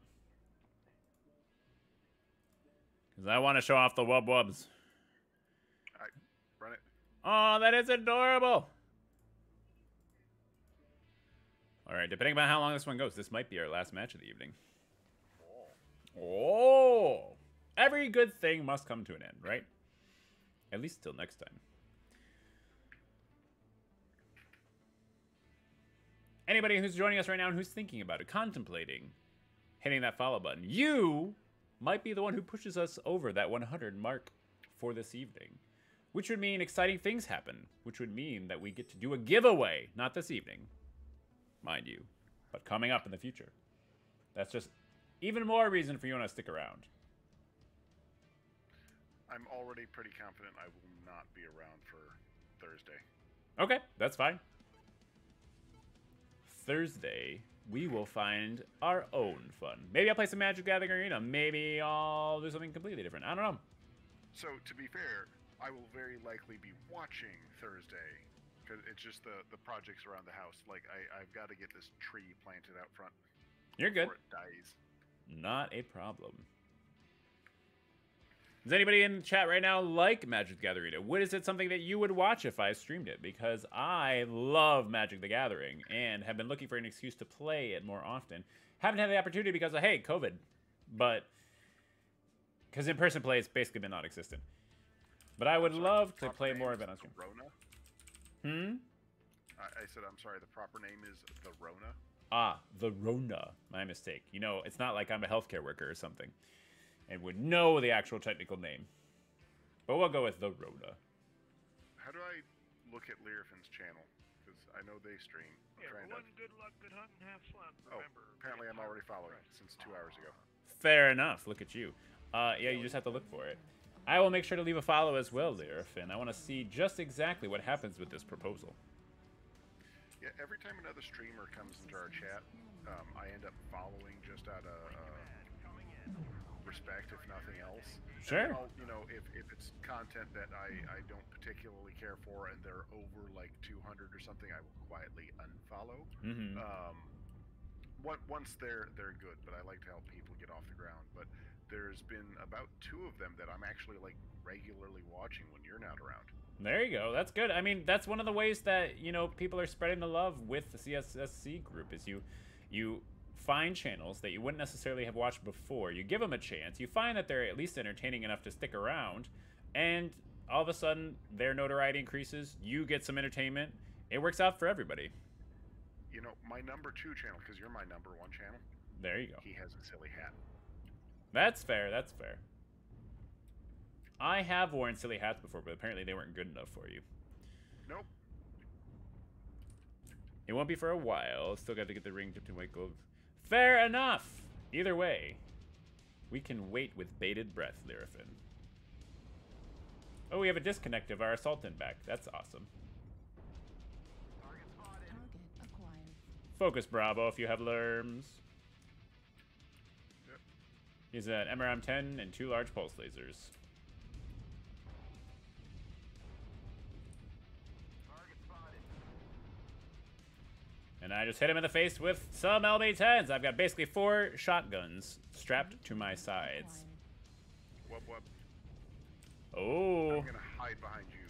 Speaker 1: Because I want to show off the wub wubs.
Speaker 2: Alright, run it.
Speaker 1: Oh, that is adorable. Alright, depending on how long this one goes, this might be our last match of the evening. Oh! Every good thing must come to an end, right? At least till next time. Anybody who's joining us right now and who's thinking about it, contemplating hitting that follow button, you might be the one who pushes us over that 100 mark for this evening. Which would mean exciting things happen. Which would mean that we get to do a giveaway. Not this evening, mind you, but coming up in the future. That's just even more reason for you to stick around.
Speaker 2: I'm already pretty confident I will not be around for Thursday.
Speaker 1: Okay, that's fine. Thursday, we will find our own fun. Maybe I'll play some Magic Gathering Arena. Maybe I'll do something completely different. I don't know.
Speaker 2: So, to be fair, I will very likely be watching Thursday. Because it's just the projects around the house. Like, I've got to get this tree planted out front.
Speaker 1: You're good.
Speaker 2: Before it dies.
Speaker 1: Not a problem. Does anybody in the chat right now like Magic the Gathering? Is it something that you would watch if I streamed it? Because I love Magic the Gathering and have been looking for an excuse to play it more often. Haven't had the opportunity because of, hey, COVID. But, because in-person play has basically been non-existent. But I would love to play more of it on stream.
Speaker 2: Rona? I said, I'm sorry, the proper name is the Rona?
Speaker 1: Ah, the Rona. My mistake. You know, it's not like I'm a healthcare worker or something. And would know the actual technical name. But we'll go with the Rhoda.
Speaker 2: How do I look at Lyrafin's channel? Because I know they stream.
Speaker 4: Good luck, good hunt, and have fun. Remember,
Speaker 2: apparently I'm already following since 2 hours ago.
Speaker 1: Fair enough. Look at you. Yeah, you just have to look for it. I will make sure to leave a follow as well, Lyrafin. I want to see just exactly what happens with this proposal.
Speaker 2: Yeah, every time another streamer comes into our chat, I end up following just out of respect, if nothing else.
Speaker 1: Sure.
Speaker 2: You know, if it's content that I don't particularly care for and they're over like 200 or something, I will quietly unfollow.
Speaker 1: Mm-hmm.
Speaker 2: Once they're good, but I like to help people get off the ground. But there's been about 2 of them that I'm actually like regularly watching when you're not around.
Speaker 1: There you go. That's good. I mean, that's one of the ways that, you know, people are spreading the love with the CSSC group is you find channels that you wouldn't necessarily have watched before. You give them a chance. You find that they're at least entertaining enough to stick around. And all of a sudden, their notoriety increases. You get some entertainment. It works out for everybody.
Speaker 2: You know, my number 2 channel, because you're my number 1 channel.
Speaker 1: There you go.
Speaker 2: He has a silly hat.
Speaker 1: That's fair. That's fair. I have worn silly hats before, but apparently they weren't good enough for you.
Speaker 2: Nope.
Speaker 1: It won't be for a while. Still got to get the ring dipped in white gold. Fair enough. Either way, we can wait with bated breath, Lyrafin. Oh, we have a disconnect of our assaultant back. That's awesome.
Speaker 3: Target acquired.
Speaker 1: Focus Bravo if you have lerms.
Speaker 2: Yep.
Speaker 1: He's an MRM-10 and 2 large pulse lasers. And I just hit him in the face with some LB-10s. I've got basically 4 shotguns strapped to my sides.
Speaker 2: Wub.
Speaker 1: Oh.
Speaker 2: I'm gonna hide behind you.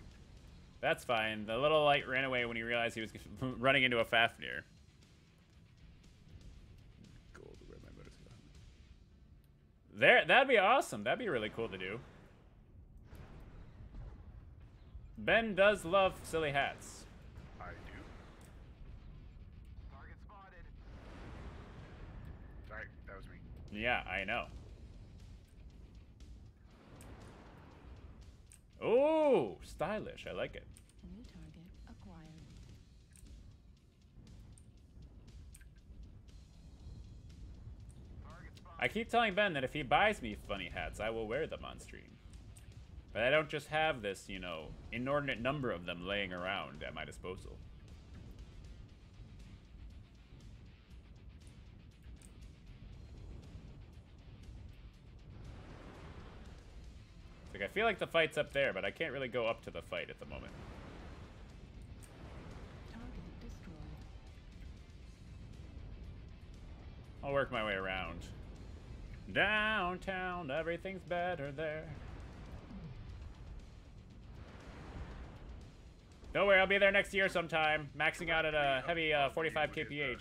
Speaker 1: That's fine. The little light ran away when he realized he was running into a Fafnir. Gold, where my motor's gone. There, that'd be awesome. That'd be really cool to do. Ben does love silly hats.
Speaker 2: I do. Target spotted. Sorry, that was me.
Speaker 1: Yeah, I know. Ooh, stylish. I like it.
Speaker 3: New target acquired.
Speaker 1: I keep telling Ben that if he buys me funny hats, I will wear them on stream. But I don't just have this, you know, inordinate number of them laying around at my disposal. Like, I feel like the fight's up there, but I can't really go up to the fight at the moment.
Speaker 3: Target destroyed.
Speaker 1: I'll work my way around. Downtown, everything's better there. Don't worry, I'll be there next year sometime, maxing out at a heavy 45 kph.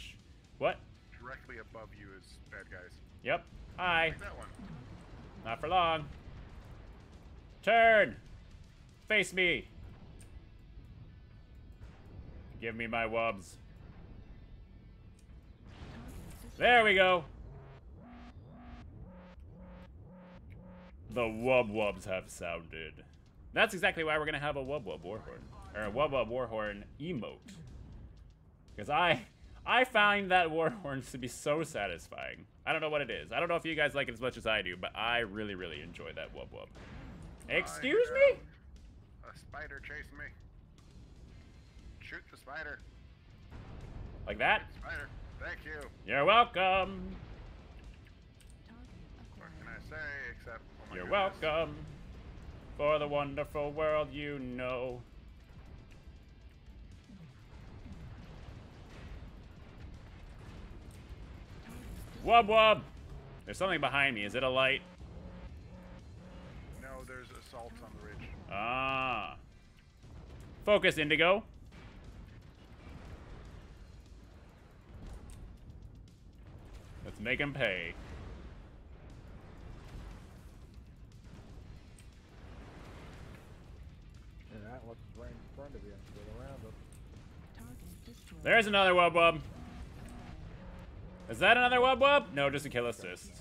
Speaker 1: What?
Speaker 2: Directly above you is bad guys.
Speaker 1: Yep. Hi.
Speaker 2: Like that one.
Speaker 1: Not for long. Turn! Face me! Give me my wubs. There we go! The wub-wubs have sounded. That's exactly why we're gonna have a wub-wub warhorn. Or a wub-wub warhorn emote. Because I find that warhorn to be so satisfying. I don't know what it is. I don't know if you guys like it as much as I do, but I really, really enjoy that wub-wub. Excuse me?
Speaker 2: A spider chasing me. Shoot the spider.
Speaker 1: Like that?
Speaker 2: Spider. Thank you.
Speaker 1: You're welcome.
Speaker 2: What can I say except... Oh my
Speaker 1: You're
Speaker 2: goodness.
Speaker 1: welcome. For the wonderful world you know. Wub wub! There's something behind me. Is it a light?
Speaker 2: No, there's assaults on the ridge.
Speaker 1: Ah. Focus, Indigo. Let's make him pay.
Speaker 10: And Atlas is right in front of you. Get around him.
Speaker 3: Target destroyed.
Speaker 1: There's another wub wub. Is that another wub wub? No, just a kill assist.
Speaker 3: 0%.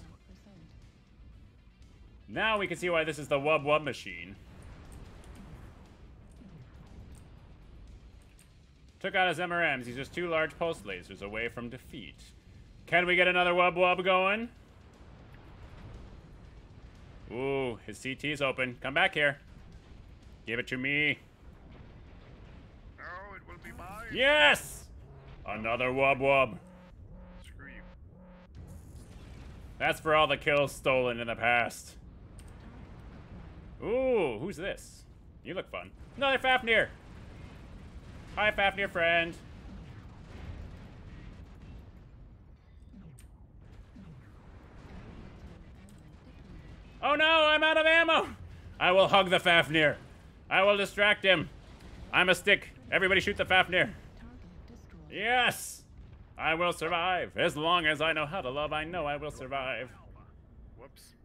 Speaker 1: Now we can see why this is the wub wub machine. Took out his MRMs. He's just two large pulse lasers away from defeat. Can we get another wub wub going? Ooh, his CT's open. Come back here. Give it to me.
Speaker 2: Oh, it will be mine.
Speaker 1: Yes! Another wub wub.
Speaker 2: Screw you.
Speaker 1: That's for all the kills stolen in the past. Ooh, who's this? You look fun. Another Fafnir. Hi, Fafnir friend. Oh no, I'm out of ammo! I will hug the Fafnir. I will distract him. I'm a stick. Everybody shoot the Fafnir.
Speaker 3: Target destroyed.
Speaker 1: Yes! I will survive. As long as I know how to love, I know I will survive.
Speaker 2: Whoops.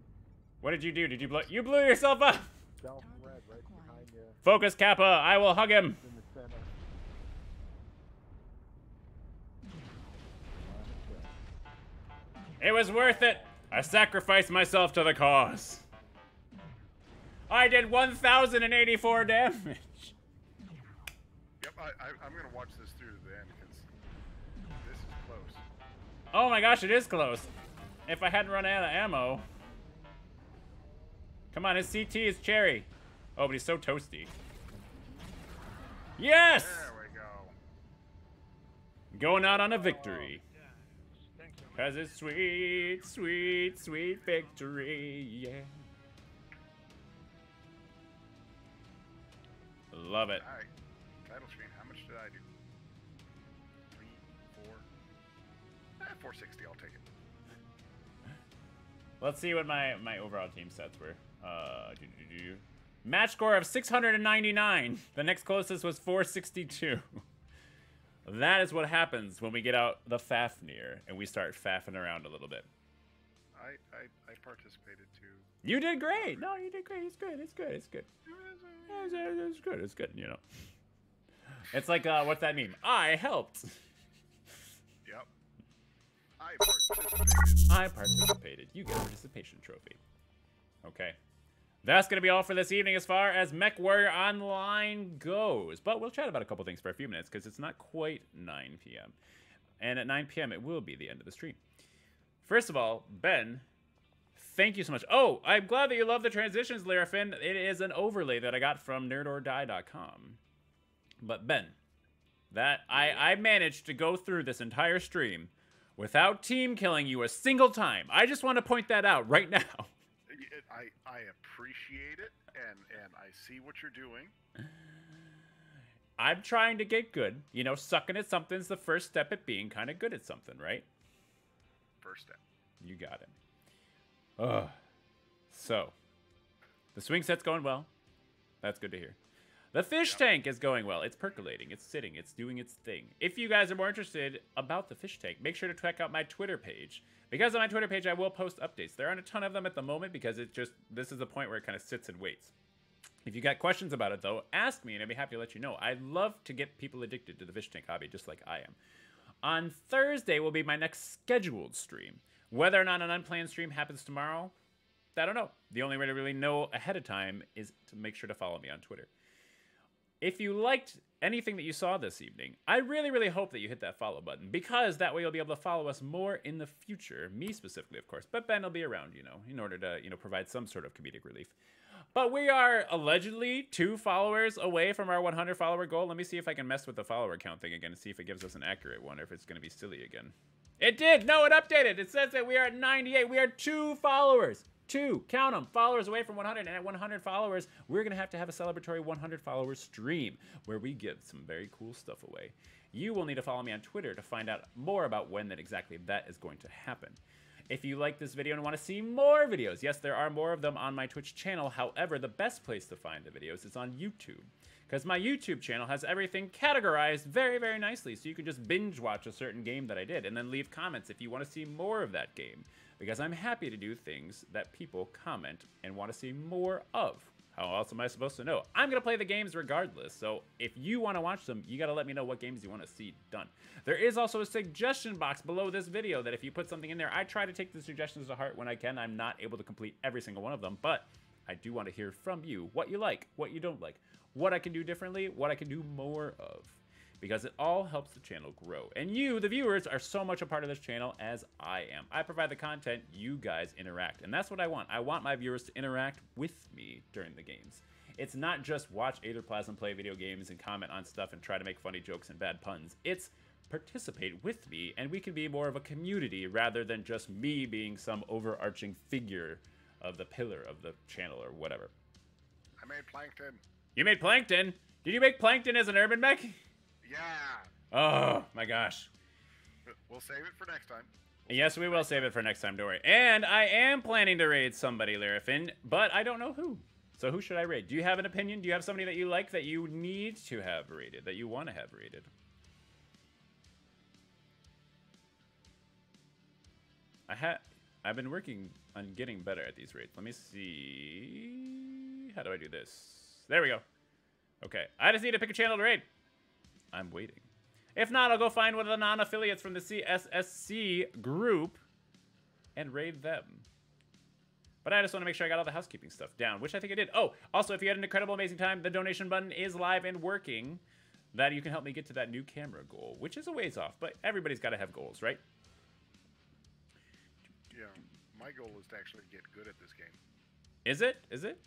Speaker 1: What did you do? Did you blow? You blew yourself up!
Speaker 10: South red, right behind you.
Speaker 1: Focus, Kappa. I will hug him.
Speaker 10: In the center.
Speaker 1: It was worth it. I sacrificed myself to the cause. I did 1,084 damage.
Speaker 2: Yep, I'm gonna watch this through to the end because this is close.
Speaker 1: Oh my gosh, it is close. If I hadn't run out of ammo. Come on, his CT is cherry. Oh, but he's so toasty. Yes!
Speaker 2: There we go.
Speaker 1: Going out on a victory.
Speaker 4: Thank you.
Speaker 1: Cause it's sweet, sweet, sweet victory, yeah. Love it.
Speaker 2: Alright. Title screen, how much did I do? 3, 4. 460, I'll take it.
Speaker 1: Let's see what my overall team stats were. Match score of 699. The next closest was 462. That is what happens when we get out the Fafnir and we start faffing around a little bit.
Speaker 2: I participated too.
Speaker 1: You did great. No, you did great. It's good. It's good. It's good. It's good. It's good. You know. It's like what's that meme? I helped.
Speaker 2: Yep. I participated.
Speaker 1: I participated. You get a participation trophy. Okay. That's going to be all for this evening as far as MechWarrior Online goes. But we'll chat about a couple things for a few minutes because it's not quite 9 p.m. And at 9 p.m. it will be the end of the stream. First of all, Ben, thank you so much. Oh, I'm glad that you love the transitions, Larafin. It is an overlay that I got from nerdordie.com. But Ben, that I managed to go through this entire stream without team killing you a single time. I just want to point that out right now.
Speaker 2: I appreciate it, and I see what you're doing.
Speaker 1: I'm trying to get good. You know, sucking at something's the first step at being kind of good at something, right?
Speaker 2: First step.
Speaker 1: You got it. Ugh. So, the swing set's going well. That's good to hear. The fish tank is going well. It's percolating. It's sitting. It's doing its thing. If you guys are more interested about the fish tank, make sure to check out my Twitter page. Because on my Twitter page, I will post updates. There aren't a ton of them at the moment because this is the point where it kind of sits and waits. If you got questions about it, though, ask me, and I'd be happy to let you know. I'd love to get people addicted to the fish tank hobby, just like I am. On Thursday will be my next scheduled stream. Whether or not an unplanned stream happens tomorrow, I don't know. The only way to really know ahead of time is to make sure to follow me on Twitter. If you liked anything that you saw this evening, I really, really hope that you hit that follow button, because that way you'll be able to follow us more in the future. Me specifically, of course, but Ben will be around, you know, in order to, you know, provide some sort of comedic relief. But we are allegedly 2 followers away from our 100 follower goal. Let me see if I can mess with the follower count thing again and see if it gives us an accurate one or if it's going to be silly again. It did! No, it updated! It says that we are at 98. We are 2 followers. 2, count them, followers away from 100. And at 100 followers, we're going to have a celebratory 100 followers stream where we give some very cool stuff away. You will need to follow me on Twitter to find out more about when exactly that is going to happen. If you like this video and want to see more videos, yes, there are more of them on my Twitch channel. However, the best place to find the videos is on YouTube, because my YouTube channel has everything categorized very, very nicely. So you can just binge watch a certain game that I did and then leave comments if you want to see more of that game, because I'm happy to do things that people comment and want to see more of. How else am I supposed to know? I'm going to play the games regardless, so if you want to watch them, you got to let me know what games you want to see done. There is also a suggestion box below this video that if you put something in there, I try to take the suggestions to heart when I can. I'm not able to complete every single one of them, but I do want to hear from you what you like, what you don't like, what I can do differently, what I can do more of, because it all helps the channel grow. And you, the viewers, are so much a part of this channel as I am. I provide the content, you guys interact, and that's what I want. I want my viewers to interact with me during the games. It's not just watch Aetherplasm play video games and comment on stuff and try to make funny jokes and bad puns. It's participate with me, and we can be more of a community rather than just me being some overarching figure of the pillar of the channel or whatever.
Speaker 2: I made Plankton.
Speaker 1: You made Plankton? Did you make Plankton as an urban mech?
Speaker 2: Yeah.
Speaker 1: Oh, my gosh.
Speaker 2: We'll save it for next time.
Speaker 1: Yes, we will save it for next time, don't worry. And I am planning to raid somebody, Larafin, but I don't know who. So who should I raid? Do you have an opinion? Do you have somebody that you like that you need to have raided, that you want to have raided? I've been working on getting better at these raids. Let me see. How do I do this? There we go. Okay, I just need to pick a channel to raid. I'm waiting. If not, I'll go find one of the non-affiliates from the CSSC group and raid them. But I just want to make sure I got all the housekeeping stuff down, which I think I did. Oh, also, if you had an incredible, amazing time, the donation button is live and working. That you can help me get to that new camera goal, which is a ways off, but everybody's got to have goals, right?
Speaker 2: Yeah, my goal is to actually get good at this game.
Speaker 1: Is it? Is it?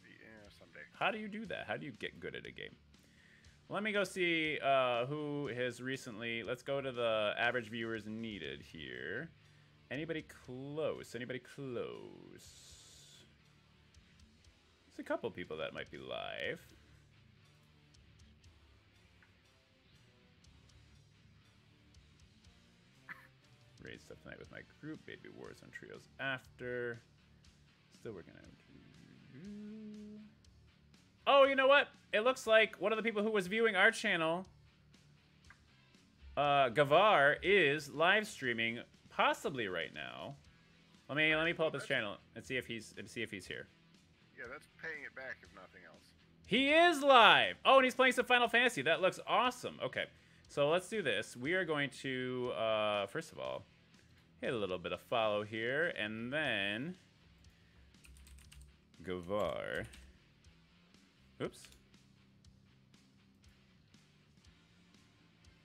Speaker 2: Yeah, someday.
Speaker 1: How do you do that? How do you get good at a game? Let me go see who has recently... Let's go to the average viewers needed here. Anybody close? Anybody close? There's a couple people that might be live. Raid stuff tonight with my group. Baby Wars on Trios after. Still working on it. Oh, you know what? It looks like one of the people who was viewing our channel, Gavar, is live streaming, possibly right now. Let me pull up his channel and see if he's here.
Speaker 2: Yeah, that's paying it back if nothing else.
Speaker 1: He is live. Oh, and he's playing some Final Fantasy. That looks awesome. Okay, so let's do this. We are going to first of all hit a little bit of follow here, and then Gavar. Oops.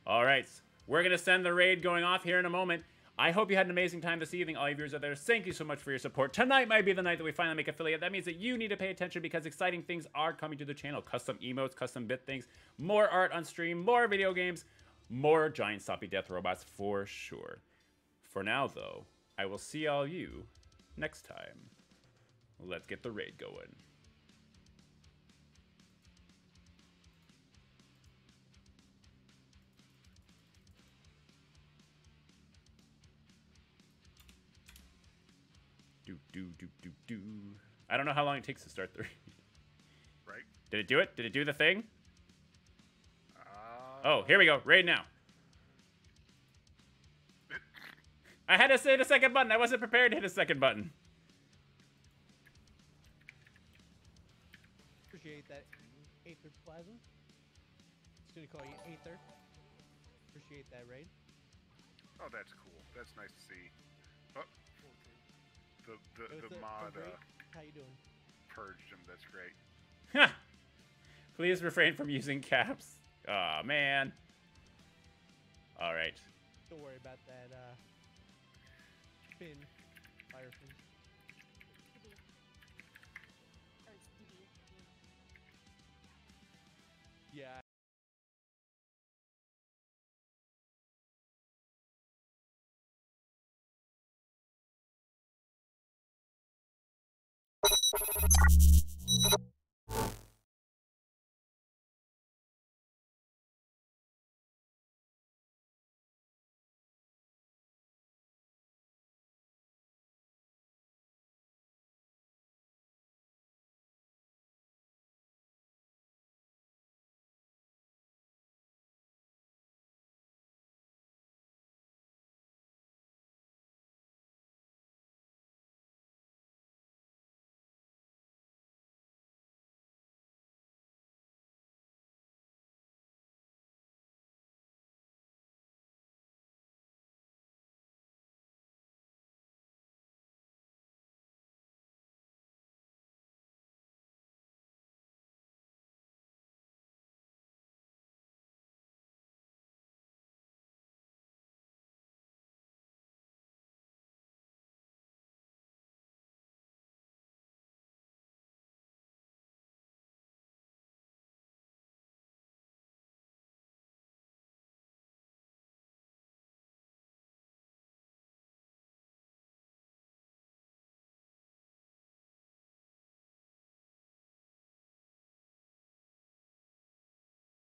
Speaker 1: All right, we're going to send the raid going off here in a moment. I hope you had an amazing time this evening, all you viewers out there. Thank you so much for your support. Tonight might be the night that we finally make affiliate. That means that you need to pay attention because exciting things are coming to the channel. Custom emotes, custom bit things, more art on stream, more video games, more giant sloppy death robots for sure. For now, though, I will see all you next time. Let's get the raid going. Do. I don't know how long it takes to start the raid.
Speaker 2: Right?
Speaker 1: Did it do it? Did it do the thing? Oh, here we go. Raid now. I had to hit a second button. I wasn't prepared to hit a second button.
Speaker 11: Appreciate that, Aether Plasm. Just gonna call you Aether. Appreciate that raid.
Speaker 2: Oh, that's cool. That's nice to see. Oh, the mod
Speaker 11: how you doing?
Speaker 2: Purged him. That's great.
Speaker 1: Please refrain from using caps. Aw, man. All right.
Speaker 11: Don't worry about that. Fin, fire fin. Yeah.